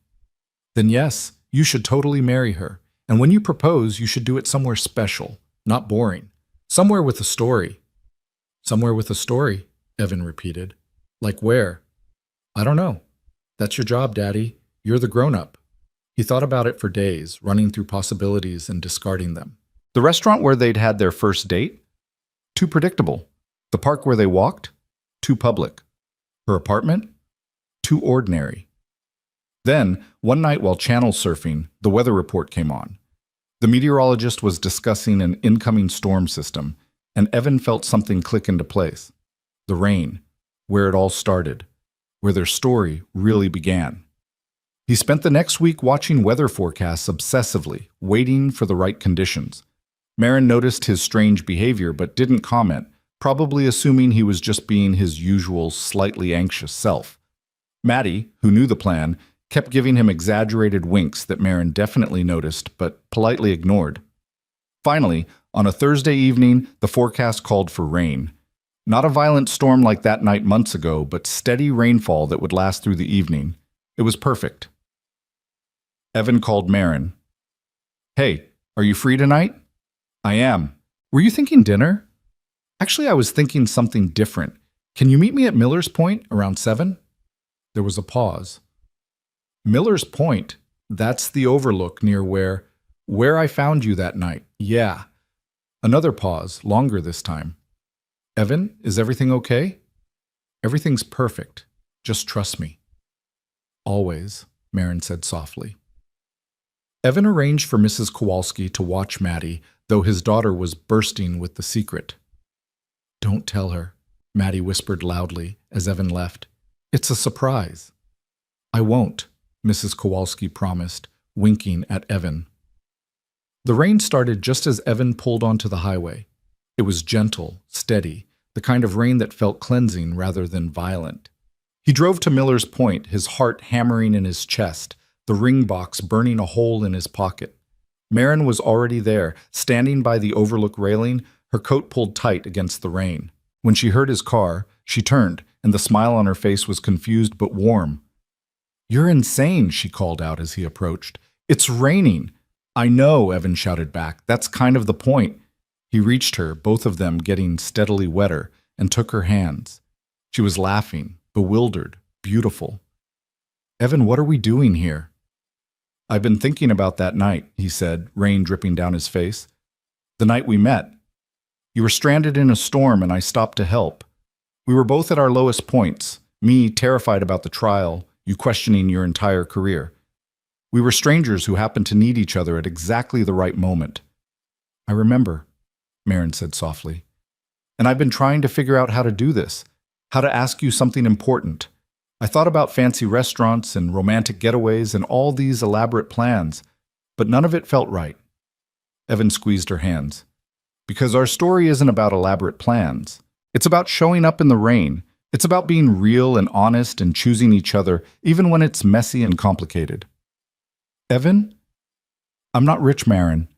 Then yes, you should totally marry her. And when you propose, you should do it somewhere special, not boring. Somewhere with a story. Somewhere with a story, Evan repeated. Like where? I don't know. That's your job, Daddy. You're the grown-up. He thought about it for days, running through possibilities and discarding them. The restaurant where they'd had their first date? Too predictable. The park where they walked? Too public. Her apartment? Too ordinary. Then, one night while channel surfing, the weather report came on. The meteorologist was discussing an incoming storm system, and Evan felt something click into place. The rain, where it all started, where their story really began. He spent the next week watching weather forecasts obsessively, waiting for the right conditions. Maren noticed his strange behavior but didn't comment, probably assuming he was just being his usual slightly anxious self. Maddie, who knew the plan, kept giving him exaggerated winks that Maren definitely noticed but politely ignored. Finally, on a Thursday evening, the forecast called for rain. Not a violent storm like that night months ago, but steady rainfall that would last through the evening. It was perfect. Evan called Maren. Hey, are you free tonight? I am. Were you thinking dinner? Actually, I was thinking something different. Can you meet me at Miller's Point around 7? There was a pause. Miller's Point? That's the overlook near where I found you that night. Yeah. Another pause, longer this time. Evan, is everything okay? Everything's perfect. Just trust me. Always, Maren said softly. Evan arranged for Mrs. Kowalski to watch Maddie, though his daughter was bursting with the secret. Don't tell her, Maddie whispered loudly as Evan left. It's a surprise. I won't, Mrs. Kowalski promised, winking at Evan. The rain started just as Evan pulled onto the highway. It was gentle, steady, the kind of rain that felt cleansing rather than violent. He drove to Miller's Point, his heart hammering in his chest, the ring box burning a hole in his pocket. Maren was already there, standing by the overlook railing, Her coat pulled tight against the rain. When she heard his car, she turned, and the smile on her face was confused but warm. "You're insane," she called out as he approached. "It's raining." "I know," Evan shouted back. "That's kind of the point." He reached her, both of them getting steadily wetter, and took her hands. She was laughing, bewildered, beautiful. "Evan, what are we doing here?" "I've been thinking about that night," he said, rain dripping down his face. "The night we met. You were stranded in a storm and I stopped to help. We were both at our lowest points, me terrified about the trial, you questioning your entire career. We were strangers who happened to need each other at exactly the right moment." "I remember," Maren said softly. "And I've been trying to figure out how to do this, how to ask you something important. I thought about fancy restaurants and romantic getaways and all these elaborate plans, but none of it felt right." Evan squeezed her hands. "Because our story isn't about elaborate plans. It's about showing up in the rain. It's about being real and honest and choosing each other, even when it's messy and complicated." "Evan, I'm not rich, Maren.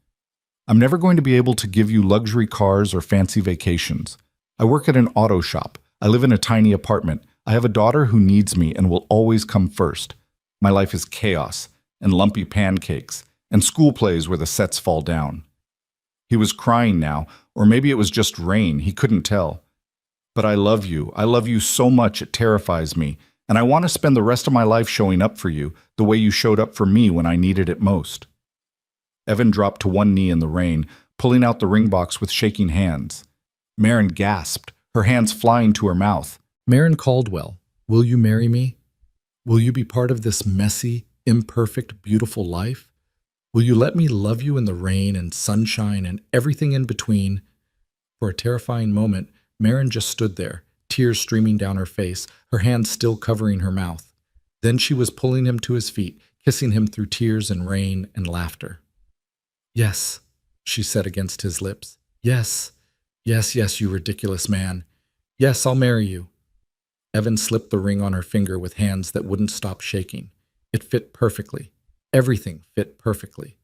I'm never going to be able to give you luxury cars or fancy vacations. I work at an auto shop. I live in a tiny apartment. I have a daughter who needs me and will always come first. My life is chaos and lumpy pancakes and school plays where the sets fall down." He was crying now, or maybe it was just rain, he couldn't tell. "But I love you. I love you so much it terrifies me, and I want to spend the rest of my life showing up for you, the way you showed up for me when I needed it most." Evan dropped to one knee in the rain, pulling out the ring box with shaking hands. Maren gasped, her hands flying to her mouth. "Maren Caldwell, will you marry me? Will you be part of this messy, imperfect, beautiful life? Will you let me love you in the rain and sunshine and everything in between?" For a terrifying moment, Maren just stood there, tears streaming down her face, her hands still covering her mouth. Then she was pulling him to his feet, kissing him through tears and rain and laughter. "Yes," she said against his lips. "Yes, yes, yes, you ridiculous man. Yes, I'll marry you." Evan slipped the ring on her finger with hands that wouldn't stop shaking. It fit perfectly. Everything fit perfectly.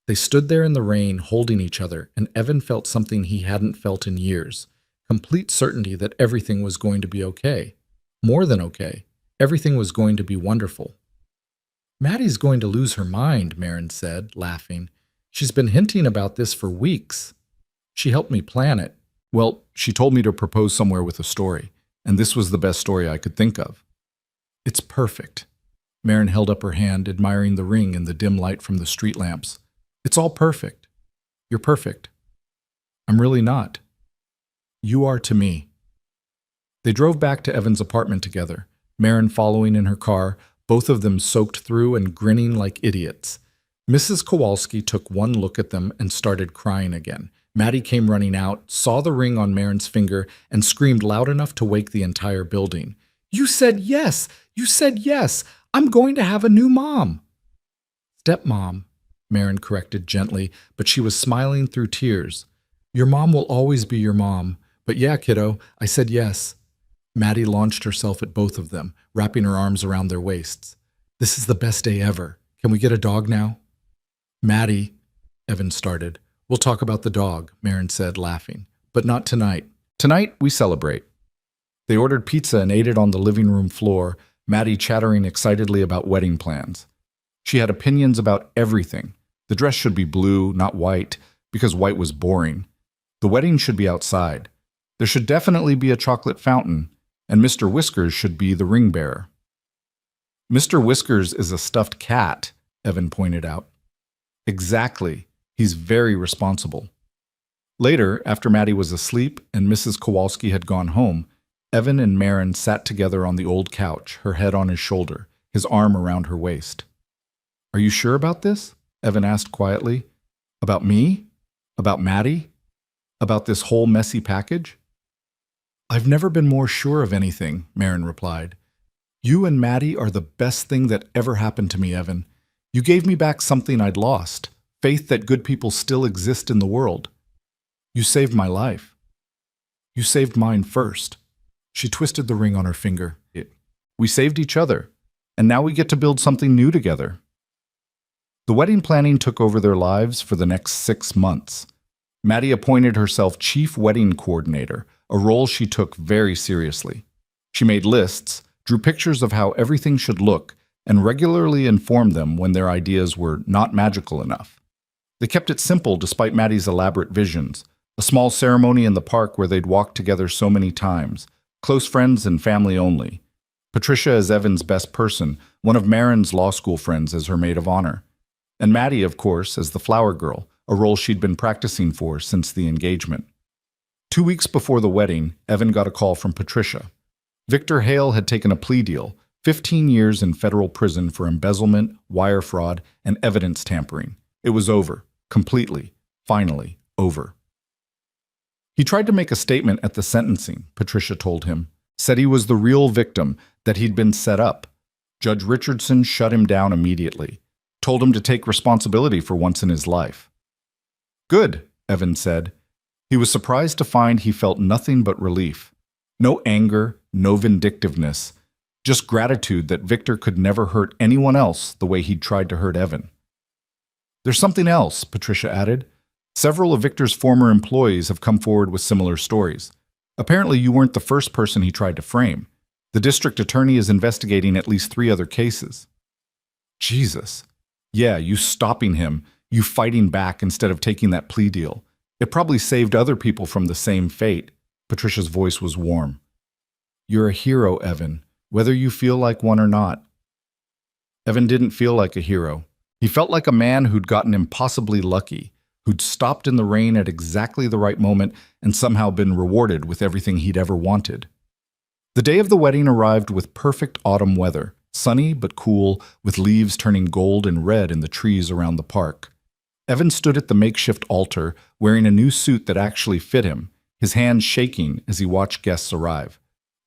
They stood there in the rain, holding each other, and Evan felt something he hadn't felt in years. Complete certainty that everything was going to be okay. More than okay. Everything was going to be wonderful. "Maddie's going to lose her mind," Maren said, laughing. "She's been hinting about this for weeks. She helped me plan it. Well, she told me to propose somewhere with a story, and this was the best story I could think of." "It's perfect." Maren held up her hand, admiring the ring in the dim light from the street lamps. "It's all perfect. You're perfect." "I'm really not." "You are to me." They drove back to Evan's apartment together, Maren following in her car, both of them soaked through and grinning like idiots. Mrs. Kowalski took one look at them and started crying again. Maddie came running out, saw the ring on Maren's finger, and screamed loud enough to wake the entire building. "You said yes! You said yes! I'm going to have a new mom!" "Stepmom," Maren corrected gently, but she was smiling through tears. "Your mom will always be your mom. But yeah, kiddo, I said yes." Maddie launched herself at both of them, wrapping her arms around their waists. "This is the best day ever. Can we get a dog now?" "Maddie," Evan started. "We'll talk about the dog," Maren said, laughing. "But not tonight. Tonight, we celebrate." They ordered pizza and ate it on the living room floor, Maddie chattering excitedly about wedding plans. She had opinions about everything. The dress should be blue, not white, because white was boring. The wedding should be outside. There should definitely be a chocolate fountain, and Mr. Whiskers should be the ring bearer. "Mr. Whiskers is a stuffed cat," Evan pointed out. "Exactly. He's very responsible." Later, after Maddie was asleep and Mrs. Kowalski had gone home, Evan and Maren sat together on the old couch, her head on his shoulder, his arm around her waist. "Are you sure about this?" Evan asked quietly. "About me? About Maddie? About this whole messy package?" "I've never been more sure of anything," Maren replied. "You and Maddie are the best thing that ever happened to me, Evan. You gave me back something I'd lost, faith that good people still exist in the world. You saved my life. You saved mine first." She twisted the ring on her finger. "We saved each other, and now we get to build something new together." The wedding planning took over their lives for the next 6 months. Maddie appointed herself chief wedding coordinator, a role she took very seriously. She made lists, drew pictures of how everything should look, and regularly informed them when their ideas were not magical enough. They kept it simple despite Maddie's elaborate visions. A small ceremony in the park where they'd walked together so many times, close friends and family only. Patricia as Evan's best person, one of Marin's law school friends as her maid of honor. And Maddie, of course, as the flower girl, a role she'd been practicing for since the engagement. 2 weeks before the wedding, Evan got a call from Patricia. Victor Hale had taken a plea deal, 15 years in federal prison for embezzlement, wire fraud, and evidence tampering. It was over. Completely. Finally. Over. He tried to make a statement at the sentencing, Patricia told him. Said he was the real victim, that he'd been set up. Judge Richardson shut him down immediately. Told him to take responsibility for once in his life. Good, Evan said. He was surprised to find he felt nothing but relief. No anger, no vindictiveness. Just gratitude that Victor could never hurt anyone else the way he'd tried to hurt Evan. There's something else, Patricia added. Several of Victor's former employees have come forward with similar stories. Apparently, you weren't the first person he tried to frame. The district attorney is investigating at least 3 other cases. Jesus. Yeah, you stopping him, you fighting back instead of taking that plea deal. It probably saved other people from the same fate. Patricia's voice was warm. You're a hero, Evan, whether you feel like one or not. Evan didn't feel like a hero. He felt like a man who'd gotten impossibly lucky, who'd stopped in the rain at exactly the right moment and somehow been rewarded with everything he'd ever wanted. The day of the wedding arrived with perfect autumn weather, sunny but cool, with leaves turning gold and red in the trees around the park. Evan stood at the makeshift altar, wearing a new suit that actually fit him, his hands shaking as he watched guests arrive.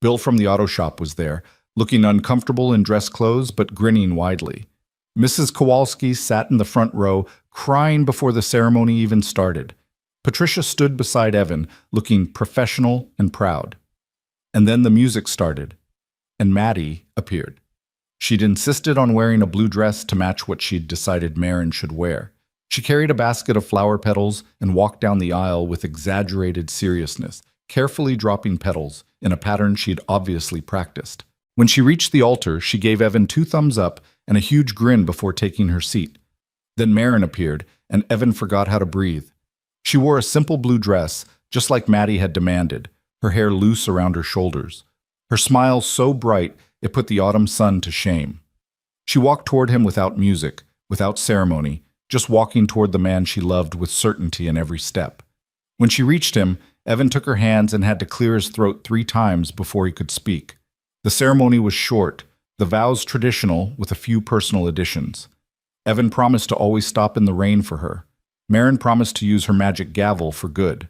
Bill from the auto shop was there, looking uncomfortable in dress clothes but grinning widely. Mrs. Kowalski sat in the front row, crying before the ceremony even started. Patricia stood beside Evan, looking professional and proud. And then the music started, and Maddie appeared. She'd insisted on wearing a blue dress to match what she'd decided Marin should wear. She carried a basket of flower petals and walked down the aisle with exaggerated seriousness, carefully dropping petals in a pattern she'd obviously practiced. When she reached the altar, she gave Evan 2 thumbs up and a huge grin before taking her seat. Then Marin appeared, and Evan forgot how to breathe. She wore a simple blue dress, just like Maddie had demanded, her hair loose around her shoulders. Her smile so bright it put the autumn sun to shame. She walked toward him without music, without ceremony, just walking toward the man she loved with certainty in every step. When she reached him, Evan took her hands and had to clear his throat 3 times before he could speak. The ceremony was short, the vows traditional with a few personal additions. Evan promised to always stop in the rain for her. Marin promised to use her magic gavel for good.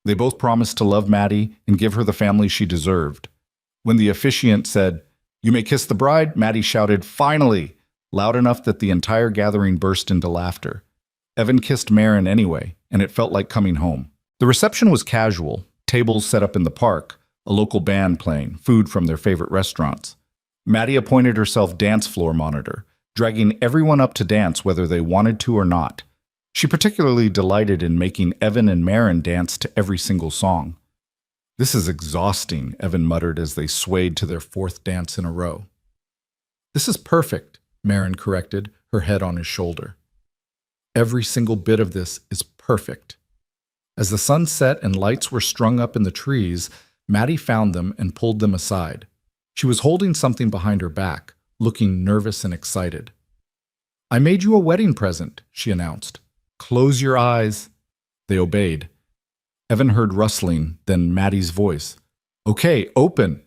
They both promised to love Maddie and give her the family she deserved. When the officiant said, "You may kiss the bride," Maddie shouted, "Finally!" loud enough that the entire gathering burst into laughter. Evan kissed Marin anyway, and it felt like coming home. The reception was casual, tables set up in the park, a local band playing, food from their favorite restaurants. Maddie appointed herself dance floor monitor, dragging everyone up to dance whether they wanted to or not. She particularly delighted in making Evan and Marin dance to every single song. "This is exhausting," Evan muttered as they swayed to their 4th dance in a row. "This is perfect," Marin corrected, her head on his shoulder. "Every single bit of this is perfect." As the sun set and lights were strung up in the trees, Maddie found them and pulled them aside. She was holding something behind her back, looking nervous and excited. "I made you a wedding present," she announced. "Close your eyes." They obeyed. Evan heard rustling, then Maddie's voice. "Okay, open."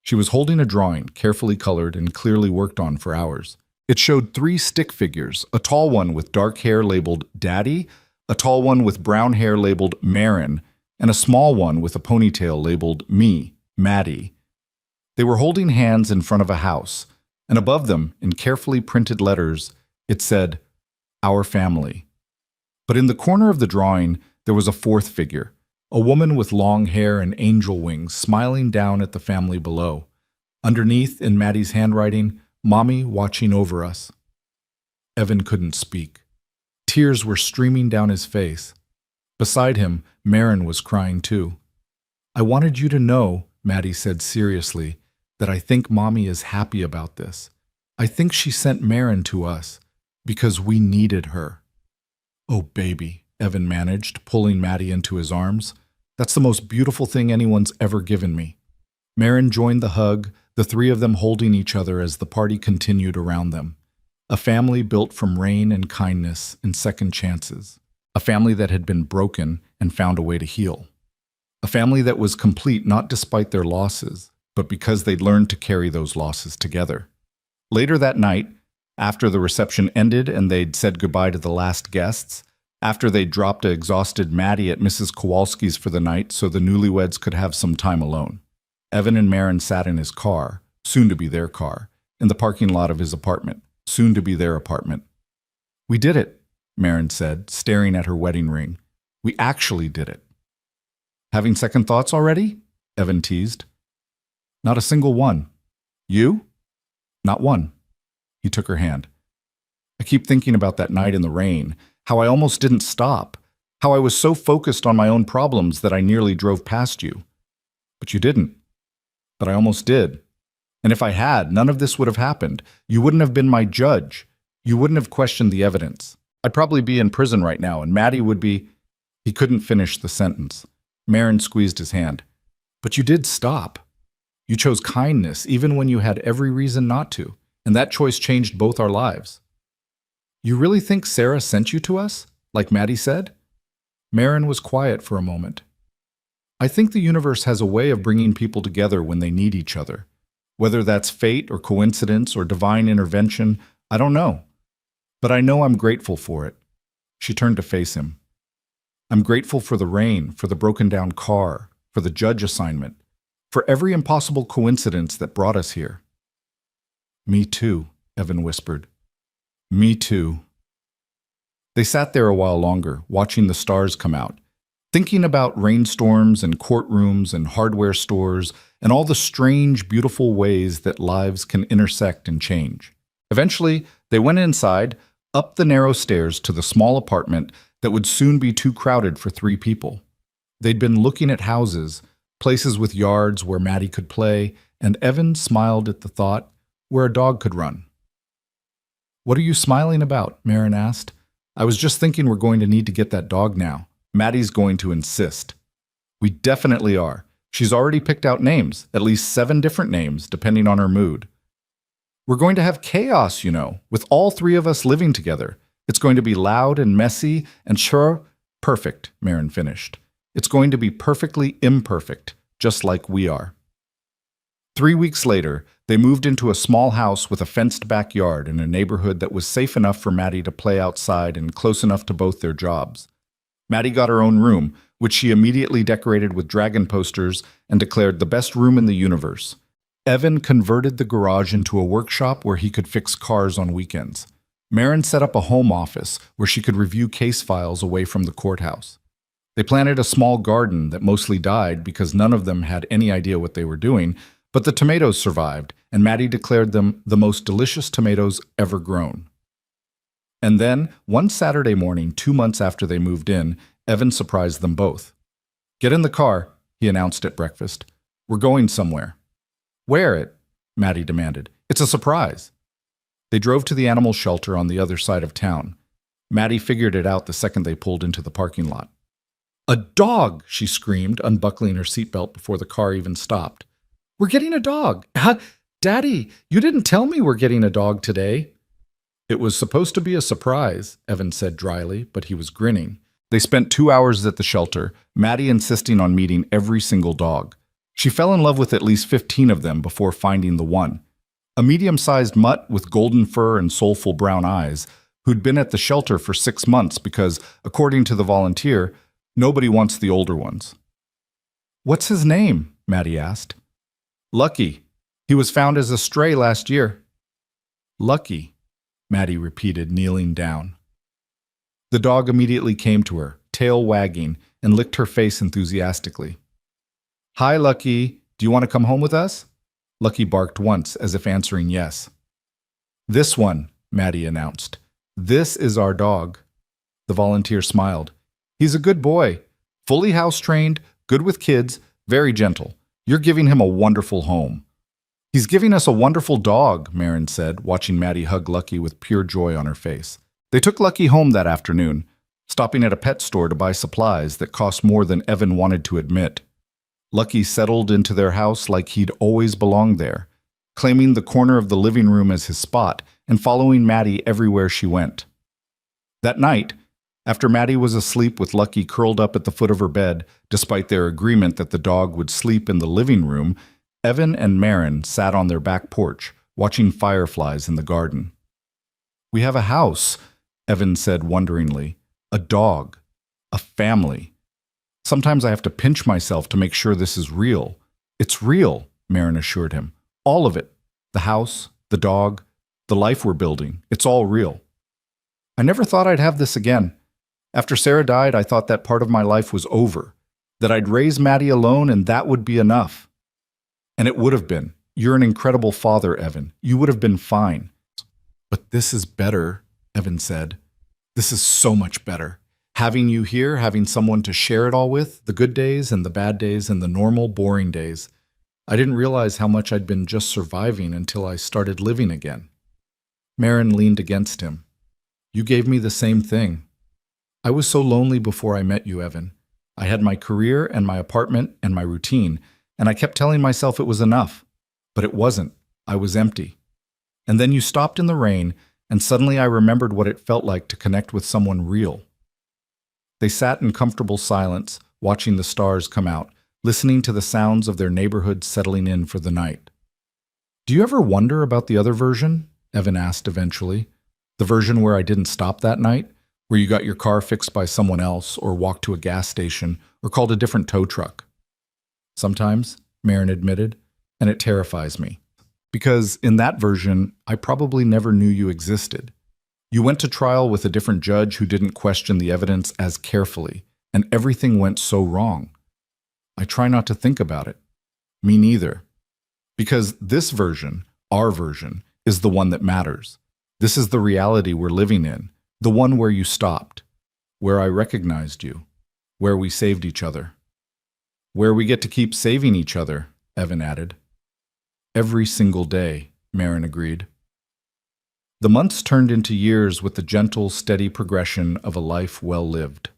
She was holding a drawing, carefully colored and clearly worked on for hours. It showed 3 stick figures, a tall one with dark hair labeled Daddy, a tall one with brown hair labeled Marin, and a small one with a ponytail labeled Me, Maddie. They were holding hands in front of a house, and above them, in carefully printed letters, it said, "Our family." But in the corner of the drawing, there was a 4th figure, a woman with long hair and angel wings smiling down at the family below. Underneath, in Maddie's handwriting, "Mommy watching over us." Evan couldn't speak. Tears were streaming down his face. Beside him, Marin was crying too. I wanted you to know, Maddie said seriously, that I think Mommy is happy about this. I think she sent Marin to us because we needed her. Oh, baby, Evan managed, pulling Maddie into his arms. That's the most beautiful thing anyone's ever given me. Marin joined the hug, the three of them holding each other as the party continued around them. A family built from rain and kindness and second chances. A family that had been broken and found a way to heal. A family that was complete not despite their losses, but because they'd learned to carry those losses together. Later that night, after the reception ended and they'd said goodbye to the last guests, after they'd dropped an exhausted Maddie at Mrs. Kowalski's for the night so the newlyweds could have some time alone, Evan and Marin sat in his car, soon to be their car, in the parking lot of his apartment, soon to be their apartment. We did it, Marin said, staring at her wedding ring. We actually did it. Having second thoughts already? Evan teased. Not a single one. You? Not one. He took her hand. I keep thinking about that night in the rain, how I almost didn't stop, how I was so focused on my own problems that I nearly drove past you. But you didn't. But I almost did. And if I had, none of this would have happened. You wouldn't have been my judge. You wouldn't have questioned the evidence. I'd probably be in prison right now, and Maddie would be... He couldn't finish the sentence. Marin squeezed his hand. But you did stop. You chose kindness, even when you had every reason not to, and that choice changed both our lives. You really think Sarah sent you to us, like Maddie said? Marin was quiet for a moment. I think the universe has a way of bringing people together when they need each other. Whether that's fate or coincidence or divine intervention, I don't know. But I know I'm grateful for it. She turned to face him. I'm grateful for the rain, for the broken-down car, for the judge assignment, for every impossible coincidence that brought us here. Me too, Evan whispered. Me too. They sat there a while longer, watching the stars come out, thinking about rainstorms and courtrooms and hardware stores and all the strange, beautiful ways that lives can intersect and change. Eventually, they went inside, up the narrow stairs to the small apartment that would soon be too crowded for 3 people. They'd been looking at houses, places with yards where Maddie could play, and Evan smiled at the thought where a dog could run. What are you smiling about? Marin asked. I was just thinking we're going to need to get that dog now. Maddie's going to insist. We definitely are. She's already picked out names, at least 7 different names, depending on her mood. We're going to have chaos, you know, with all 3 of us living together. It's going to be loud and messy and sure, perfect, Marin finished. It's going to be perfectly imperfect, just like we are. 3 weeks later, they moved into a small house with a fenced backyard in a neighborhood that was safe enough for Maddie to play outside and close enough to both their jobs. Maddie got her own room, which she immediately decorated with dragon posters and declared the best room in the universe. Evan converted the garage into a workshop where he could fix cars on weekends. Marin set up a home office where she could review case files away from the courthouse. They planted a small garden that mostly died because none of them had any idea what they were doing, but the tomatoes survived, and Maddie declared them the most delicious tomatoes ever grown. And then, one Saturday morning, 2 months after they moved in, Evan surprised them both. Get in the car, he announced at breakfast. We're going somewhere. Where? Maddie demanded. It's a surprise. They drove to the animal shelter on the other side of town. Maddie figured it out the second they pulled into the parking lot. A dog, she screamed, unbuckling her seatbelt before the car even stopped. We're getting a dog. Daddy, you didn't tell me we're getting a dog today. It was supposed to be a surprise, Evan said dryly, but he was grinning. They spent 2 hours at the shelter, Maddie insisting on meeting every single dog. She fell in love with at least 15 of them before finding the one. A medium-sized mutt with golden fur and soulful brown eyes, who'd been at the shelter for 6 months because, according to the volunteer, nobody wants the older ones. What's his name? Maddie asked. Lucky. He was found as a stray last year. Lucky, Maddie repeated, kneeling down. The dog immediately came to her, tail wagging, and licked her face enthusiastically. Hi, Lucky. Do you want to come home with us? Lucky barked once, as if answering yes. This one, Maddie announced. This is our dog. The volunteer smiled. He's a good boy, fully house-trained, good with kids, very gentle. You're giving him a wonderful home." "He's giving us a wonderful dog," Marin said, watching Maddie hug Lucky with pure joy on her face. They took Lucky home that afternoon, stopping at a pet store to buy supplies that cost more than Evan wanted to admit. Lucky settled into their house like he'd always belonged there, claiming the corner of the living room as his spot and following Maddie everywhere she went. That night, after Maddie was asleep with Lucky curled up at the foot of her bed, despite their agreement that the dog would sleep in the living room, Evan and Marin sat on their back porch, watching fireflies in the garden. "We have a house," Evan said wonderingly. "A dog. A family. Sometimes I have to pinch myself to make sure this is real." "It's real," Marin assured him. "All of it. The house, the dog, the life we're building. It's all real. I never thought I'd have this again. After Sarah died, I thought that part of my life was over, that I'd raise Maddie alone and that would be enough. And it would have been. You're an incredible father, Evan. You would have been fine." "But this is better," Evan said. "This is so much better. Having you here, having someone to share it all with, the good days and the bad days and the normal, boring days. I didn't realize how much I'd been just surviving until I started living again." Marin leaned against him. "You gave me the same thing. I was so lonely before I met you, Evan. I had my career and my apartment and my routine, and I kept telling myself it was enough. But it wasn't. I was empty. And then you stopped in the rain, and suddenly I remembered what it felt like to connect with someone real." They sat in comfortable silence, watching the stars come out, listening to the sounds of their neighborhood settling in for the night. "Do you ever wonder about the other version?" Evan asked eventually. "The version where I didn't stop that night? Where you got your car fixed by someone else, or walked to a gas station, or called a different tow truck?" "Sometimes," Marin admitted, "and it terrifies me. Because in that version, I probably never knew you existed. You went to trial with a different judge who didn't question the evidence as carefully, and everything went so wrong. I try not to think about it. Me neither. Because this version, our version, is the one that matters. This is the reality we're living in, the one where you stopped, where I recognized you, where we saved each other. Where we get to keep saving each other," Evan added. "Every single day," Marin agreed. The months turned into years with the gentle, steady progression of a life well lived.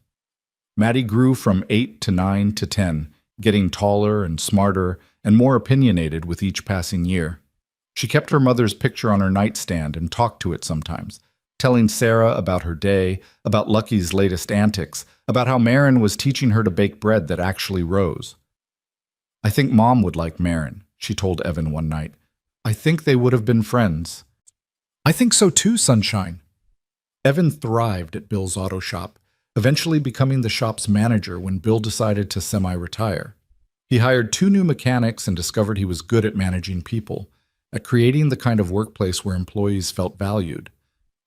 Maddie grew from 8 to 9 to 10, getting taller and smarter and more opinionated with each passing year. She kept her mother's picture on her nightstand and talked to it sometimes, telling Sarah about her day, about Lucky's latest antics, about how Marin was teaching her to bake bread that actually rose. "I think Mom would like Marin," she told Evan one night. "I think they would have been friends." "I think so too, Sunshine." Evan thrived at Bill's auto shop, eventually becoming the shop's manager when Bill decided to semi-retire. He hired 2 new mechanics and discovered he was good at managing people, at creating the kind of workplace where employees felt valued.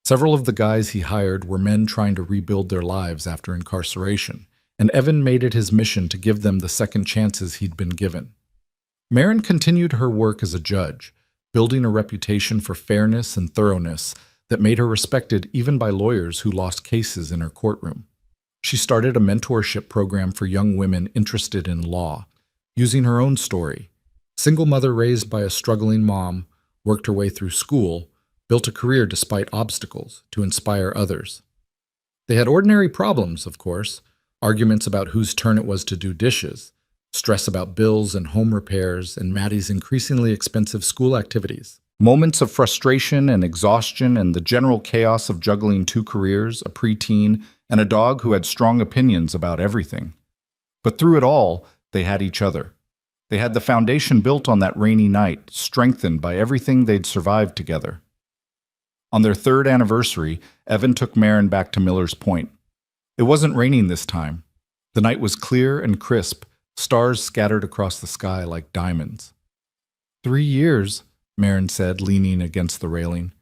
Several of the guys he hired were men trying to rebuild their lives after incarceration, and Evan made it his mission to give them the second chances he'd been given. Marin continued her work as a judge, building a reputation for fairness and thoroughness that made her respected even by lawyers who lost cases in her courtroom. She started a mentorship program for young women interested in law, using her own story. Single mother raised by a struggling mom, worked her way through school, built a career despite obstacles to inspire others. They had ordinary problems, of course, arguments about whose turn it was to do dishes, stress about bills and home repairs, and Maddie's increasingly expensive school activities. Moments of frustration and exhaustion and the general chaos of juggling 2 careers, a preteen, and a dog who had strong opinions about everything. But through it all, they had each other. They had the foundation built on that rainy night, strengthened by everything they'd survived together. On their 3rd anniversary, Evan took Marin back to Miller's Point. It wasn't raining this time. The night was clear and crisp, stars scattered across the sky like diamonds. 3 years, Marin said, leaning against the railing.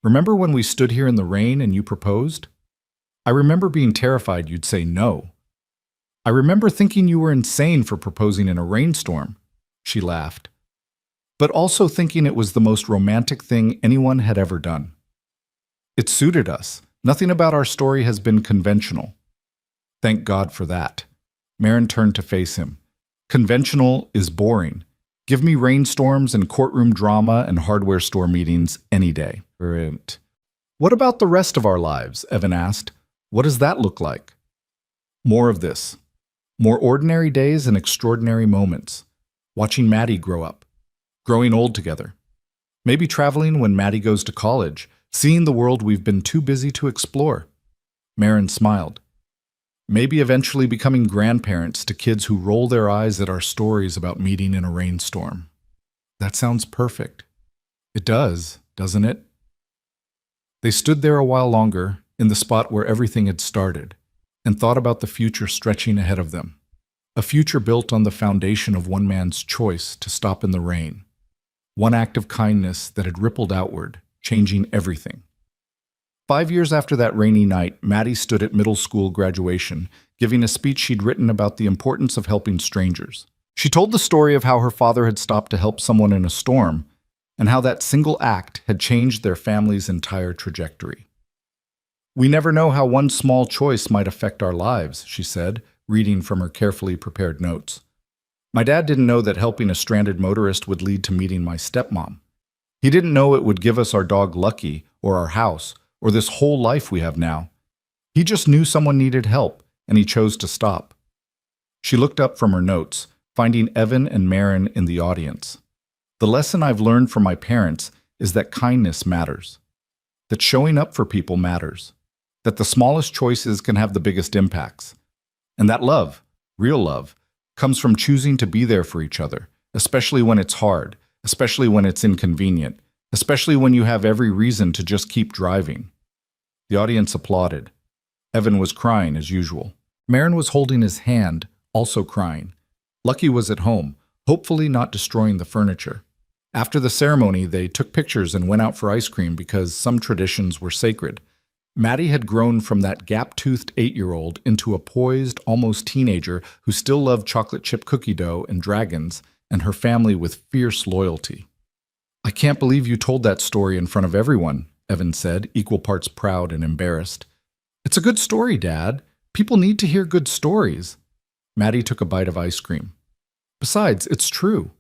"Remember when we stood here in the rain and you proposed? I remember being terrified you'd say no. I remember thinking you were insane for proposing in a rainstorm," she laughed, "but also thinking it was the most romantic thing anyone had ever done. It suited us. Nothing about our story has been conventional. Thank God for that. Marin turned to face him. Conventional is boring. Give me rainstorms and courtroom drama and hardware store meetings any day. Brilliant. What about the rest of our lives? Evan asked. What does that look like? More of this. More ordinary days and extraordinary moments. Watching Maddie grow up. Growing old together. Maybe traveling when Maddie goes to college. Seeing the world we've been too busy to explore. Marin smiled. Maybe eventually becoming grandparents to kids who roll their eyes at our stories about meeting in a rainstorm. That sounds perfect. It does, doesn't it? They stood there a while longer, in the spot where everything had started, and thought about the future stretching ahead of them. A future built on the foundation of one man's choice to stop in the rain. One act of kindness that had rippled outward, changing everything. 5 years after that rainy night, Maddie stood at middle school graduation, giving a speech she'd written about the importance of helping strangers. She told the story of how her father had stopped to help someone in a storm, and how that single act had changed their family's entire trajectory. We never know how one small choice might affect our lives, she said, reading from her carefully prepared notes. My dad didn't know that helping a stranded motorist would lead to meeting my stepmom. He didn't know it would give us our dog Lucky, or our house, or this whole life we have now. He just knew someone needed help, and he chose to stop. She looked up from her notes, finding Evan and Marin in the audience. The lesson I've learned from my parents is that kindness matters. That showing up for people matters. That the smallest choices can have the biggest impacts. And that love, real love, comes from choosing to be there for each other, especially when it's hard, especially when it's inconvenient, especially when you have every reason to just keep driving. The audience applauded. Evan was crying as usual. Marin was holding his hand, also crying. Lucky was at home, hopefully not destroying the furniture. After the ceremony, they took pictures and went out for ice cream because some traditions were sacred. Maddie had grown from that gap-toothed 8-year-old into a poised, almost teenager who still loved chocolate chip cookie dough and dragons, and her family with fierce loyalty. I can't believe you told that story in front of everyone, Evan said, equal parts proud and embarrassed. It's a good story, Dad. People need to hear good stories. Maddie took a bite of ice cream. Besides, it's true.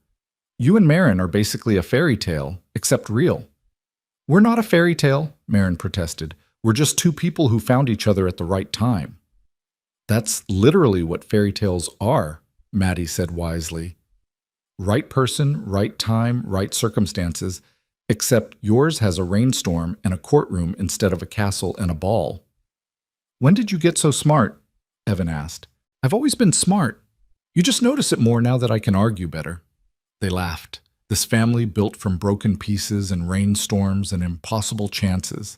You and Marin are basically a fairy tale, except real. We're not a fairy tale, Marin protested. We're just two people who found each other at the right time. That's literally what fairy tales are, Maddie said wisely. Right person, right time, right circumstances, except yours has a rainstorm and a courtroom instead of a castle and a ball. When did you get so smart? Evan asked. I've always been smart. You just notice it more now that I can argue better. They laughed. This family built from broken pieces and rainstorms and impossible chances.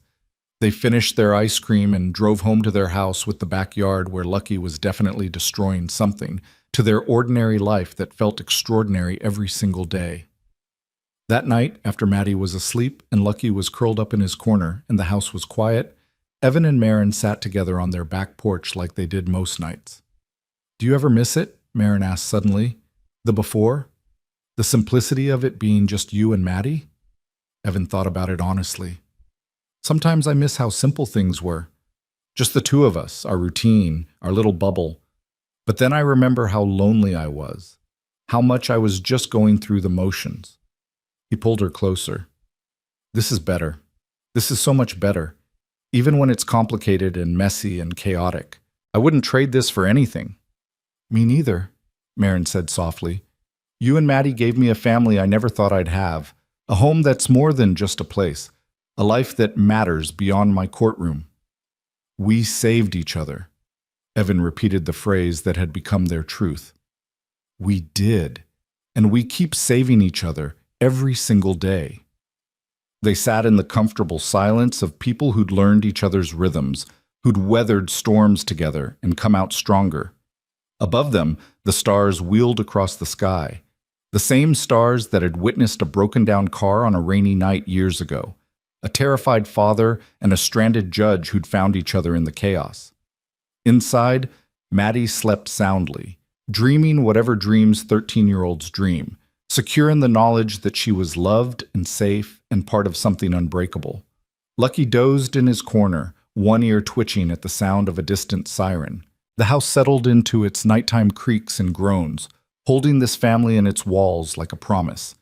They finished their ice cream and drove home to their house with the backyard where Lucky was definitely destroying something, to their ordinary life that felt extraordinary every single day. That night, after Maddie was asleep and Lucky was curled up in his corner and the house was quiet, Evan and Marin sat together on their back porch like they did most nights. Do you ever miss it? Marin asked suddenly. The before? The simplicity of it being just you and Maddie? Evan thought about it honestly. Sometimes I miss how simple things were. Just the two of us, our routine, our little bubble. But then I remember how lonely I was, how much I was just going through the motions. He pulled her closer. This is better. This is so much better. Even when it's complicated and messy and chaotic. I wouldn't trade this for anything. Me neither, Marin said softly. You and Maddie gave me a family I never thought I'd have, a home that's more than just a place, a life that matters beyond my courtroom. We saved each other. Evan repeated the phrase that had become their truth. We did, and we keep saving each other every single day. They sat in the comfortable silence of people who'd learned each other's rhythms, who'd weathered storms together and come out stronger. Above them, the stars wheeled across the sky, the same stars that had witnessed a broken-down car on a rainy night years ago, a terrified father and a stranded judge who'd found each other in the chaos. Inside, Maddie slept soundly, dreaming whatever dreams 13-year-olds dream, secure in the knowledge that she was loved and safe and part of something unbreakable. Lucky dozed in his corner, one ear twitching at the sound of a distant siren, The house settled into its nighttime creaks and groans, holding this family in its walls like a promise.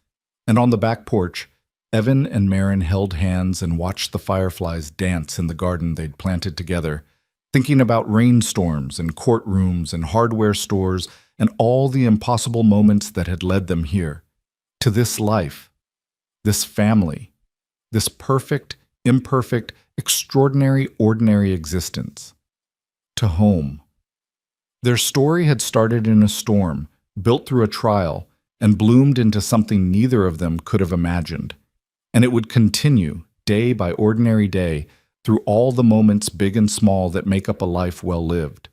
And on the back porch, Evan and Marin held hands and watched the fireflies dance in the garden they'd planted together, thinking about rainstorms and courtrooms and hardware stores and all the impossible moments that had led them here, to this life, this family, this perfect, imperfect, extraordinary, ordinary existence. To home. Their story had started in a storm, built through a trial, and bloomed into something neither of them could have imagined. And it would continue, day by ordinary day, through all the moments big and small that make up a life well lived.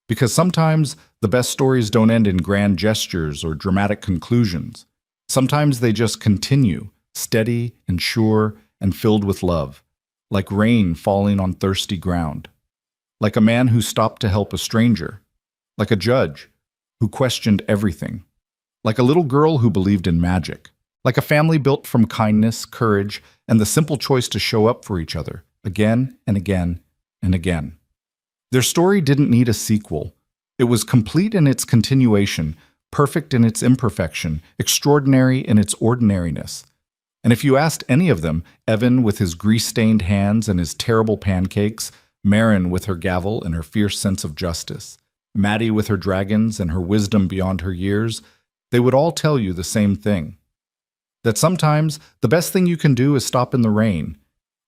Because sometimes the best stories don't end in grand gestures or dramatic conclusions. Sometimes they just continue, steady and sure and filled with love, like rain falling on thirsty ground. Like a man who stopped to help a stranger. Like a judge who questioned everything. Like a little girl who believed in magic. Like a family built from kindness, courage, and the simple choice to show up for each other, again and again and again. Their story didn't need a sequel. It was complete in its continuation, perfect in its imperfection, extraordinary in its ordinariness. And if you asked any of them, Evan with his grease-stained hands and his terrible pancakes, Marin with her gavel and her fierce sense of justice, Maddie with her dragons and her wisdom beyond her years, they would all tell you the same thing. That sometimes the best thing you can do is stop in the rain,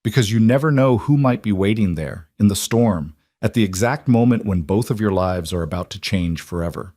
because you never know who might be waiting there, in the storm, at the exact moment when both of your lives are about to change forever.